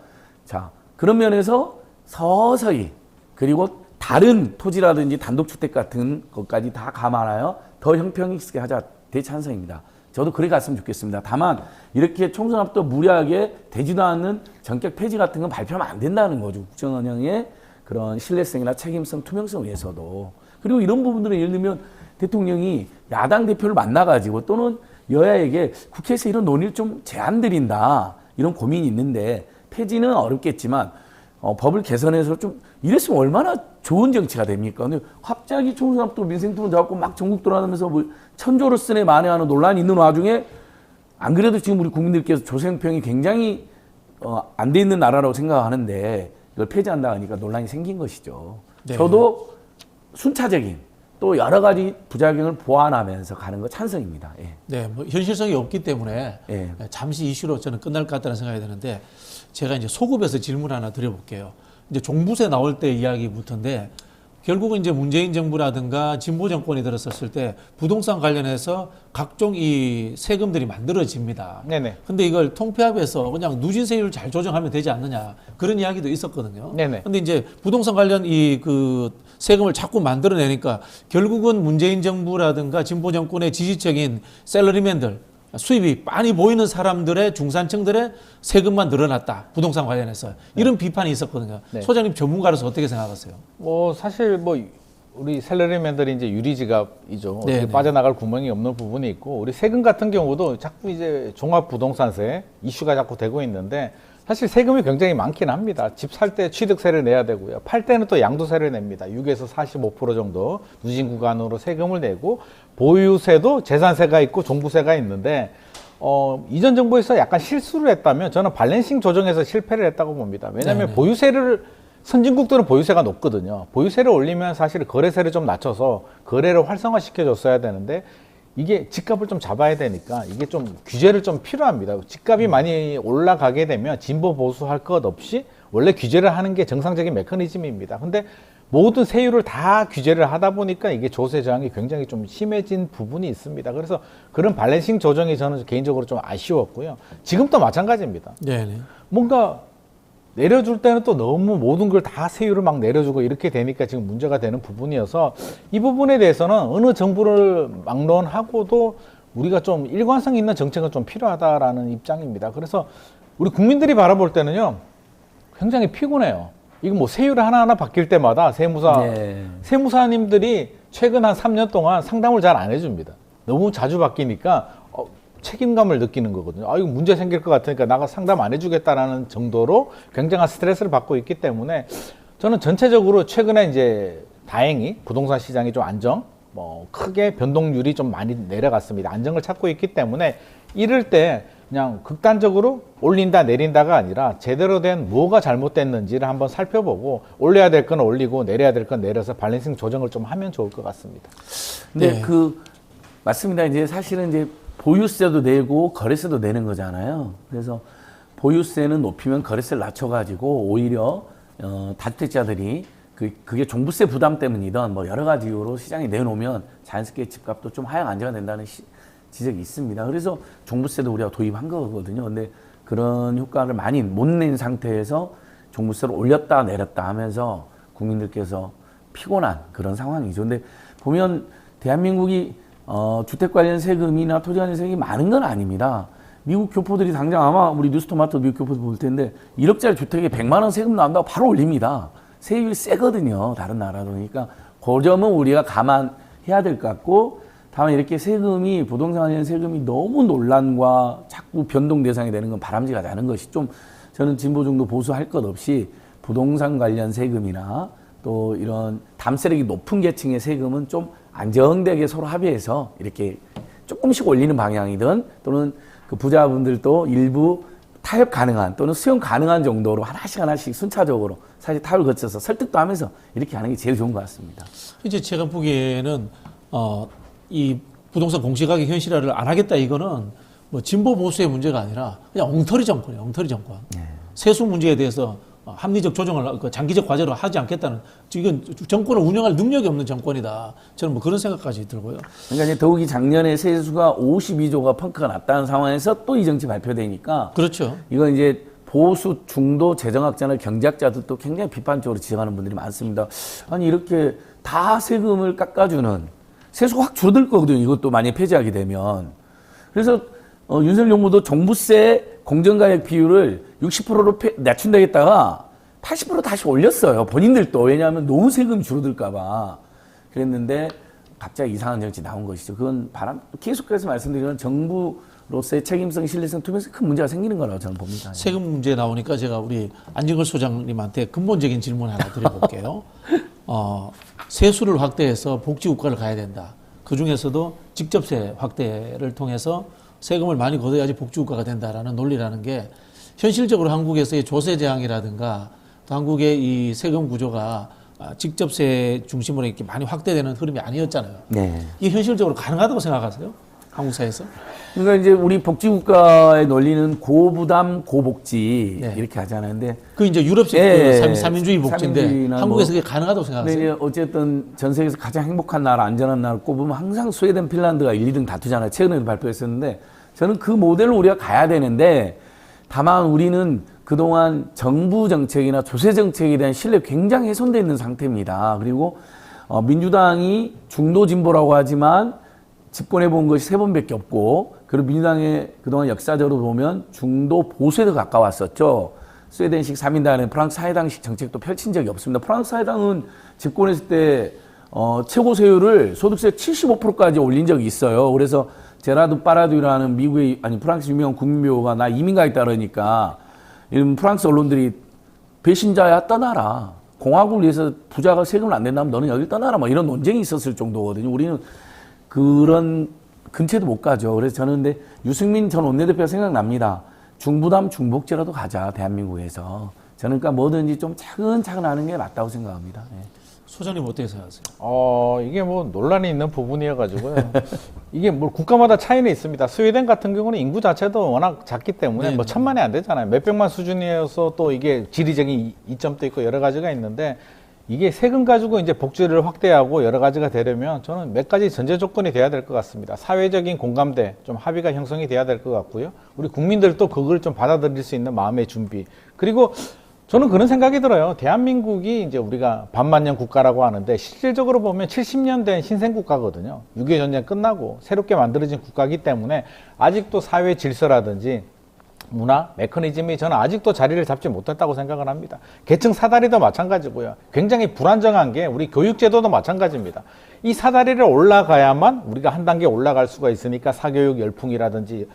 자 그런 면에서 서서히 그리고 다른 토지라든지 단독주택 같은 것까지 다 감안하여 더 형평 있게 하자 대찬성입니다. 저도 그래 갔으면 좋겠습니다. 다만 이렇게 총선 앞도 무리하게 되지도 않는 전격 폐지 같은 건 발표하면 안 된다는 거죠. 국정운영의 그런 신뢰성이나 책임성, 투명성을 위해서도. 그리고 이런 부분들은 예를 들면 대통령이 야당 대표를 만나가지고 또는 여야에게 국회에서 이런 논의를 좀 제안드린다. 이런 고민이 있는데 폐지는 어렵겠지만 법을 개선해서 좀 이랬으면 얼마나 좋은 정치가 됩니까? 근데 갑자기 총선 앞두고 민생투론 잡고 막 전국 돌아다니면서 뭐 천조를 쓰네 만회하는 논란이 있는 와중에 안 그래도 지금 우리 국민들께서 조세형평이 굉장히 안 돼 있는 나라라고 생각하는데 이걸 폐지한다 하니까 논란이 생긴 것이죠. 네. 저도 순차적인 또 여러 가지 부작용을 보완하면서 가는 거 찬성입니다. 예. 네, 뭐 현실성이 없기 때문에 예. 잠시 이슈로 저는 끝날 것 같다는 생각이 드는데 제가 이제 소급해서 질문 하나 드려볼게요. 이제 종부세 나올 때 이야기부터인데 결국은 이제 문재인 정부라든가 진보 정권이 들었었을 때 부동산 관련해서 각종 이 세금들이 만들어집니다. 네네. 근데 이걸 통폐합해서 그냥 누진세율 잘 조정하면 되지 않느냐 그런 이야기도 있었거든요. 네네. 근데 이제 부동산 관련 이 그 세금을 자꾸 만들어내니까 결국은 문재인 정부라든가 진보 정권의 지지층인 셀러리맨들 수입이 많이 보이는 사람들의 중산층들의 세금만 늘어났다. 부동산 관련해서. 이런 비판이 있었거든요. 네. 소장님 전문가로서 어떻게 생각하세요? 뭐 사실 뭐 우리 셀러리맨들이 이제 유리지갑이죠. 네, 어떻게 네. 빠져나갈 구멍이 없는 부분이 있고 우리 세금 같은 경우도 자꾸 이제 종합부동산세 이슈가 자꾸 되고 있는데 사실 세금이 굉장히 많긴 합니다. 집 살 때 취득세를 내야 되고요. 팔 때는 또 양도세를 냅니다. 6에서 45% 정도 누진 구간으로 세금을 내고 보유세도 재산세가 있고 종부세가 있는데 이전 정부에서 약간 실수를 했다면 저는 밸런싱 조정에서 실패를 했다고 봅니다. 왜냐하면 네네. 보유세를 선진국들은 보유세가 높거든요. 보유세를 올리면 사실 거래세를 좀 낮춰서 거래를 활성화시켜 줬어야 되는데 이게 집값을 좀 잡아야 되니까 이게 좀 규제를 좀 필요합니다. 집값이 많이 올라가게 되면 진보 보수 할 것 없이 원래 규제를 하는 게 정상적인 메커니즘입니다. 근데 모든 세율을 다 규제를 하다 보니까 이게 조세 저항이 굉장히 좀 심해진 부분이 있습니다. 그래서 그런 밸런싱 조정이 저는 개인적으로 좀 아쉬웠고요. 지금도 마찬가지입니다. 네네. 뭔가 내려줄 때는 또 너무 모든 걸 다 세율을 막 내려주고 이렇게 되니까 지금 문제가 되는 부분이어서 이 부분에 대해서는 어느 정부를 막론하고도 우리가 좀 일관성 있는 정책은 좀 필요하다라는 입장입니다. 그래서 우리 국민들이 바라볼 때는요, 굉장히 피곤해요. 이거 뭐 세율이 하나하나 바뀔 때마다 세무사님들이 최근 한 3년 동안 상담을 잘 안 해줍니다. 너무 자주 바뀌니까 책임감을 느끼는 거거든요. 이거 문제 생길 것 같으니까 나가 상담 안 해주겠다라는 정도로 굉장한 스트레스를 받고 있기 때문에 저는 전체적으로 최근에 이제 다행히 부동산 시장이 좀 크게 변동률이 좀 많이 내려갔습니다. 안정을 찾고 있기 때문에 이럴 때 그냥 극단적으로 올린다 내린다가 아니라 제대로 된 뭐가 잘못됐는지를 한번 살펴보고 올려야 될 건 올리고 내려야 될 건 내려서 밸런싱 조정을 좀 하면 좋을 것 같습니다. 근데 맞습니다. 이제 사실은 이제 보유세도 내고 거래세도 내는 거잖아요. 그래서 보유세는 높이면 거래세를 낮춰가지고 오히려 다주택자들이 그게 종부세 부담 때문이든 뭐 여러 가지 이유로 시장에 내놓으면 자연스럽게 집값도 좀 하향 안정화 된다는 지적이 있습니다. 그래서 종부세도 우리가 도입한 거거든요. 근데 그런 효과를 많이 못 낸 상태에서 종부세를 올렸다 내렸다 하면서 국민들께서 피곤한 그런 상황이죠. 근데 보면 대한민국이 주택 관련 세금이나 토지 관련 세금이 많은 건 아닙니다. 미국 교포들이 당장 아마 우리 뉴스토마토 미국 교포들 볼 텐데 1억짜리 주택에 100만 원 세금 나온다고 바로 올립니다. 세율이 세거든요. 다른 나라도. 그러니까 그 점은 우리가 감안해야 될 것 같고 다만 이렇게 세금이 부동산 관련 세금이 너무 논란과 자꾸 자꾸 변동 대상이 되는 건 바람직하지 않은 것이 좀 저는 진보 정도 보수할 것 없이 부동산 관련 세금이나 또 이런 담세력이 높은 계층의 세금은 좀 안정되게 서로 합의해서 이렇게 조금씩 올리는 방향이든 또는 그 부자분들도 일부 타협 가능한 또는 수용 가능한 정도로 하나씩 순차적으로 사실 타협을 거쳐서 설득도 하면서 이렇게 하는 게 제일 좋은 것 같습니다. 이제 제가 보기에는 이 부동산 공시가격 현실화를 안 하겠다 이거는 뭐 진보 보수의 문제가 아니라 그냥 엉터리 정권이에요. 엉터리 정권. 세수 문제에 대해서 합리적 조정을 장기적 과제로 하지 않겠다는, 이건 정권을 운영할 능력이 없는 정권이다. 저는 뭐 그런 생각까지 들고요. 그러니까 이제 더욱이 작년에 세수가 52조가 펑크가 났다는 상황에서 또 이 정치 발표되니까 그렇죠. 이건 이제 보수 중도 재정학자나 경제학자들도 굉장히 비판적으로 지적하는 분들이 많습니다. 아니 이렇게 다 세금을 깎아주는 세수가 확 줄어들 거거든요. 이것도 만약에 폐지하게 되면. 그래서 윤석열 정부도 종부세 공정가액 비율을 60%로 낮춘다겠다가 80% 다시 올렸어요. 본인들도. 왜냐하면 너무 세금이 줄어들까 봐. 그랬는데 갑자기 이상한 정치 나온 것이죠. 그건 계속해서 말씀드리는 정부로서의 책임성, 신뢰성, 투명성 큰 문제가 생기는 거라고 저는 봅니다. 세금 문제 나오니까 제가 우리 안진걸 소장님한테 근본적인 질문 하나 드려볼게요. 세수를 확대해서 복지국가를 가야 된다. 그중에서도 직접세 확대를 통해서 세금을 많이 걷어야지 복지국가가 된다라는 논리라는 게 현실적으로 한국에서의 조세 재앙이라든가 또 한국의 이 세금 구조가 직접세 중심으로 이렇게 많이 확대되는 흐름이 아니었잖아요. 네. 이게 현실적으로 가능하다고 생각하세요? 한국 사회에서? 그러니까 이제 우리 복지국가의 논리는 고부담, 고복지 네. 이렇게 하잖아요. 근데 그 이제 유럽식 예, 그 삼인주의 복지인데 삼인주의나 한국에서 그게 가능하다고 생각하세요? 근데 이제 어쨌든 전 세계에서 가장 행복한 나라, 안전한 나라 꼽으면 항상 스웨덴, 핀란드가 1, 2등 다투잖아요. 최근에도 발표했었는데 저는 그 모델로 우리가 가야 되는데 다만 우리는 그동안 정부 정책이나 조세 정책에 대한 신뢰가 굉장히 훼손되어 있는 상태입니다. 그리고 민주당이 중도 진보라고 하지만 집권해 본 것이 3번밖에 없고 그리고 민주당의 그동안 역사적으로 보면 중도 보수에 더 가까웠었죠. 스웨덴식 3인당은 프랑스 사회당식 정책도 펼친 적이 없습니다. 프랑스 사회당은 집권했을 때 최고 세율을 소득세 75%까지 올린 적이 있어요. 그래서 제라드 파라두라는 미국의 프랑스 유명한 국민묘가 나 이민 가겠다 그러니까 이런 프랑스 언론들이 배신자야 떠나라. 공화국을 위해서 부자가 세금을 안 낸다면 너는 여길 떠나라. 뭐 이런 논쟁이 있었을 정도거든요. 우리는 그런 근처에도 못 가죠. 그래서 저는 근데 유승민 전 원내대표가 생각납니다. 중부담 중복제라도 가자, 대한민국에서. 저는 그러니까 뭐든지 좀 차근차근 하는 게 맞다고 생각합니다. 네. 소장님 어떻게 생각하세요? 이게 뭐 논란이 있는 부분이어가지고요. 이게 뭐 국가마다 차이는 있습니다. 스웨덴 같은 경우는 인구 자체도 워낙 작기 때문에 네, 뭐 1000만이 안 되잖아요. 몇백만 수준이어서 또 이게 지리적인 이점도 있고 여러 가지가 있는데 이게 세금 가지고 이제 복지를 확대하고 여러 가지가 되려면 저는 몇 가지 전제 조건이 돼야 될 것 같습니다. 사회적인 공감대, 좀 합의가 형성이 돼야 될 것 같고요. 우리 국민들도 그걸 좀 받아들일 수 있는 마음의 준비. 그리고 저는 그런 생각이 들어요. 대한민국이 이제 우리가 반만년 국가라고 하는데 실질적으로 보면 70년 된 신생국가거든요. 6.25 전쟁 끝나고 새롭게 만들어진 국가이기 때문에 아직도 사회 질서라든지 문화, 메커니즘이 저는 아직도 자리를 잡지 못했다고 생각을 합니다. 계층 사다리도 마찬가지고요. 굉장히 불안정한 게 우리 교육제도도 마찬가지입니다. 이 사다리를 올라가야만 우리가 한 단계 올라갈 수가 있으니까 사교육 열풍이라든지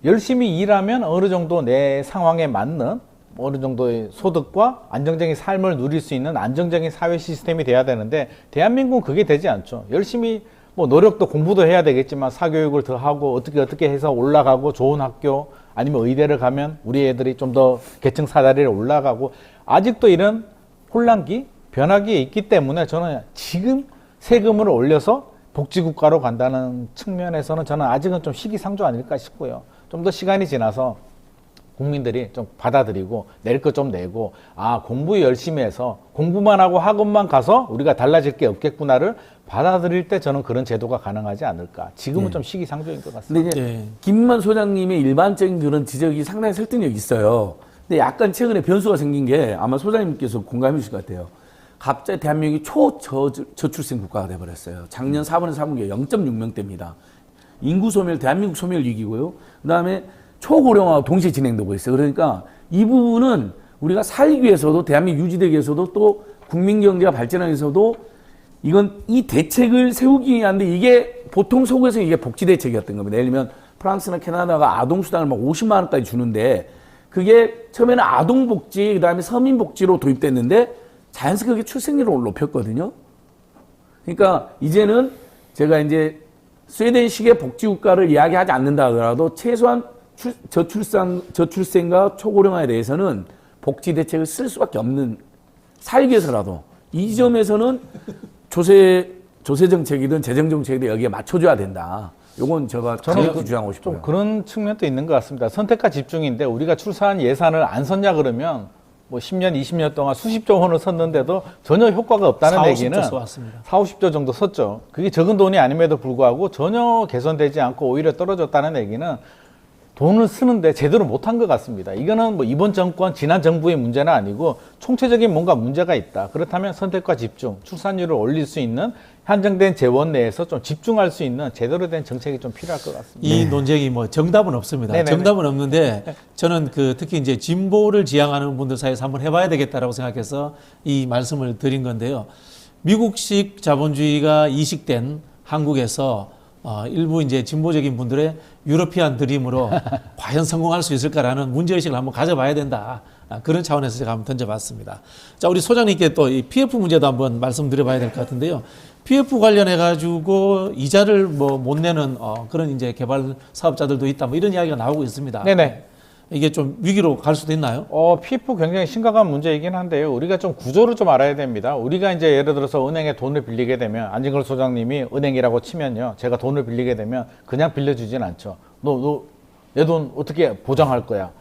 열심히 일하면 어느 정도 내 상황에 맞는 어느 정도의 소득과 안정적인 삶을 누릴 수 있는 안정적인 사회 시스템이 돼야 되는데 대한민국은 그게 되지 않죠. 열심히 뭐 노력도 공부도 해야 되겠지만 사교육을 더 하고 어떻게 해서 올라가고 좋은 학교 아니면 의대를 가면 우리 애들이 좀 더 계층 사다리를 올라가고 아직도 이런 혼란기, 변화기에 있기 때문에 저는 지금 세금을 올려서 복지국가로 간다는 측면에서는 저는 아직은 좀 시기상조 아닐까 싶고요. 좀 더 시간이 지나서 국민들이 좀 받아들이고 낼 거 좀 내고 공부 열심히 해서 공부만 하고 학원만 가서 우리가 달라질 게 없겠구나를 받아들일 때 저는 그런 제도가 가능하지 않을까. 지금은 좀 시기상조인 것 같습니다. 근데 이제 김만 소장님의 일반적인 그런 지적이 상당히 설득력이 있어요. 근데 약간 최근에 변수가 생긴 게 아마 소장님께서 공감해 주실 것 같아요. 갑자기 대한민국이 초저출생 국가가 돼버렸어요. 작년 4분에서 3분기에 0.6명대입니다. 인구 소멸, 대한민국 소멸 위기고요. 그 다음에 초고령화가 동시에 진행되고 있어요. 그러니까 이 부분은 우리가 살기 위해서도 대한민국 유지되기 위해서도 또 국민경제가 발전하기 위해서도 이건 이 대책을 세우기 위한데 이게 보통 속에서 이게 복지대책이었던 겁니다. 예를 들면 프랑스나 캐나다가 아동수당을 막 50만 원까지 주는데 그게 처음에는 아동복지, 그 다음에 서민복지로 도입됐는데 자연스럽게 출생률을 높였거든요. 그러니까 이제는 제가 이제 스웨덴식의 복지국가를 이야기하지 않는다 하더라도 최소한 저출생과 초고령화에 대해서는 복지 대책을 쓸 수밖에 없는, 살기 위해서라도 이 점에서는 조세 정책이든 재정 정책이든 여기에 맞춰줘야 된다. 요건 제가 강력히 주장하고 싶어요. 좀 그런 측면도 있는 것 같습니다. 선택과 집중인데 우리가 출산 예산을 안 썼냐 그러면 뭐 10년, 20년 동안 수십조 원을 썼는데도 전혀 효과가 없다는 4, 얘기는 50조 써왔습니다. 4, 50조 정도 썼죠. 그게 적은 돈이 아님에도 불구하고 전혀 개선되지 않고 오히려 떨어졌다는 얘기는 돈을 쓰는데 제대로 못한 것 같습니다. 이거는 뭐 이번 정권, 지난 정부의 문제는 아니고 총체적인 뭔가 문제가 있다. 그렇다면 선택과 집중, 출산율을 올릴 수 있는 한정된 재원 내에서 좀 집중할 수 있는 제대로 된 정책이 좀 필요할 것 같습니다. 이 논쟁이 뭐 정답은 없습니다. 네네네. 정답은 없는데 저는 특히 이제 진보를 지향하는 분들 사이에서 한번 해봐야 되겠다라고 생각해서 이 말씀을 드린 건데요. 미국식 자본주의가 이식된 한국에서 일부 이제 진보적인 분들의 유러피안 드림으로 과연 성공할 수 있을까라는 문제의식을 한번 가져봐야 된다. 그런 차원에서 제가 한번 던져봤습니다. 자, 우리 소장님께 또 이 PF 문제도 한번 말씀드려봐야 될 것 같은데요. PF 관련해가지고 이자를 뭐 못 내는 그런 이제 개발 사업자들도 있다. 뭐 이런 이야기가 나오고 있습니다. 네네. 이게 좀 위기로 갈 수도 있나요? PF 굉장히 심각한 문제이긴 한데요. 우리가 좀 구조를 좀 알아야 됩니다. 우리가 이제 예를 들어서 은행에 돈을 빌리게 되면 안진걸 소장님이 은행이라고 치면요. 제가 돈을 빌리게 되면 그냥 빌려주진 않죠. 너 내 돈 어떻게 보장할 거야?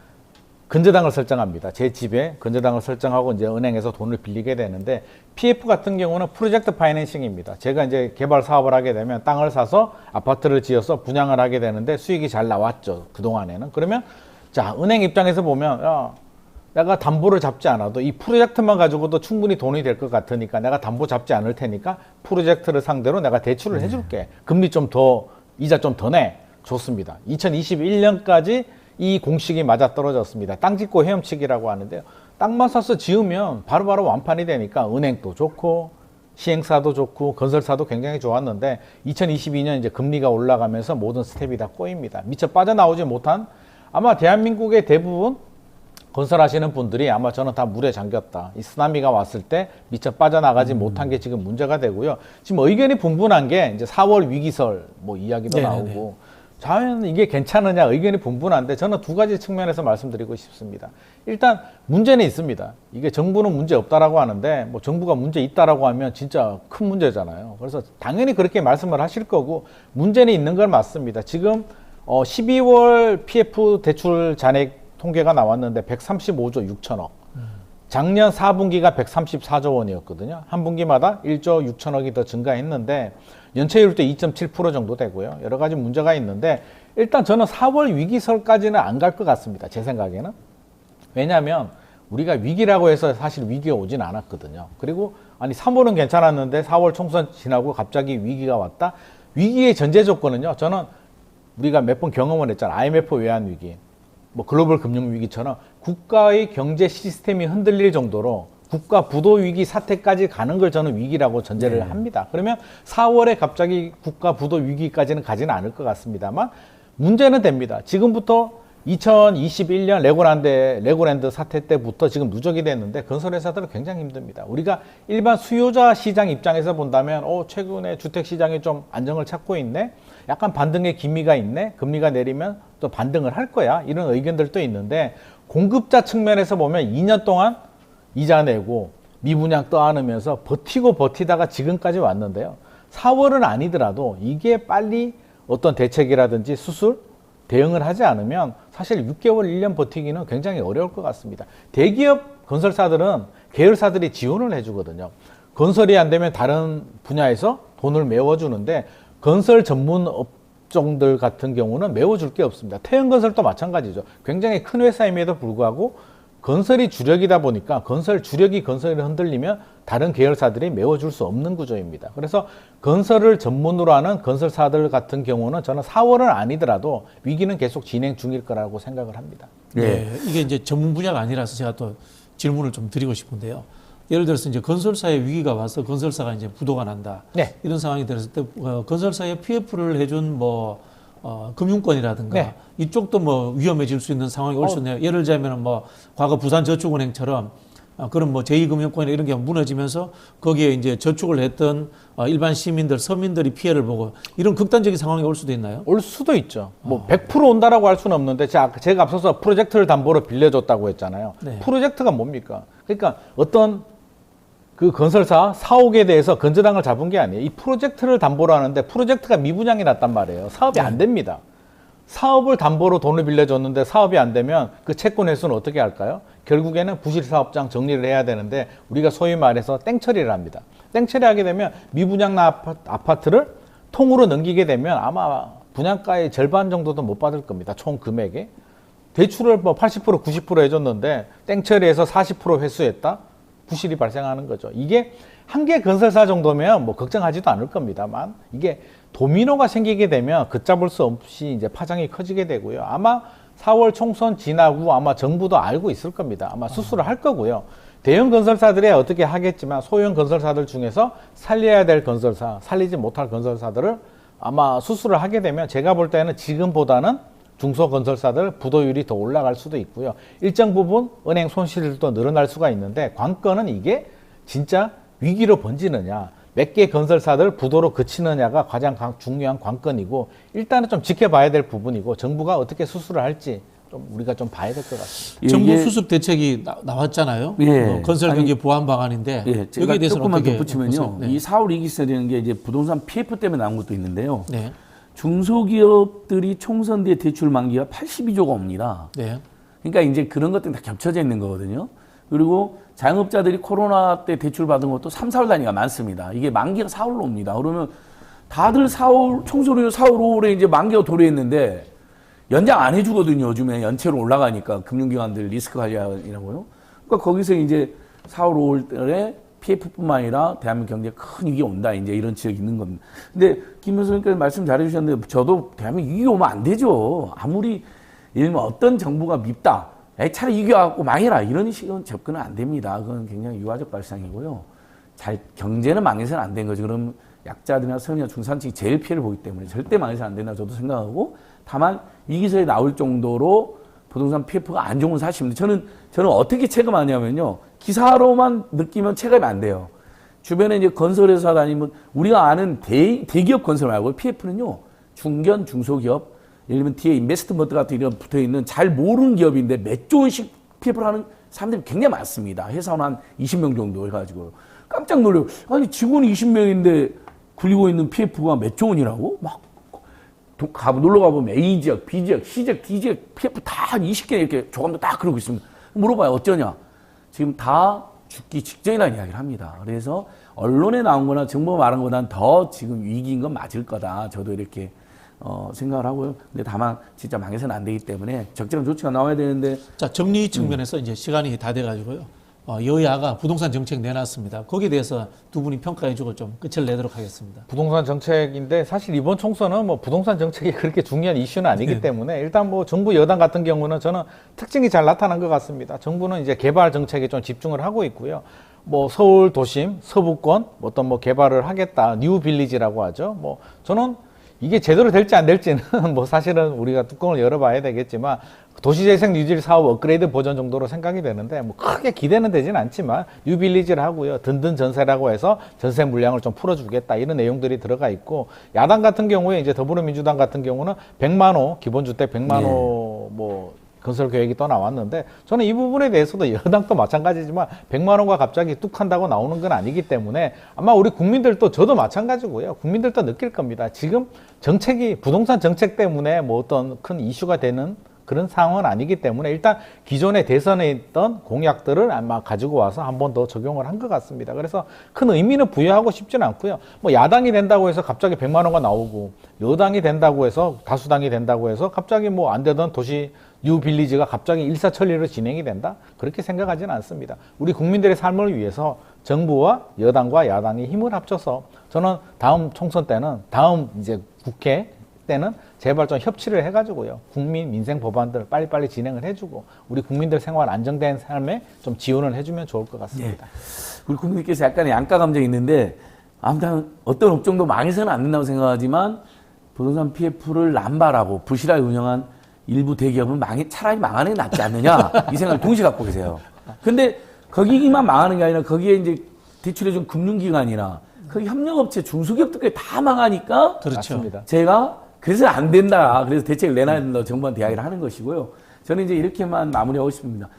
근저당을 설정합니다. 제 집에 근저당을 설정하고 이제 은행에서 돈을 빌리게 되는데 PF 같은 경우는 프로젝트 파이낸싱입니다. 제가 이제 개발 사업을 하게 되면 땅을 사서 아파트를 지어서 분양을 하게 되는데 수익이 잘 나왔죠. 그동안에는. 그러면 자, 은행 입장에서 보면 야, 내가 담보를 잡지 않아도 이 프로젝트만 가지고도 충분히 돈이 될 것 같으니까 내가 담보 잡지 않을 테니까 프로젝트를 상대로 내가 대출을 해줄게. 금리 좀 더, 이자 좀 더 내. 좋습니다. 2021년까지 이 공식이 맞아떨어졌습니다. 땅 짓고 헤엄치기라고 하는데요. 땅만 사서 지으면 바로바로 완판이 되니까 은행도 좋고 시행사도 좋고 건설사도 굉장히 좋았는데 2022년 이제 금리가 올라가면서 모든 스텝이 다 꼬입니다. 미처 빠져나오지 못한 아마 대한민국의 대부분 건설하시는 분들이 아마 저는 다 물에 잠겼다. 이 쓰나미가 왔을 때 미처 빠져나가지 못한 게 지금 문제가 되고요. 지금 의견이 분분한 게 이제 4월 위기설 뭐 이야기도 네네네. 나오고 과연 이게 괜찮으냐 의견이 분분한데 저는 두 가지 측면에서 말씀드리고 싶습니다. 일단 문제는 있습니다. 이게 정부는 문제 없다라고 하는데 뭐 정부가 문제 있다라고 하면 진짜 큰 문제잖아요. 그래서 당연히 그렇게 말씀을 하실 거고 문제는 있는 건 맞습니다. 지금 12월 PF 대출 잔액 통계가 나왔는데 135조 6천억. 작년 4분기가 134조 원이었거든요. 한 분기마다 1조 6천억이 더 증가했는데 연체율도 2.7% 정도 되고요. 여러 가지 문제가 있는데 일단 저는 4월 위기설까지는 안 갈 것 같습니다. 제 생각에는. 왜냐하면 우리가 위기라고 해서 사실 위기가 오진 않았거든요. 그리고 아니 3월은 괜찮았는데 4월 총선 지나고 갑자기 위기가 왔다. 위기의 전제 조건은요. 저는 우리가 몇 번 경험을 했잖아요. IMF 외환 위기, 뭐 글로벌 금융 위기처럼 국가의 경제 시스템이 흔들릴 정도로 국가 부도 위기 사태까지 가는 걸 저는 위기라고 전제를 합니다. 그러면 4월에 갑자기 국가 부도 위기까지는 가지는 않을 것 같습니다만 문제는 됩니다. 지금부터 2021년 레고랜드 사태 때부터 지금 누적이 됐는데 건설회사들은 굉장히 힘듭니다. 우리가 일반 수요자 시장 입장에서 본다면 최근에 주택시장이 좀 안정을 찾고 있네. 약간 반등의 기미가 있네. 금리가 내리면 또 반등을 할 거야. 이런 의견들도 있는데 공급자 측면에서 보면 2년 동안 이자 내고 미분양 떠안으면서 버티다가 지금까지 왔는데요. 4월은 아니더라도 이게 빨리 어떤 대책이라든지 수술, 대응을 하지 않으면 사실 6개월, 1년 버티기는 굉장히 어려울 것 같습니다. 대기업 건설사들은 계열사들이 지원을 해주거든요. 건설이 안 되면 다른 분야에서 돈을 메워주는데 건설 전문 업종들 같은 경우는 메워줄 게 없습니다. 태연건설도 마찬가지죠. 굉장히 큰 회사임에도 불구하고 건설이 주력이다 보니까 건설 주력이 건설을 흔들리면 다른 계열사들이 메워줄 수 없는 구조입니다. 그래서 건설을 전문으로 하는 건설사들 같은 경우는 저는 4월은 아니더라도 위기는 계속 진행 중일 거라고 생각을 합니다. 네. 이게 이제 전문 분야가 아니라서 제가 또 질문을 좀 드리고 싶은데요. 예를 들어서 이제 건설사의 위기가 와서 건설사가 이제 부도가 난다. 네. 이런 상황이 됐을 때 건설사에 PF를 해준 뭐 금융권이라든가 네. 이쪽도 뭐 위험해질 수 있는 상황이 올 수 있네요. 예를 들자면 뭐 과거 부산저축은행처럼 그런 뭐 제2금융권이나 이런 게 무너지면서 거기에 이제 저축을 했던 일반 시민들, 서민들이 피해를 보고 이런 극단적인 상황이 올 수도 있나요? 올 수도 있죠. 뭐 100% 온다라고 할 수는 없는데 제가 앞서서 프로젝트를 담보로 빌려줬다고 했잖아요. 네. 프로젝트가 뭡니까? 그러니까 어떤 그 건설사 사옥에 대해서 건저당을 잡은 게 아니에요. 이 프로젝트를 담보로 하는데 프로젝트가 미분양이 났단 말이에요. 사업이 안 됩니다. 사업을 담보로 돈을 빌려줬는데 사업이 안 되면 그 채권 회수는 어떻게 할까요? 결국에는 부실사업장 정리를 해야 되는데 우리가 소위 말해서 땡처리를 합니다. 땡처리하게 되면 미분양 난 아파트를 통으로 넘기게 되면 아마 분양가의 절반 정도도 못 받을 겁니다. 총 금액에. 대출을 뭐 80% 90% 해줬는데 땡처리해서 40% 회수했다? 부실이 발생하는 거죠. 이게 한 개 건설사 정도면 뭐 걱정하지도 않을 겁니다만 이게 도미노가 생기게 되면 걷잡을 수 없이 이제 파장이 커지게 되고요. 아마 4월 총선 지나고 아마 정부도 알고 있을 겁니다. 아마 수술을 할 거고요. 대형 건설사들이 어떻게 하겠지만 소형 건설사들 중에서 살려야 될 건설사, 살리지 못할 건설사들을 아마 수술을 하게 되면 제가 볼 때는 지금보다는 중소건설사들 부도율이 더 올라갈 수도 있고요. 일정 부분 은행 손실도 늘어날 수가 있는데 관건은 이게 진짜 위기로 번지느냐, 몇 개 건설사들 부도로 그치느냐가 가장 중요한 관건이고 일단은 좀 지켜봐야 될 부분이고 정부가 어떻게 수술을 할지 좀 우리가 좀 봐야 될 것 같습니다. 정부 수습 대책이 나왔잖아요. 예. 건설 경기 보완 방안인데 예, 제가 여기에 대해서 조금만 어떻게 덧붙이면요. 네. 이 4월 이기세라는 게 이제 부동산 PF 때문에 나온 것도 있는데요. 네. 중소기업들이 총선 뒤에 대출 만기가 82조가 옵니다. 네. 그러니까 이제 그런 것들이 다 겹쳐져 있는 거거든요. 그리고 자영업자들이 코로나 때 대출 받은 것도 3, 4월 단위가 많습니다. 이게 만기가 4월로 옵니다. 그러면 다들 4월, 총소리로 4월, 5월에 이제 만기가 도래했는데 연장 안 해주거든요. 요즘에 연체로 올라가니까 금융기관들 리스크 관리하라고요. 그러니까 거기서 이제 4월, 5월에 PF뿐만 아니라 대한민국 경제에 큰 위기 온다. 이제 이런 지적이 있는 겁니다. 근데 김 교수님께서 말씀 잘해주셨는데 저도 대한민국 위기 오면 안 되죠. 아무리 예를 들면 어떤 정부가 밉다. 차라리 이겨갖고 망해라. 이런 식은 접근은 안 됩니다. 그건 굉장히 유화적 발상이고요. 경제는 망해서는 안 된 거죠. 그럼 약자들이나 서민이나 중산층이 제일 피해를 보기 때문에 절대 망해서는 안 된다. 저도 생각하고 다만 위기설이 나올 정도로 부동산 PF가 안 좋은 사실입니다. 저는 어떻게 체감하냐면요. 기사로만 느끼면 체감이 안 돼요. 주변에 이제 건설회사 다니면 우리가 아는 대기업 건설 말고 PF는요. 중견, 중소기업 예를 들면 뒤에 인베스트먼트 같은 이런 붙어 있는 잘 모르는 기업인데 몇 조 원씩 PF를 하는 사람들이 굉장히 많습니다. 회사원 한 20명 정도 해가지고 깜짝 놀래요. 아니 직원이 20명인데 굴리고 있는 PF가 몇 조 원이라고? 막 놀러 가보면 A 지역, B 지역, C 지역, D 지역 PF 다 한 20개 이렇게 조감도 딱 그러고 있습니다. 물어봐요. 어쩌냐? 지금 다 죽기 직전이라는 이야기를 합니다. 그래서 언론에 나온 거나 정부가 말한 것보다는 더 지금 위기인 건 맞을 거다. 저도 이렇게 생각을 하고요. 근데 다만 진짜 망해서는 안 되기 때문에 적절한 조치가 나와야 되는데. 자, 정리 측면에서 이제 시간이 다 돼가지고요. 여야가 부동산 정책 내놨습니다. 거기에 대해서 두 분이 평가해주고 좀 끝을 내도록 하겠습니다. 부동산 정책인데 사실 이번 총선은 뭐 부동산 정책이 그렇게 중요한 이슈는 아니기 네. 때문에 일단 뭐 정부 여당 같은 경우는 저는 특징이 잘 나타난 것 같습니다. 정부는 이제 개발 정책에 좀 집중을 하고 있고요. 뭐 서울 도심, 서부권 어떤 뭐 개발을 하겠다, 뉴 빌리지라고 하죠. 뭐 저는 이게 제대로 될지 안 될지는 뭐 사실은 우리가 뚜껑을 열어봐야 되겠지만 도시재생 뉴딜 사업 업그레이드 버전 정도로 생각이 되는데 뭐 크게 기대는 되지는 않지만 뉴빌리지를 하고요. 든든 전세라고 해서 전세 물량을 좀 풀어주겠다 이런 내용들이 들어가 있고 야당 같은 경우에 이제 더불어민주당 같은 경우는 100만 호 기본주택 100만 호 뭐 건설 계획이 또 나왔는데 저는 이 부분에 대해서도 여당도 마찬가지지만 100만 원과 갑자기 뚝 한다고 나오는 건 아니기 때문에 아마 우리 국민들도 저도 마찬가지고요. 국민들도 느낄 겁니다. 지금 정책이 부동산 정책 때문에 뭐 어떤 큰 이슈가 되는 그런 상황은 아니기 때문에 일단 기존의 대선에 있던 공약들을 아마 가지고 와서 한 번 더 적용을 한 것 같습니다. 그래서 큰 의미는 부여하고 싶지는 않고요. 뭐 야당이 된다고 해서 갑자기 100만 원가 나오고 여당이 된다고 해서 다수당이 된다고 해서 갑자기 뭐 안 되던 도시 뉴 빌리지가 갑자기 일사천리로 진행이 된다? 그렇게 생각하지는 않습니다. 우리 국민들의 삶을 위해서 정부와 여당과 야당이 힘을 합쳐서 저는 다음 총선 때는 다음 이제 국회 때는 제발 좀 협치를 해가지고요. 국민 민생 법안들 빨리빨리 진행을 해주고 우리 국민들 생활 안정된 삶에 좀 지원을 해주면 좋을 것 같습니다. 우리 국민께서 약간의 양가 감정이 있는데 아무튼 어떤 업종도 망해서는 안 된다고 생각하지만 부동산 PF를 남발하고 부실하게 운영한 일부 대기업은 차라리 망하는 게 낫지 않느냐 이 생각을 동시에 갖고 계세요. 근데 거기만 망하는 게 아니라 거기에 이제 대출해준 금융기관이나 그 협력업체 중소기업들까지 다 망하니까 그렇죠. 제가 그래서 안 된다. 그래서 대책을 내놔야 된다고 정부한테 이야기를 하는 것이고요. 저는 이제 이렇게만 마무리하고 싶습니다.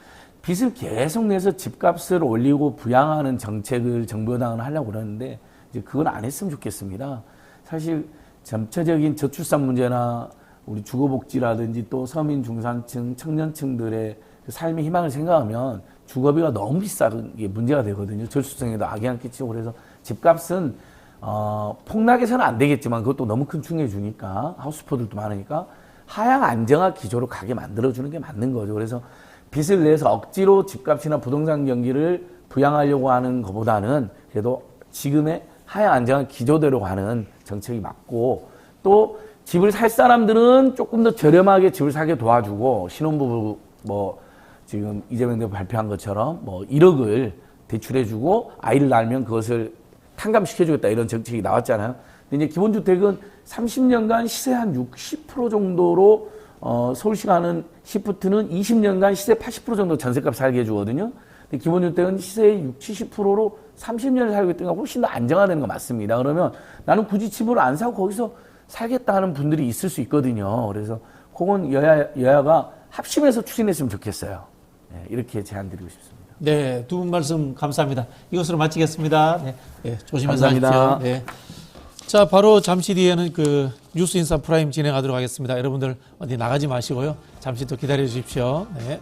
빚을 계속 내서 집값을 올리고 부양하는 정책을 정부 여당은 하려고 그러는데 이제 그건 안 했으면 좋겠습니다. 사실 전체적인 저출산 문제나 우리 주거복지라든지 또 서민 중산층, 청년층들의 그 삶의 희망을 생각하면 주거비가 너무 비싼 게 문제가 되거든요. 저출생에도 악영향 끼치고 그래서 집값은 폭락해서는 안 되겠지만 그것도 너무 큰 충격을 주니까 하우스포들도 많으니까 하향 안정화 기조로 가게 만들어주는 게 맞는 거죠. 그래서 빚을 내서 억지로 집값이나 부동산 경기를 부양하려고 하는 것보다는 그래도 지금의 하향 안정화 기조대로 가는 정책이 맞고 또 집을 살 사람들은 조금 더 저렴하게 집을 사게 도와주고 신혼부부 뭐 지금 이재명 대표 발표한 것처럼 뭐 1억을 대출해주고 아이를 낳으면 그것을 탕감시켜주겠다 이런 정책이 나왔잖아요. 근데 이제 기본주택은 30년간 시세 한 60% 정도로 서울시가 하는 시프트는 20년간 시세 80% 정도 전세값 살게 해주거든요. 근데 기본주택은 시세의 60, 70%로 30년을 살고 있다는 게 훨씬 더 안정화되는 거 맞습니다. 그러면 나는 굳이 집을 안 사고 거기서 살겠다 하는 분들이 있을 수 있거든요. 그래서 그건 여야가 합심해서 추진했으면 좋겠어요. 네, 이렇게 제안드리고 싶습니다. 네, 두 분 말씀 감사합니다. 이것으로 마치겠습니다. 네, 네, 조심해서 감사합니다. 하십시오. 네. 자, 바로 잠시 뒤에는 그 뉴스인사 프라임 진행하도록 하겠습니다. 여러분들 어디 나가지 마시고요. 잠시 더 기다려 주십시오. 네.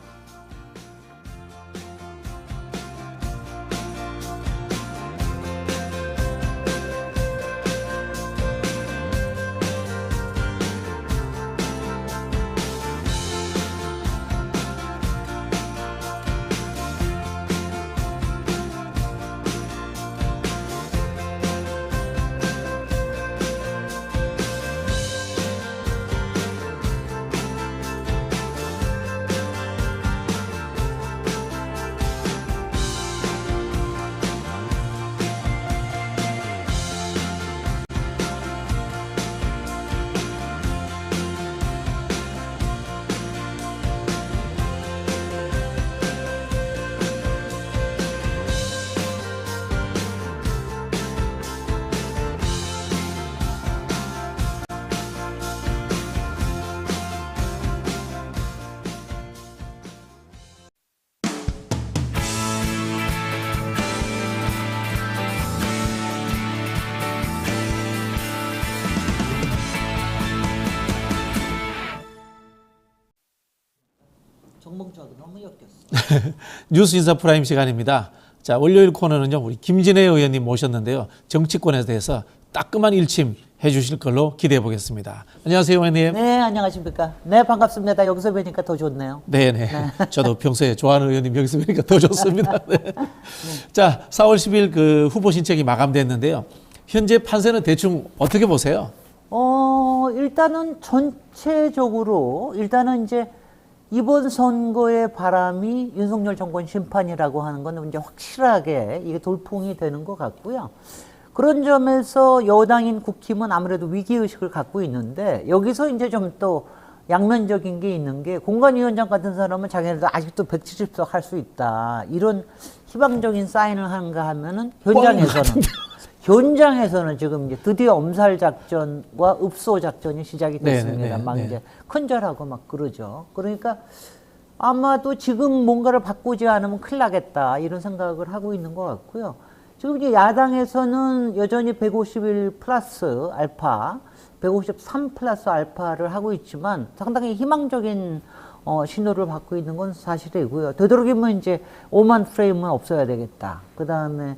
정봉주하고 너무 엮였어. 뉴스인사 프라임 시간입니다. 자, 월요일 코너는요, 우리 김진애 의원님 모셨는데요. 정치권에 대해서 따끔한 일침 해주실 걸로 기대해 보겠습니다. 안녕하세요, 의원님. 네, 안녕하십니까. 네, 반갑습니다. 여기서 뵈니까 더 좋네요. 네네. 저도 평소에 좋아하는 의원님 여기서 뵈니까 더 좋습니다. 네. 자, 4월 10일 그 후보 신청이 마감됐는데요. 현재 판세는 대충 어떻게 보세요? 일단은 전체적으로 일단은 이제 이번 선거의 바람이 윤석열 정권 심판이라고 하는 건 이제 확실하게 이게 돌풍이 되는 것 같고요. 그런 점에서 여당인 국힘은 아무래도 위기의식을 갖고 있는데 여기서 이제 좀 또 양면적인 게 있는 게 공관위원장 같은 사람은 자기네도 아직도 170석 할 수 있다. 이런 희망적인 사인을 하는가 하면은 현장에서는 지금 이제 드디어 엄살 작전과 읍소 작전이 시작이 됐습니다. 막 이제 큰절하고 막 그러죠. 그러니까 아마도 지금 뭔가를 바꾸지 않으면 큰일 나겠다 이런 생각을 하고 있는 것 같고요. 지금 이제 야당에서는 여전히 151 플러스 알파, 153 플러스 알파를 하고 있지만 상당히 희망적인 신호를 받고 있는 건 사실이고요. 되도록이면 이제 오만 프레임은 없어야 되겠다. 그 다음에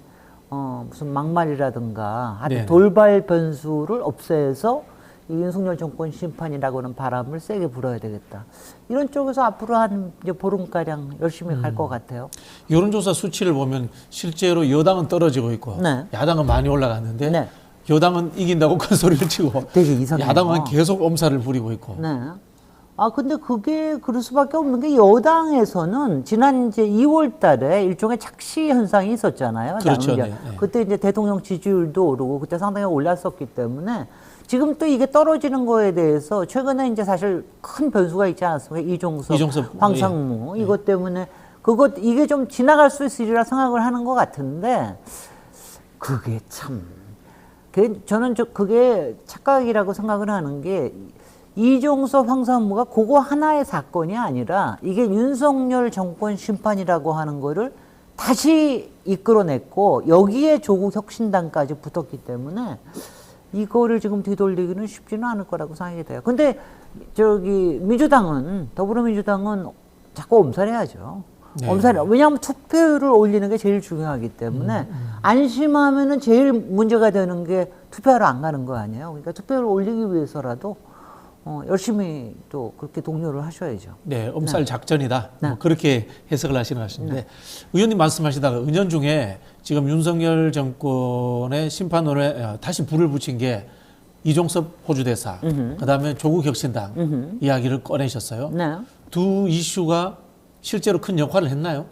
무슨 막말이라든가 하여튼 돌발 변수를 없애서 이 윤석열 정권 심판이라고 하는 바람을 세게 불어야 되겠다. 이런 쪽에서 앞으로 한 이제 보름가량 열심히 갈 것 같아요. 여론조사 수치를 보면 실제로 여당은 떨어지고 있고 야당은 많이 올라갔는데 여당은 이긴다고 큰 소리를 치고 되게 이상해요. 야당은 계속 엄살을 부리고 있고. 네. 근데 그게 그럴 수밖에 없는 게 여당에서는 지난 이제 2월 달에 일종의 착시 현상이 있었잖아요. 그렇죠. 이제 네, 네. 그때 이제 대통령 지지율도 오르고 그때 상당히 올랐었기 때문에 지금 또 이게 떨어지는 거에 대해서 최근에 이제 사실 큰 변수가 있지 않았습니까? 이종섭, 황상무 예. 이것 때문에 이게 좀 지나갈 수 있으리라 생각을 하는 것 같은데 그게 참 저는 그게 착각이라고 생각을 하는 게 이종섭, 황상무가 그거 하나의 사건이 아니라 이게 윤석열 정권 심판이라고 하는 거를 다시 이끌어냈고 여기에 조국 혁신당까지 붙었기 때문에 이거를 지금 뒤돌리기는 쉽지는 않을 거라고 생각이 돼요. 근데 더불어민주당은 자꾸 엄살해야죠. 네. 엄살해. 왜냐하면 투표율을 올리는 게 제일 중요하기 때문에 안심하면은 제일 문제가 되는 게 투표하러 안 가는 거 아니에요. 그러니까 투표율을 올리기 위해서라도 열심히 또 그렇게 독려를 하셔야죠. 네, 엄살 네. 작전이다. 네. 뭐 그렇게 해석을 하시는 것 같은데 의원님 말씀하시다가 은연중에 지금 윤석열 정권의 심판론에 다시 불을 붙인 게 이종섭 호주대사, 그다음에 조국 혁신당 이야기를 꺼내셨어요. 네. 두 이슈가 실제로 큰 역할을 했나요?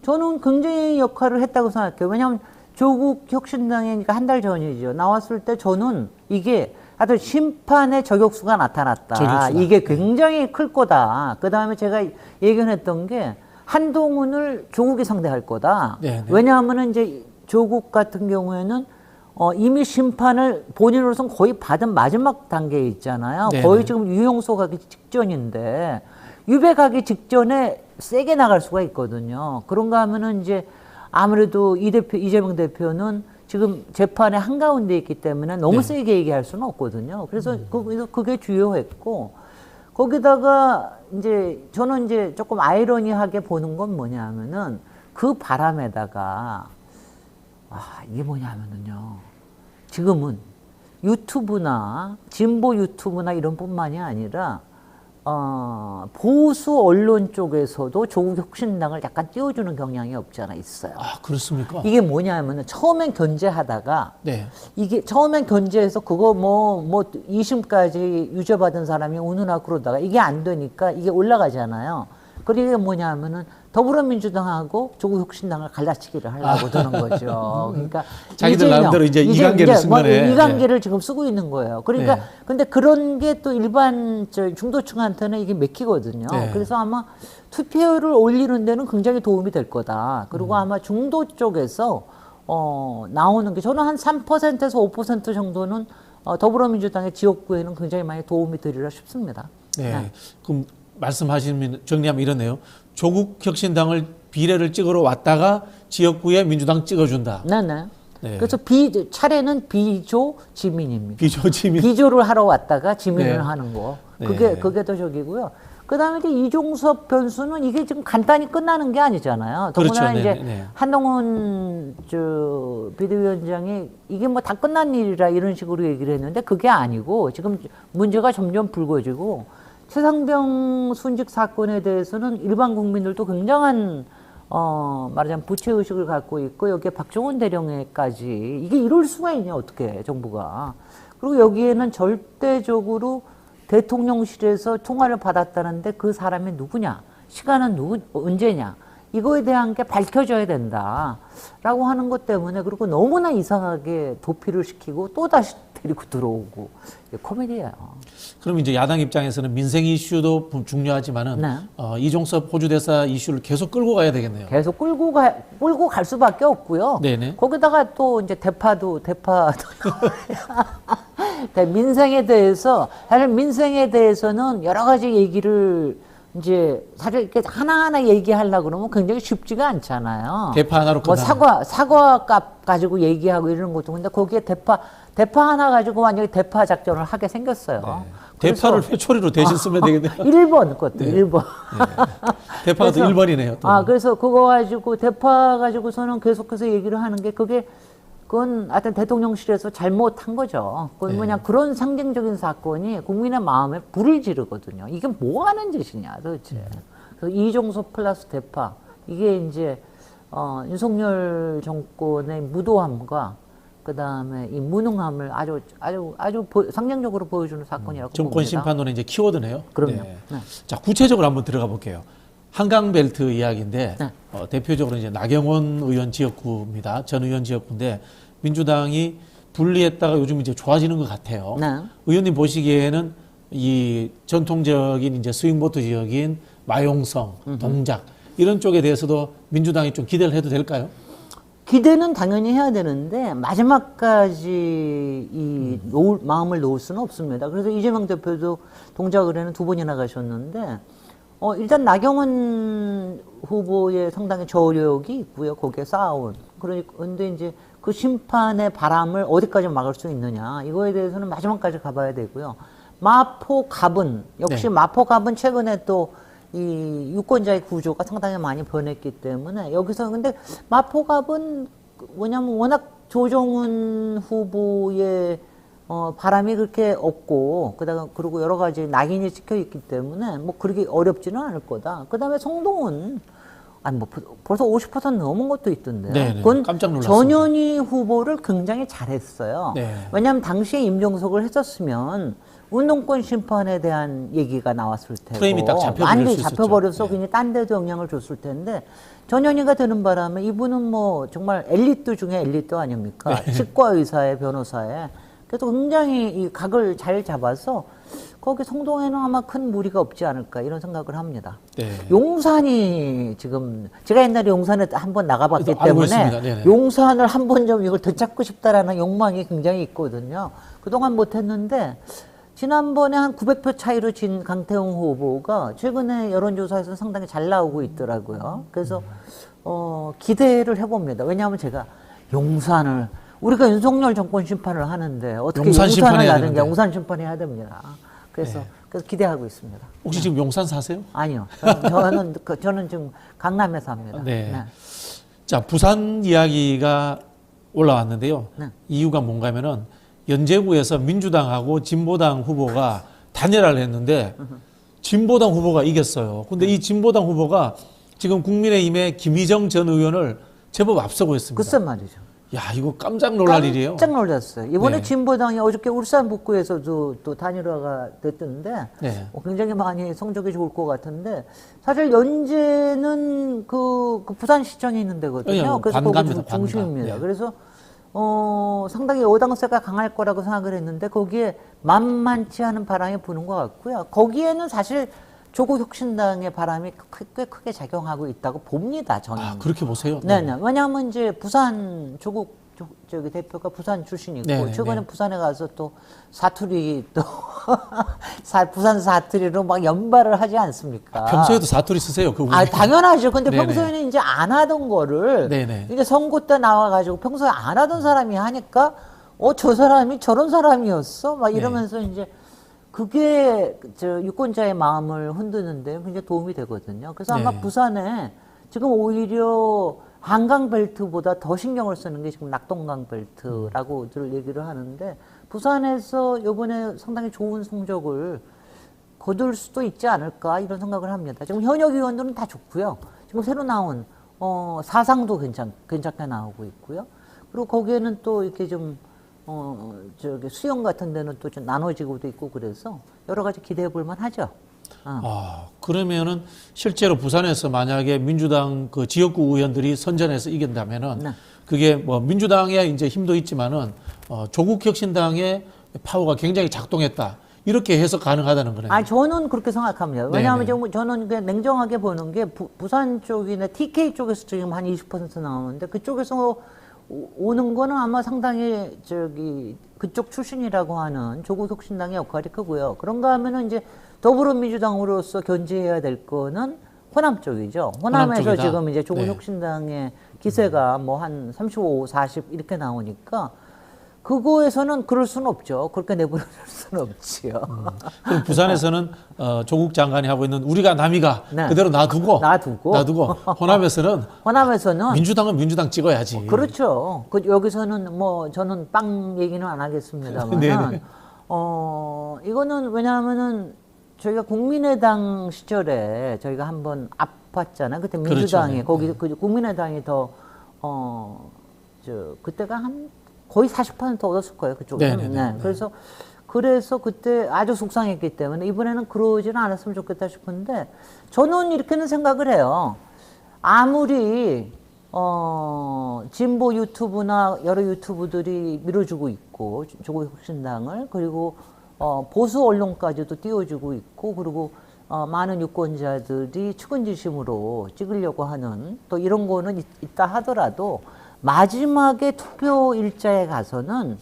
저는 굉장히 역할을 했다고 생각해요. 왜냐하면 조국 혁신당이니까 한 달 전이죠. 나왔을 때 저는 이게 하여튼 심판의 저격수가 나타났다. 저격수다. 이게 굉장히 클 거다. 그 다음에 제가 예견했던 게 한동훈을 조국이 상대할 거다. 네. 왜냐하면 이제 조국 같은 경우에는 이미 심판을 본인으로서는 거의 받은 마지막 단계에 있잖아요. 네네. 거의 지금 유용소 가기 직전인데 유배 가기 직전에 세게 나갈 수가 있거든요. 그런가 하면은 이제 아무래도 이재명 대표는 지금 재판의 한가운데 있기 때문에 너무 네. 세게 얘기할 수는 없거든요. 그래서 그게 주요했고 거기다가 이제 저는 이제 조금 아이러니하게 보는 건 뭐냐면은 그 바람에다가 이게 뭐냐면은요. 지금은 유튜브나 진보 유튜브나 이런 뿐만이 아니라 보수 언론 쪽에서도 조국 혁신당을 약간 띄워주는 경향이 없잖아 있어요. 그렇습니까? 이게 뭐냐면은 처음엔 견제하다가 네. 이게 처음엔 견제해서 그거 뭐 2심까지 유죄받은 사람이 우느나 그러다가 이게 안 되니까 이게 올라가잖아요. 그게 뭐냐면은 더불어민주당하고 조국혁신당을 갈라치기를 하려고 드는 거죠. 그러니까 자기들 나름대로 이제 이관계를 쓴 거네. 이관계를 지금 쓰고 있는 거예요. 그러니까 네. 근데 그런 게 또 일반 중도층한테는 이게 맥히거든요. 네. 그래서 아마 투표율을 올리는 데는 굉장히 도움이 될 거다. 그리고 아마 중도 쪽에서 나오는 게 저는 한 3%에서 5% 정도는 더불어민주당의 지역구에는 굉장히 많이 도움이 되리라 싶습니다. 네. 그럼 말씀하시면 정리하면 이러네요. 조국 혁신당을 비례를 찍으러 왔다가 지역구에 민주당 찍어준다. 네네. 네. 그래서 차례는 비조 지민입니다. 비조 지민. 비조를 하러 왔다가 지민을 네. 하는 거. 네. 그게 더 저기고요. 그 다음에 이제 이종섭 변수는 이게 지금 간단히 끝나는 게 아니잖아요. 그렇죠. 더구나 네, 이제 네. 한동훈 비대위원장이 이게 뭐 다 끝난 일이라 이런 식으로 얘기를 했는데 그게 아니고 지금 문제가 점점 불거지고 최상병 순직 사건에 대해서는 일반 국민들도 굉장한 말하자면 부채의식을 갖고 있고 여기에 박정원 대령에까지 이게 이럴 수가 있냐 어떻게 정부가. 그리고 여기에는 절대적으로 대통령실에서 통화를 받았다는데 그 사람이 누구냐, 시간은 언제냐, 이거에 대한 게 밝혀져야 된다라고 하는 것 때문에 그리고 너무나 이상하게 도피를 시키고 또 다시 데리고 들어오고 코미디예요. 그럼 이제 야당 입장에서는 민생 이슈도 중요하지만은 네. 이종섭 호주대사 이슈를 계속 끌고 가야 되겠네요. 계속 끌고 갈 수밖에 없고요. 네네. 거기다가 또 이제 대파도 민생에 대해서 사실 민생에 대해서는 여러 가지 얘기를 이제 사실 이렇게 하나하나 얘기하려고 그러면 굉장히 쉽지가 않잖아요. 대파 하나로 뭐 끝나는. 사과 값 가지고 얘기하고 이러는 것도 근데 거기에 대파 하나 가지고 만약에 대파 작전을 하게 생겼어요. 네. 대파를 회초리로 대신 쓰면 되겠네요. 1번 그것도 네. 1번. 대파가 또 1번이네요. 또. 그래서 그거 가지고 대파 가지고서는 계속해서 얘기를 하는 게 그건 하여튼 대통령실에서 잘못한 거죠. 그건 네. 뭐냐 그런 상징적인 사건이 국민의 마음에 불을 지르거든요. 이게 뭐 하는 짓이냐 도대체. 그래서 이종섭 플러스 대파 이게 이제 윤석열 정권의 무도함과 그다음에 이 무능함을 아주 상징적으로 보여주는 사건이라고 정권 봅니다. 심판론의 이제 키워드네요. 그럼요. 네. 네. 자, 구체적으로 한번 들어가 볼게요. 한강벨트 이야기인데 네. 대표적으로 이제 나경원 의원 지역구입니다. 전 의원 지역구인데 민주당이 분리했다가 요즘 이제 좋아지는 것 같아요. 네. 의원님 보시기에는 이 전통적인 이제 스윙보트 지역인 마용성, 동작 이런 쪽에 대해서도 민주당이 좀 기대를 해도 될까요? 기대는 당연히 해야 되는데 마지막까지 마음을 놓을 수는 없습니다. 그래서 이재명 대표도 동작을에는 2번이나 가셨는데 일단 나경원 후보의 상당히 저력이 있고요. 거기에 쌓아온. 그런데 이제 그 심판의 바람을 어디까지 막을 수 있느냐 이거에 대해서는 마지막까지 가봐야 되고요. 마포갑은 역시 네. 마포갑은 최근에 또 이 유권자의 구조가 상당히 많이 변했기 때문에 여기서 근데 마포갑은 뭐냐면 워낙 조정훈 후보의 바람이 그렇게 없고 그리고 여러 가지 낙인이 찍혀 있기 때문에 뭐 그렇게 어렵지는 않을 거다. 그다음에 성동은 아니 뭐 벌써 50% 넘은 것도 있던데요. 네네. 그건 깜짝 놀랐습니다. 전현희 후보를 굉장히 잘했어요. 네. 왜냐하면 당시에 임종석을 했었으면 운동권 심판에 대한 얘기가 나왔을 테고 프레임이 딱 잡혀버릴 완전히 수 있었죠. 잡혀버려서 네. 그냥 딴 데도 영향을 줬을 텐데 전현희가 되는 바람에 이분은 뭐 정말 엘리트 중에 엘리트 아닙니까? 네. 치과의사의 변호사에 그래서 굉장히 이 각을 잘 잡아서 거기 성동에는 아마 큰 무리가 없지 않을까 이런 생각을 합니다. 네. 용산이 지금 제가 옛날에 용산에 한번 나가봤기 그래도 알고 때문에 있습니다. 네네. 용산을 한 번 좀 이걸 되찾고 싶다라는 욕망이 굉장히 있거든요. 그동안 못했는데 지난번에 한 900표 차이로 진 강태웅 후보가 최근에 여론조사에서 상당히 잘 나오고 있더라고요. 그래서 기대를 해봅니다. 왜냐하면 제가 용산을 우리가 윤석열 정권 심판을 하는데 어떻게 용산 용산을 심판해야 나든가 되는데. 용산 심판해야 됩니다. 그래서 기대하고 있습니다. 혹시 지금 용산 사세요? 아니요. 저는 지금 강남에 삽니다. 네. 자, 부산 이야기가 올라왔는데요. 네. 이유가 뭔가면은 연제구에서 민주당하고 진보당 후보가 단일화를 했는데 진보당 후보가 이겼어요. 근데 이 진보당 후보가 지금 국민의힘의 김희정 전 의원을 제법 앞서고 있습니다. 글쎄 말이죠. 야, 이거 깜짝 놀랄 일이에요. 깜짝 놀랐어요. 이번에 네. 진보당이 어저께 울산 북구에서도 또 단일화가 됐던데 네. 굉장히 많이 성적이 좋을 것 같은데 사실 연제는 그 부산시청에 있는 데거든요. 아니요, 그래서 관갑니다, 거기 중심입니다. 관갑. 네. 그래서 상당히 여당세가 강할 거라고 생각을 했는데 거기에 만만치 않은 바람이 부는 것 같고요. 거기에는 사실 조국 혁신당의 바람이 꽤 크게 작용하고 있다고 봅니다. 저는. 아, 그렇게 보세요? 네네. 왜냐하면 이제 부산 조국 저기 대표가 부산 출신이고 네네, 최근에 네. 부산에 가서 또 사투리 또 부산 사투리로 막 연발을 하지 않습니까? 평소에도 사투리 쓰세요? 그 당연하죠. 근데 네네. 평소에는 이제 안 하던 거를 네네. 이제 선거 때 나와가지고 평소에 안 하던 사람이 하니까 저 사람이 저런 사람이었어? 막 이러면서 이제 그게 유권자의 마음을 흔드는데 굉장히 도움이 되거든요. 그래서 아마 네. 부산에 지금 오히려 한강벨트보다 더 신경을 쓰는 게 지금 낙동강벨트라고들 얘기를 하는데 부산에서 이번에 상당히 좋은 성적을 거둘 수도 있지 않을까 이런 생각을 합니다. 지금 현역 의원들은 다 좋고요. 지금 새로 나온 사상도 괜찮게 나오고 있고요. 그리고 거기에는 또 이렇게 좀 저기 수영 같은 데는 또 좀 나눠지고도 있고 그래서 여러 가지 기대해 볼 만하죠. 그러면은 실제로 부산에서 만약에 민주당 그 지역구 의원들이 선전해서 이긴다면은 네. 그게 뭐 민주당의 이제 힘도 있지만은 조국 혁신당의 파워가 굉장히 작동했다. 이렇게 해석 가능하다는 거네요. 저는 그렇게 생각합니다. 왜냐하면 저는 그냥 냉정하게 보는 게 부산 쪽이나 TK 쪽에서 지금 한 20% 나오는데 그쪽에서 오는 거는 아마 상당히 그쪽 출신이라고 하는 조국 혁신당의 역할이 크고요. 그런가 하면은 이제 더불어민주당으로서 견제해야 될 거는 호남 쪽이죠. 호남에서 쪽이다. 지금 이제 조국 네. 혁신당의 기세가 뭐 한 35, 40 이렇게 나오니까 그거에서는 그럴 수는 없죠. 그렇게 내버려 둘 수는 없지요. 그럼 부산에서는 조국 장관이 하고 있는 우리가 남이가 네. 그대로 놔두고 호남에서는 민주당은 민주당 찍어야지. 그렇죠. 여기서는 뭐 저는 빵 얘기는 안 하겠습니다만 이거는 왜냐하면은 저희가 국민의당 시절에 저희가 한번 아팠잖아요. 그때 민주당이 그렇죠. 거기 국민의당이 더 그때가 한 거의 40% 얻었을 거예요, 그쪽은. 네네네. 그래서 그때 아주 속상했기 때문에 이번에는 그러지는 않았으면 좋겠다 싶은데 저는 이렇게는 생각을 해요. 아무리 진보 유튜브나 여러 유튜브들이 밀어주고 있고 조국혁신당을 그리고 보수 언론까지도 띄워주고 있고 그리고 많은 유권자들이 측은지심으로 찍으려고 하는 또 이런 거는 있다 하더라도 마지막에 투표 일자에 가서는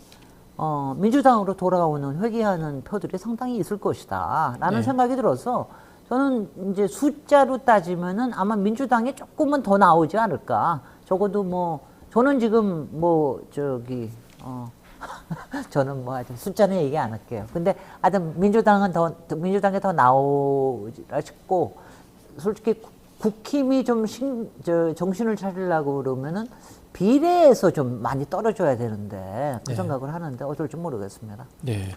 민주당으로 돌아오는 회귀하는 표들이 상당히 있을 것이다 라는 네. 생각이 들어서 저는 이제 숫자로 따지면은 아마 민주당이 조금은 더 나오지 않을까. 적어도 뭐 저는 지금 저는 뭐 하여튼 숫자는 얘기 안 할게요. 근데 하여튼 민주당에 더 나오리라 싶고 솔직히 국힘이 좀 정신을 차리려고 그러면은 비례에서 좀 많이 떨어져야 되는데 그 네. 생각을 하는데 어쩔지 모르겠습니다. 네.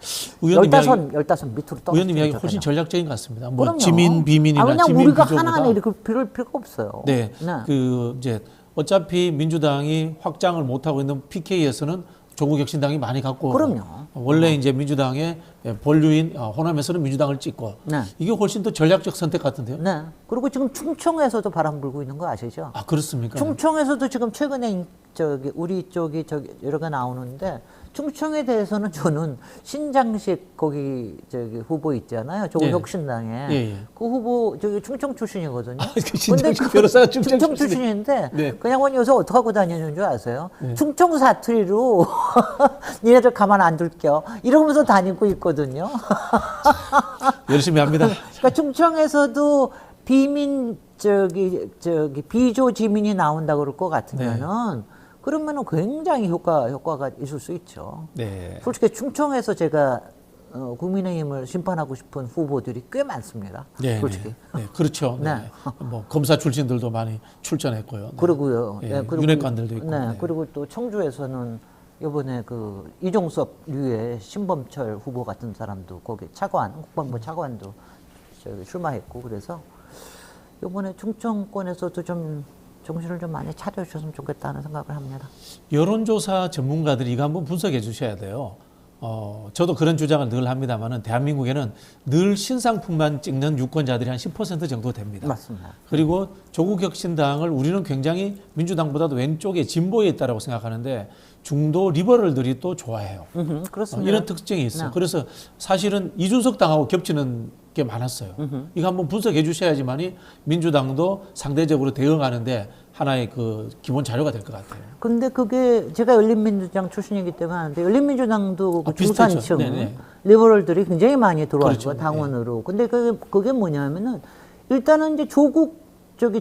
의원님 이야기, 15 밑으로 떨어져. 의원님 이야기 훨씬 전략적인 것 같습니다. 뭐 그럼요. 지민 비민이나 그냥 지민 우리가 비조보다 하나하나 이렇게 빌을 필요가 없어요. 네. 그 이제 어차피 민주당이 확장을 못 하고 있는 PK에서는 조국혁신당이 많이 갖고 그럼요. 원래 이제 민주당의 본류인 호남에서는 민주당을 찍고 네. 이게 훨씬 더 전략적 선택 같은데요. 네. 그리고 지금 충청에서도 바람 불고 있는 거 아시죠? 아 그렇습니까? 충청에서도 지금 최근에 우리 쪽이 여러 개 나오는데 충청에 대해서는 저는 신장식 거기 후보 있잖아요. 조국혁신당에 예. 그 후보 충청 출신이거든요. 그 신장식 변호사가 충청 출신인데 네. 그냥 요새 어떻게 하고 다니는 줄 아세요? 네. 충청 사투리로 니네들 가만 안 둘게요. 이러면서 다니고 있거든요. 열심히 합니다. 그러니까 충청에서도 비민 비조 지민이 나온다 그럴 것 같으면은 그러면은 굉장히 효과가 있을 수 있죠. 네. 솔직히 충청에서 제가 국민의힘을 심판하고 싶은 후보들이 꽤 많습니다. 네, 솔직히. 네, 그렇죠. 네. 뭐 검사 출신들도 많이 출전했고요. 네. 그러고요. 예, 그리고 윤핵관들도 있고. 네, 네. 그리고 또 청주에서는 이번에 그 이종섭류의 신범철 후보 같은 사람도 거기 국방부 차관도 출마했고 그래서 이번에 충청권에서도 좀 정신을 좀 많이 차려주셨으면 좋겠다는 생각을 합니다. 여론조사 전문가들이 이거 한번 분석해 주셔야 돼요. 저도 그런 주장을 늘 합니다만은 대한민국에는 늘 신상품만 찍는 유권자들이 한 10% 정도 됩니다. 맞습니다. 그리고 조국혁신당을 우리는 굉장히 민주당보다도 왼쪽에 진보에 있다라고 생각하는데 중도 리버럴들이 또 좋아해요. 그렇습니다. 이런 특징이 있어요. 네. 그래서 사실은 이준석 당하고 겹치는 게 많았어요. 이거 한번 분석해 주셔야지만이 민주당도 상대적으로 대응하는데 하나의 그 기본 자료가 될 것 같아요. 근데 그게 제가 열린민주당 출신이기 때문에 하는데 열린민주당도 그 중산층 리버럴들이 굉장히 많이 들어왔죠. 그렇죠. 당원으로. 근데 그게 뭐냐면은 일단은 이제 조국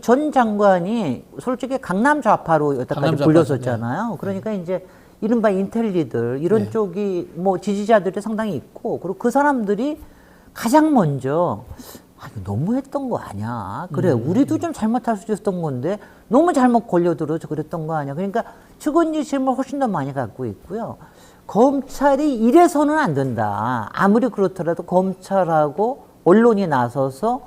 전 장관이 솔직히 강남 좌파로 여태까지 불렸었잖아요. 그러니까 이제 이른바 인텔리들 이런 쪽이 뭐 지지자들이 상당히 있고 그리고 그 사람들이 가장 먼저 이거 너무했던 거 아니야. 그래 우리도 좀 잘못할 수 있었던 건데 너무 잘못 걸려들어서 그랬던 거 아니야. 그러니까 측은지심을 훨씬 더 많이 갖고 있고요. 검찰이 이래서는 안 된다. 아무리 그렇더라도 검찰하고 언론이 나서서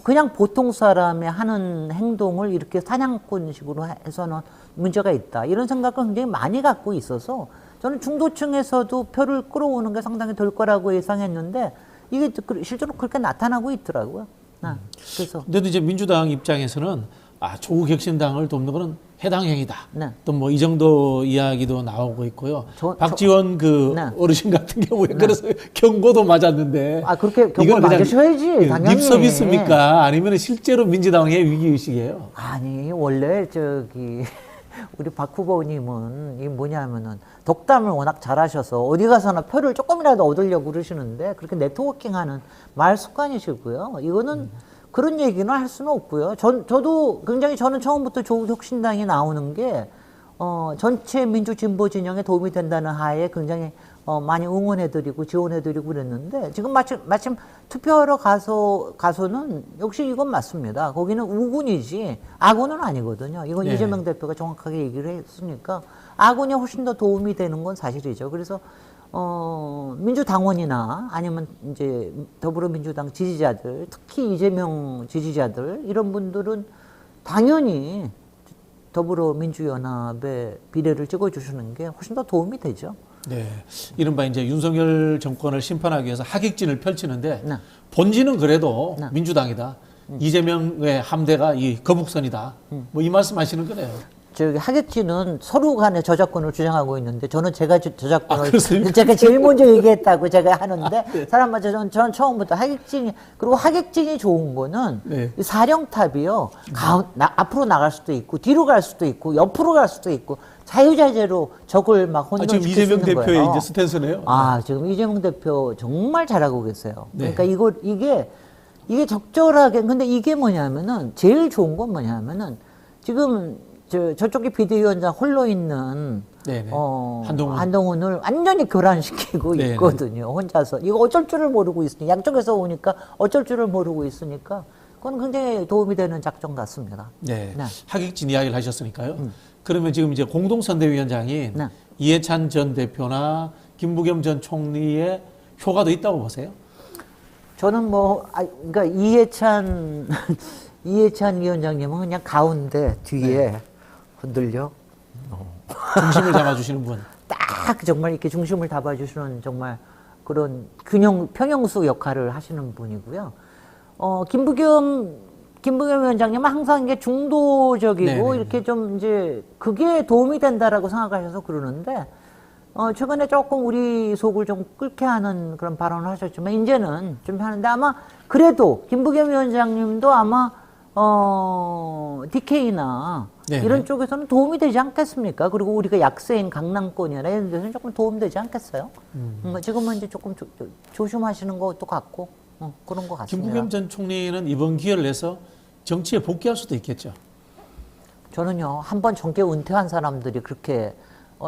그냥 보통 사람이 하는 행동을 이렇게 사냥꾼식으로 해서는 문제가 있다. 이런 생각을 굉장히 많이 갖고 있어서 저는 중도층에서도 표를 끌어오는 게 상당히 될 거라고 예상했는데 이게 실제로 그렇게 나타나고 있더라고요. 그래서. 근데 이제 민주당 입장에서는 조국혁신당을 돕는 거는 해당 행위다. 또 뭐 이 정도 이야기도 나오고 있고요. 박지원 어르신 같은 경우에 그래서 경고도 맞았는데. 그렇게 경고 맞으셔야지. 당연히. 립 서비스입니까? 아니면 실제로 민주당의 위기의식이에요? 아니 원래 우리 박 후보님은 이게 뭐냐면은 덕담을 워낙 잘하셔서 어디 가서나 표를 조금이라도 얻으려고 그러시는데 그렇게 네트워킹하는 말 습관이시고요. 이거는 그런 얘기는 할 수는 없고요. 저도 굉장히 저는 처음부터 조국혁신당이 나오는 게 전체 민주진보 진영에 도움이 된다는 하에 굉장히 많이 응원해드리고 지원해드리고 그랬는데 지금 마침 투표하러 가서는 역시 이건 맞습니다. 거기는 우군이지 아군은 아니거든요. 이건 이재명 대표가 정확하게 얘기를 했으니까 아군이 훨씬 더 도움이 되는 건 사실이죠. 그래서 민주당원이나 아니면 이제 더불어민주당 지지자들, 특히 이재명 지지자들 이런 분들은 당연히 더불어민주연합의 비례를 찍어주시는 게 훨씬 더 도움이 되죠. 네. 이른바 이제 윤석열 정권을 심판하기 위해서 하객진을 펼치는데 네. 본질은 그래도 네. 민주당이다. 이재명의 함대가 이 거북선이다. 뭐 이 말씀 하시는 거네요. 저기 하객진은 서로 간에 저작권을 주장하고 있는데 저는 제가 저작권을 그렇습니까? 제가 제일 먼저 얘기했다고 제가 하는데 사람마저 저는 처음부터 하객진이 그리고 하객진이 좋은 거는 네. 이 사령탑이요 앞으로 나갈 수도 있고 뒤로 갈 수도 있고 옆으로 갈 수도 있고 자유자재로 적을 막 지금 혼돈시킬 수 이재명 있는 대표의 거예요. 이제 스탠스네요. 아 지금 이재명 대표 정말 잘하고 계세요. 네. 그러니까 이게 적절하게 근데 이게 뭐냐면은 제일 좋은 건 뭐냐면은 지금 저쪽에 비대위원장 홀로 있는 네네. 한동훈을 완전히 교란시키고 네네. 있거든요. 혼자서 이거 어쩔 줄을 모르고 있으니까 양쪽에서 오니까 어쩔 줄을 모르고 있으니까 그건 굉장히 도움이 되는 작전 같습니다. 네. 네. 하객진 이야기를 하셨으니까요. 그러면 지금 이제 공동선대위원장인 네. 이해찬 전 대표나 김부겸 전 총리의 효과도 있다고 보세요? 저는 그러니까 이해찬 위원장님은 그냥 가운데 뒤에 흔들려 중심을 잡아주시는 분. 딱 정말 이렇게 중심을 잡아주시는 정말 그런 평형수 역할을 하시는 분이고요. 김부겸 위원장님은 항상 이게 중도적이고 네네. 이렇게 좀 이제 그게 도움이 된다라고 생각하셔서 그러는데 최근에 조금 우리 속을 좀 끓게 하는 그런 발언을 하셨지만 이제는 좀 하는데 아마 그래도 김부겸 위원장님도 아마 DK나 네네. 이런 쪽에서는 도움이 되지 않겠습니까? 그리고 우리가 약세인 강남권이나 이런 데서는 조금 도움되지 않겠어요? 지금은 이제 조금 조심하시는 것도 같고 그런 것 같습니다. 김부겸 전 총리는 이번 기회를 내서 정치에 복귀할 수도 있겠죠. 저는요, 한번 정계 은퇴한 사람들이 그렇게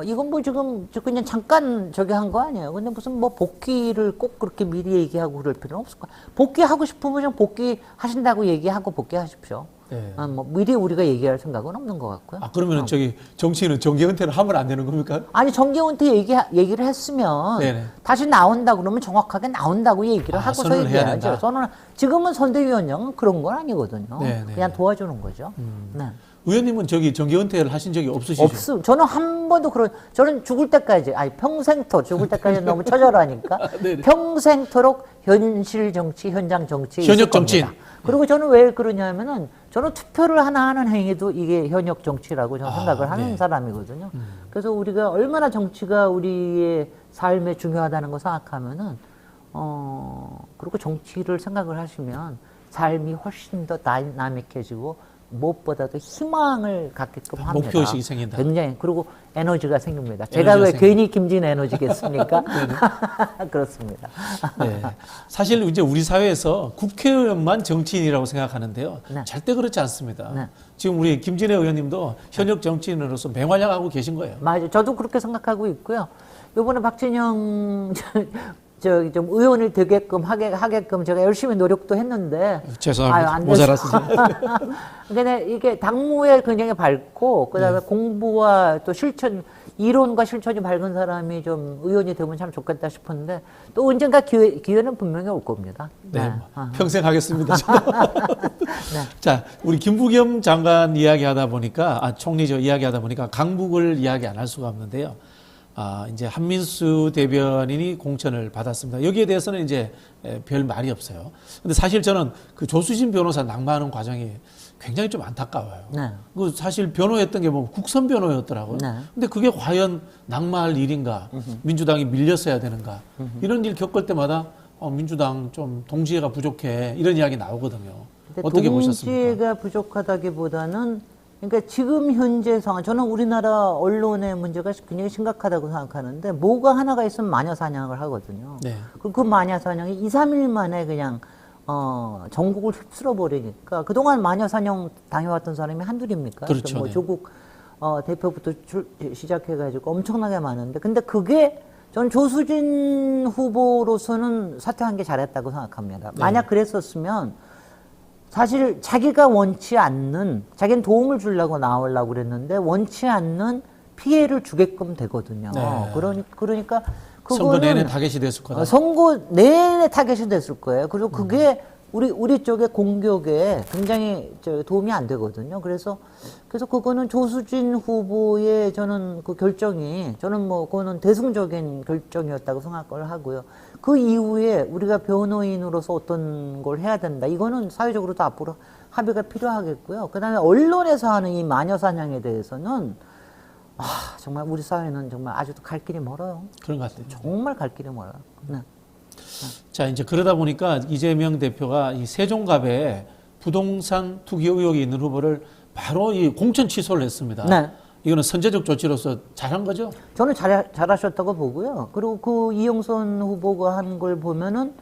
이건 뭐 지금 그냥 잠깐 저기 한 거 아니에요. 근데 무슨 뭐 복귀를 꼭 그렇게 미리 얘기하고 그럴 필요는 없을 거예요. 복귀하고 싶으면 그냥 복귀하신다고 얘기하고 복귀하십시오. 네. 뭐 미리 우리가 얘기할 생각은 없는 것 같고요. 그러면은 저기 정치인은 정계 은퇴를 하면 안 되는 겁니까? 아니 정계 은퇴 얘기를 했으면 네네. 다시 나온다 그러면 정확하게 나온다고 얘기를 하고서 선언을 해야 얘기해야죠. 된다. 저는 지금은 선대위원장은 그런 건 아니거든요. 네네. 그냥 도와주는 거죠. 네. 의원님은 저기 정계 은퇴를 하신 적이 없으시죠? 저는 한 번도 저는 죽을 때까지, 죽을 때까지 너무 처절하니까, 네네. 평생토록 현실 정치, 현장 정치에 현역 있을 겁니다. 정치인. 그리고 저는 왜 그러냐면은, 저는 투표를 하나 하는 행위도 이게 현역 정치라고 저는 생각을 하는 네. 사람이거든요. 그래서 우리가 얼마나 정치가 우리의 삶에 중요하다는 거 생각하면은, 그리고 정치를 생각을 하시면, 삶이 훨씬 더 다이나믹해지고, 무엇보다도 희망을 갖게끔 합니다. 목표의식이 생긴다. 굉장히. 그리고 에너지가 생깁니다. 제가 왜 괜히 김진 에너지겠습니까? 그렇습니다. 네. 사실 이제 우리 사회에서 국회의원만 정치인이라고 생각하는데요. 네. 절대 그렇지 않습니다. 네. 지금 우리 김진애 의원님도 현역 정치인으로서 맹활약하고 계신 거예요. 맞아요. 저도 그렇게 생각하고 있고요. 이번에 박진영 좀 의원이 되게끔 하게끔 제가 열심히 노력도 했는데 죄송합니다. 안 모자랐습니다. 근데 이게 당무에 굉장히 밝고 그다음에 공부와 또 실천 이론과 실천이 밝은 사람이 좀 의원이 되면 참 좋겠다 싶은데 또 언젠가 기회는 분명히 올 겁니다. 네, 평생 하겠습니다. 네. 자, 우리 김부겸 장관 이야기하다 보니까 총리죠 이야기하다 보니까 강북을 이야기 안 할 수가 없는데요. 이제 한민수 대변인이 공천을 받았습니다. 여기에 대해서는 이제 별 말이 없어요. 근데 사실 저는 그 조수진 변호사 낙마하는 과정이 굉장히 좀 안타까워요. 네. 그 사실 변호했던 게 뭐 국선 변호였더라고요. 네. 근데 그게 과연 낙마할 일인가? 민주당이 밀렸어야 되는가? 이런 일 겪을 때마다 민주당 좀 동지애가 부족해 이런 이야기 나오거든요. 어떻게 보셨습니까? 동지애가 부족하다기보다는 그러니까 지금 현재 상황, 저는 우리나라 언론의 문제가 굉장히 심각하다고 생각하는데 뭐가 하나가 있으면 마녀 사냥을 하거든요. 네. 그 마녀 사냥이 2, 3일 만에 그냥 전국을 휩쓸어 버리니까 그동안 마녀 사냥 당해왔던 사람이 한둘입니까? 그렇죠. 뭐 네. 조국 대표부터 시작해가지고 엄청나게 많은데 근데 그게 전 조수진 후보로서는 사퇴한 게 잘했다고 생각합니다. 만약 그랬었으면 사실 자기가 원치 않는, 자기는 도움을 주려고 나오려고 그랬는데 원치 않는 피해를 주게끔 되거든요. 네. 그러니까 선거 내내 타겟이 됐을 거다. 선거 내내 타겟이 됐을 거예요. 그리고 그게 우리 쪽의 공격에 굉장히 도움이 안 되거든요. 그래서 그거는 조수진 후보의 저는 그 결정이 저는 뭐 그거는 대승적인 결정이었다고 생각을 하고요. 그 이후에 우리가 변호인으로서 어떤 걸 해야 된다. 이거는 사회적으로도 앞으로 합의가 필요하겠고요. 그다음에 언론에서 하는 이 마녀 사냥에 대해서는 정말 우리 사회는 정말 아직도 갈 길이 멀어요. 그런 것 같아요. 정말 갈 길이 멀어요. 네. 자, 이제 그러다 보니까 이재명 대표가 이 세종갑에 부동산 투기 의혹이 있는 후보를 바로 이 공천 취소를 했습니다. 네. 이거는 선제적 조치로서 잘한 거죠? 저는 잘하셨다고 보고요. 그리고 그 이영선 후보가 한 걸 보면은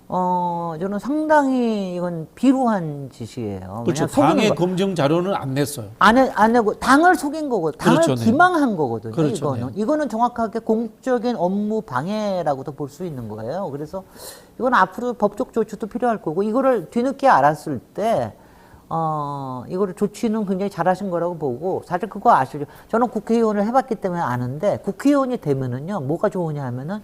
저는 상당히 이건 비루한 짓이에요. 그렇죠. 당의 검증 자료는 안 냈어요. 안 내고 당을 속인 거고 당을 그렇죠, 네. 기망한 거거든요. 그렇죠, 이거는 정확하게 공적인 업무 방해라고도 볼 수 있는 거예요. 그래서 이건 앞으로 법적 조치도 필요할 거고 이거를 뒤늦게 알았을 때 이거를 조치는 굉장히 잘하신 거라고 보고 사실 그거 아시죠? 저는 국회의원을 해봤기 때문에 아는데 국회의원이 되면은요 뭐가 좋으냐 하면은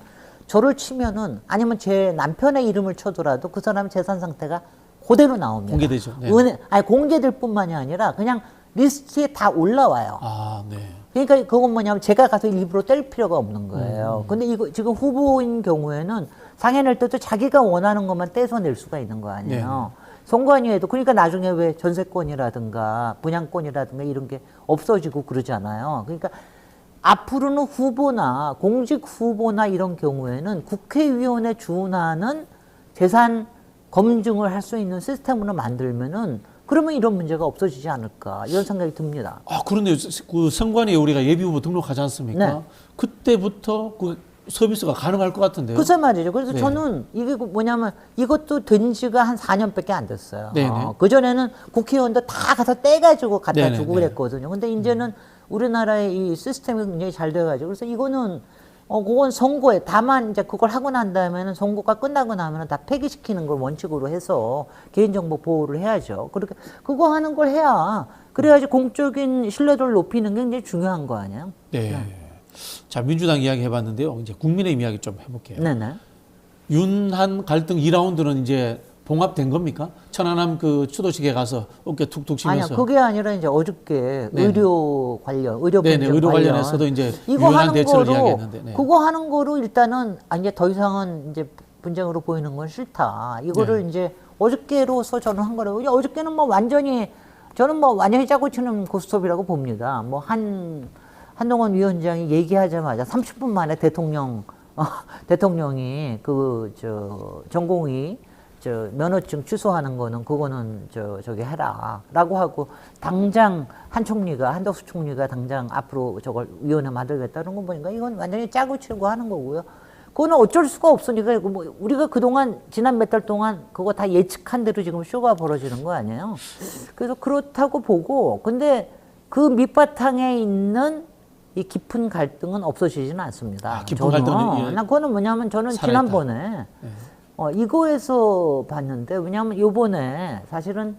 저를 치면은 아니면 제 남편의 이름을 쳐더라도 그 사람 재산 상태가 그대로 나옵니다. 공개되죠. 네. 공개될 뿐만이 아니라 그냥 리스트에 다 올라와요. 아, 네. 그러니까 그건 뭐냐면 제가 가서 일부러 뗄 필요가 없는 거예요. 근데 이거 지금 후보인 경우에는 상해 낼 때도 자기가 원하는 것만 떼서 낼 수가 있는 거 아니에요. 네. 선관위에도 그러니까 나중에 왜 전세권이라든가 분양권이라든가 이런 게 없어지고 그러잖아요. 그러니까 앞으로는 후보나 공직 후보나 이런 경우에는 국회의원에 준하는 재산 검증을 할 수 있는 시스템으로 만들면은 그러면 이런 문제가 없어지지 않을까 이런 생각이 듭니다. 그런데 그 선관위에 우리가 예비후보 등록하지 않습니까? 네. 그때부터 그 서비스가 가능할 것 같은데요. 글쎄 말이죠. 그래서 네. 저는 이게 뭐냐면 이것도 된 지가 한 4년밖에 안 됐어요. 네네. 그전에는 국회의원도 다 가서 떼가지고 갖다 네네, 주고 네. 그랬거든요. 근데 이제는 우리나라의 이 시스템이 굉장히 잘 돼가지고 그래서 이거는 그건 선거에 다만 이제 그걸 하고 난 다음에는 선거가 끝나고 나면은 다 폐기시키는 걸 원칙으로 해서 개인정보 보호를 해야죠. 그렇게 그거 하는 걸 해야 그래야지 공적인 신뢰도를 높이는 게 굉장히 중요한 거 아니에요? 네. 자, 민주당 이야기 해봤는데요. 이제 국민의힘 이야기 좀 해볼게요. 네네. 윤한 갈등 2라운드는 이제 봉합된 겁니까? 천안함 그 추도식에 가서 어깨 툭툭 치면서. 아니요, 그게 아니라 이제 어저께 네. 의료 분쟁 의료 관련 관련해서도 이제 이거 유연한 하는 대처를 거로 이야기했는데. 네. 그거 하는 거로 일단은 이제 더 이상은 이제 분쟁으로 보이는 건 싫다. 이거를 이제 어저께로서 저는 한 거라고. 어저께는 뭐 저는 뭐 완전히 짜고 치는 고스톱이라고 봅니다. 뭐 한동훈 위원장이 얘기하자마자 30분 만에 대통령이 전공의 면허증 취소하는 거는 그거는 저기 해라라고 하고 당장 한덕수 총리가 당장 앞으로 저걸 위원회 만들겠다는 거 보니까 이건 완전히 짜고 치고 하는 거고요. 그거는 어쩔 수가 없으니까 뭐 우리가 그동안 지난 몇 달 동안 그거 다 예측한 대로 지금 쇼가 벌어지는 거 아니에요. 그래서 그렇다고 보고 근데 그 밑바탕에 있는 이 깊은 갈등은 없어지지는 않습니다. 깊은 갈등은 그거는 뭐냐면 저는 살아있다. 지난번에 이거에서 봤는데 왜냐하면 요번에 사실은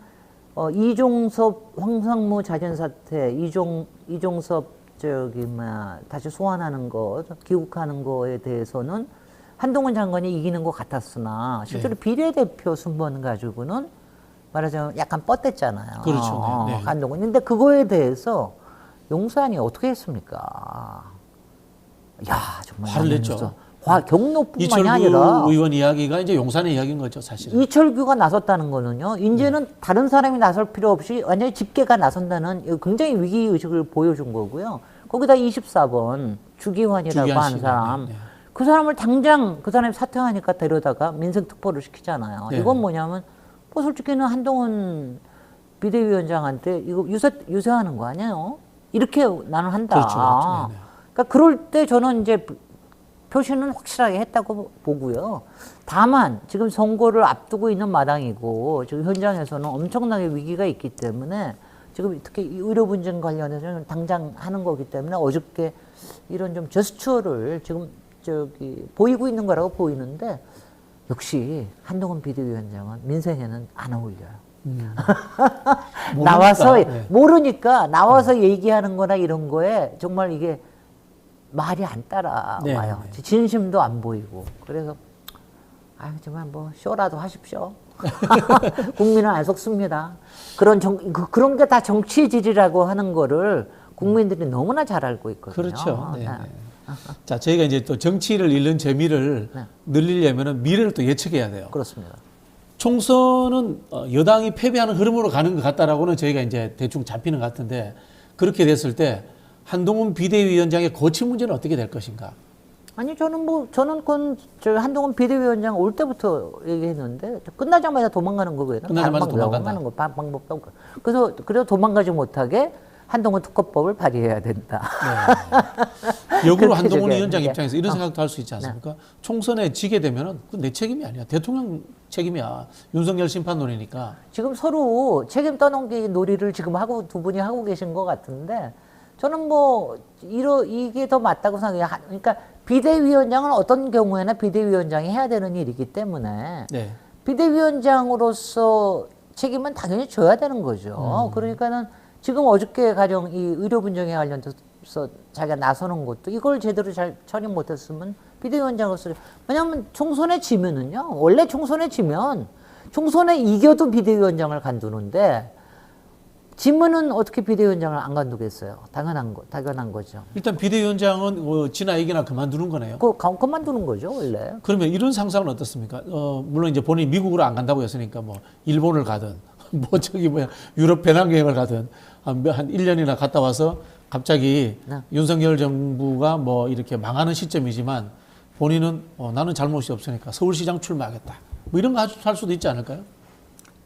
이종섭 황상무 자진 사퇴 이종섭 다시 소환하는 거 귀국하는 거에 대해서는 한동훈 장관이 이기는 것 같았으나 실제로 비례대표 순번 가지고는 말하자면 약간 뻗댔잖아요. 그렇죠. 네. 한동훈. 근데 그거에 대해서 용산이 어떻게 했습니까? 야 정말 화를 냈죠. 경로뿐만이 이철규 아니라 의원 이야기가 이제 용산의 이야기인 거죠, 사실은. 이철규가 나섰다는 거는요. 이제는 다른 사람이 나설 필요 없이 완전히 집계가 나선다는 굉장히 위기 의식을 보여준 거고요. 거기다 24번 주기환이라고 하는 사람, 네. 그 사람을 당장 그 사람이 사퇴하니까 데려다가 민생 특보를 시키잖아요. 네. 이건 뭐냐면 뭐 솔직히는 한동훈 비대위원장한테 이거 유세하는 거 아니에요? 이렇게 나는 한다. 그렇죠. 네. 그러니까 그럴 때 저는 이제 표시는 확실하게 했다고 보고요. 다만 지금 선거를 앞두고 있는 마당이고 지금 현장에서는 엄청나게 위기가 있기 때문에 지금 특히 의료 분쟁 관련해서는 당장 하는 거기 때문에 어저께 이런 좀 제스처를 지금 보이고 있는 거라고 보이는데 역시 한동훈 비대위원장은 민생에는 안 어울려요. 나와서 모르니까 나와서 얘기하는 거나 이런 거에 정말 이게 말이 안 따라와요. 진심도 안 보이고. 그래서 정말 뭐 쇼라도 하십시오. 국민은 안 속습니다. 그런 게 다 정치 질이라고 하는 거를 국민들이 너무나 잘 알고 있거든요. 그렇죠. 네. 자, 저희가 이제 또 정치를 잃는 재미를 늘리려면 미래를 또 예측해야 돼요. 그렇습니다. 총선은 여당이 패배하는 흐름으로 가는 것 같다라고는 저희가 이제 대충 잡히는 것 같은데 그렇게 됐을 때 한동훈 비대위원장의 거취 문제는 어떻게 될 것인가? 아니 저는 한동훈 비대위원장 올 때부터 얘기했는데 끝나자마자 도망가는 거고요. 끝나자마자 도망가는 거 방법도 없고. 그래서 도망가지 못하게 한동훈 특검법을 발의해야 된다. 네. 역으로 한동훈 저기, 위원장 네. 입장에서 이런 생각도 할 수 있지 않습니까? 총선에 지게 되면은 그건 내 책임이 아니야. 대통령 책임이야. 윤석열 심판론이니까. 지금 서로 책임 떠넘기 놀이를 지금 두 분이 하고 계신 것 같은데 저는 이게 더 맞다고 생각해요. 그러니까 비대위원장은 어떤 경우에나 비대위원장이 해야 되는 일이기 때문에 네. 비대위원장으로서 책임은 당연히 져야 되는 거죠. 그러니까는 지금 어저께 가령 이 의료 분쟁에 관련돼서 자기가 나서는 것도 이걸 제대로 잘 처리 못했으면 비대위원장으로서 왜냐하면 총선에 지면은요. 원래 총선에 지면 총선에 이겨도 비대위원장을 간두는데 지면은 어떻게 비대위원장을 안 간두겠어요? 당연한 거죠. 일단 비대위원장은 지나 이기나 그만두는 거네요. 그만두는 거죠, 원래. 그러면 이런 상상은 어떻습니까? 물론 이제 본인이 미국으로 안 간다고 했으니까 일본을 가든 유럽 배낭여행을 가든 한 1년이나 갔다 와서 갑자기 윤석열 정부가 이렇게 망하는 시점이지만 본인은 나는 잘못이 없으니까 서울시장 출마하겠다. 이런 거 할 수도 있지 않을까요?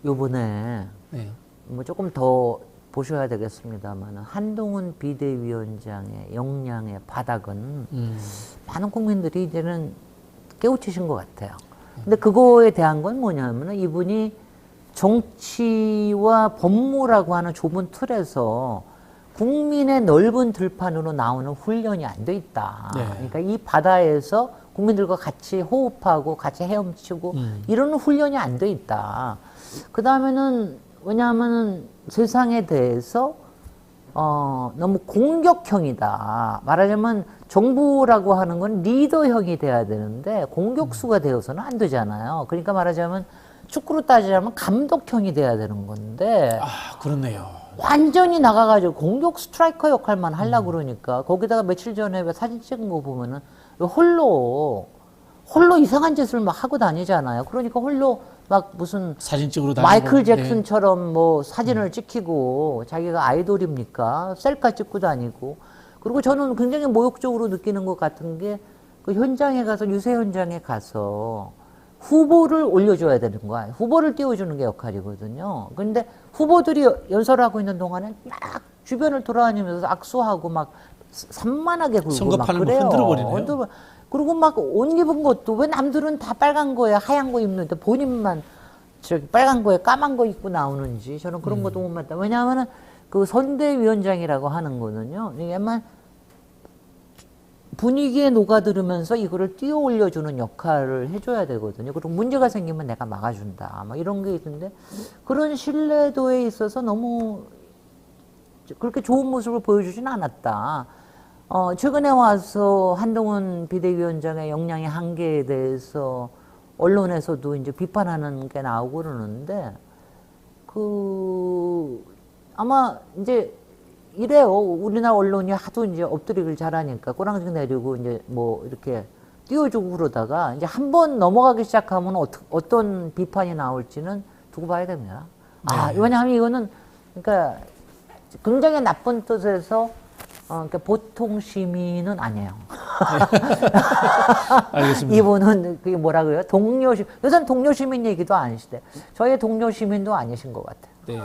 요번에 네. 조금 더 보셔야 되겠습니다만 한동훈 비대위원장의 역량의 바닥은 많은 국민들이 이제는 깨우치신 것 같아요. 근데 그거에 대한 건 뭐냐면 이분이 정치와 법무라고 하는 좁은 틀에서 국민의 넓은 들판으로 나오는 훈련이 안 돼 있다. 네. 그러니까 이 바다에서 국민들과 같이 호흡하고 같이 헤엄치고 이런 훈련이 안 돼 있다. 그 다음에는 왜냐하면 세상에 대해서 너무 공격형이다. 말하자면 정부라고 하는 건 리더형이 돼야 되는데 공격수가 되어서는 안 되잖아요. 그러니까 말하자면 축구로 따지자면 감독형이 돼야 되는 건데 그렇네요. 완전히 나가가지고 공격 스트라이커 역할만 하려고 그러니까 거기다가 며칠 전에 사진 찍은 거 보면은 홀로 이상한 짓을 막 하고 다니잖아요. 그러니까 홀로 막 무슨 사진 찍으러 다니고 마이클 잭슨처럼 사진을 찍히고 자기가 아이돌입니까? 셀카 찍고 다니고. 그리고 저는 굉장히 모욕적으로 느끼는 것 같은 게 그 현장에 가서 유세 현장에 가서 후보를 올려줘야 되는 거야. 후보를 띄워주는 게 역할이거든요. 그런데 후보들이 연설하고 있는 동안에 막 주변을 돌아다니면서 악수하고 막 산만하게 굴고 막 그래요. 흔들어버리네요. 그리고 막 옷 입은 것도 왜 남들은 다 빨간 거에 하얀 거 입는데 본인만 저기 빨간 거에 까만 거 입고 나오는지 저는 그런 것도 못 맞다. 왜냐하면은 그 선대위원장이라고 하는 거는요. 이게만 분위기에 녹아들으면서 이거를 띄워 올려주는 역할을 해줘야 되거든요. 그리고 문제가 생기면 내가 막아준다. 막 이런 게 있는데 그런 신뢰도에 있어서 너무 그렇게 좋은 모습을 보여주진 않았다. 최근에 와서 한동훈 비대위원장의 역량의 한계에 대해서 언론에서도 이제 비판하는 게 나오고 그러는데, 아마 이제 이래요. 우리나라 언론이 하도 이제 엎드리기를 잘하니까 꼬랑지 내리고 이제 이렇게 띄워주고 그러다가 이제 한번 넘어가기 시작하면 어떤 비판이 나올지는 두고 봐야 됩니다. 왜냐하면 이거는 그러니까 굉장히 나쁜 뜻에서 그러니까 보통 시민은 아니에요. 알겠습니다. 이분은 그게 뭐라고요? 요새는 동료 시민 얘기도 아니시대. 저희 동료 시민도 아니신 것 같아요. 네.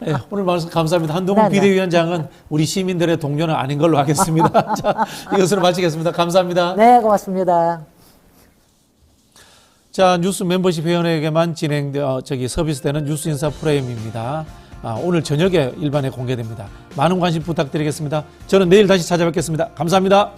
네, 오늘 말씀 감사합니다. 한동훈 비대위원장은 우리 시민들의 동료는 아닌 걸로 하겠습니다. 자, 이것으로 마치겠습니다. 감사합니다. 네, 고맙습니다. 자, 뉴스 멤버십 회원에게만 서비스되는 뉴스 인사 프레임입니다. 오늘 저녁에 일반에 공개됩니다. 많은 관심 부탁드리겠습니다. 저는 내일 다시 찾아뵙겠습니다. 감사합니다.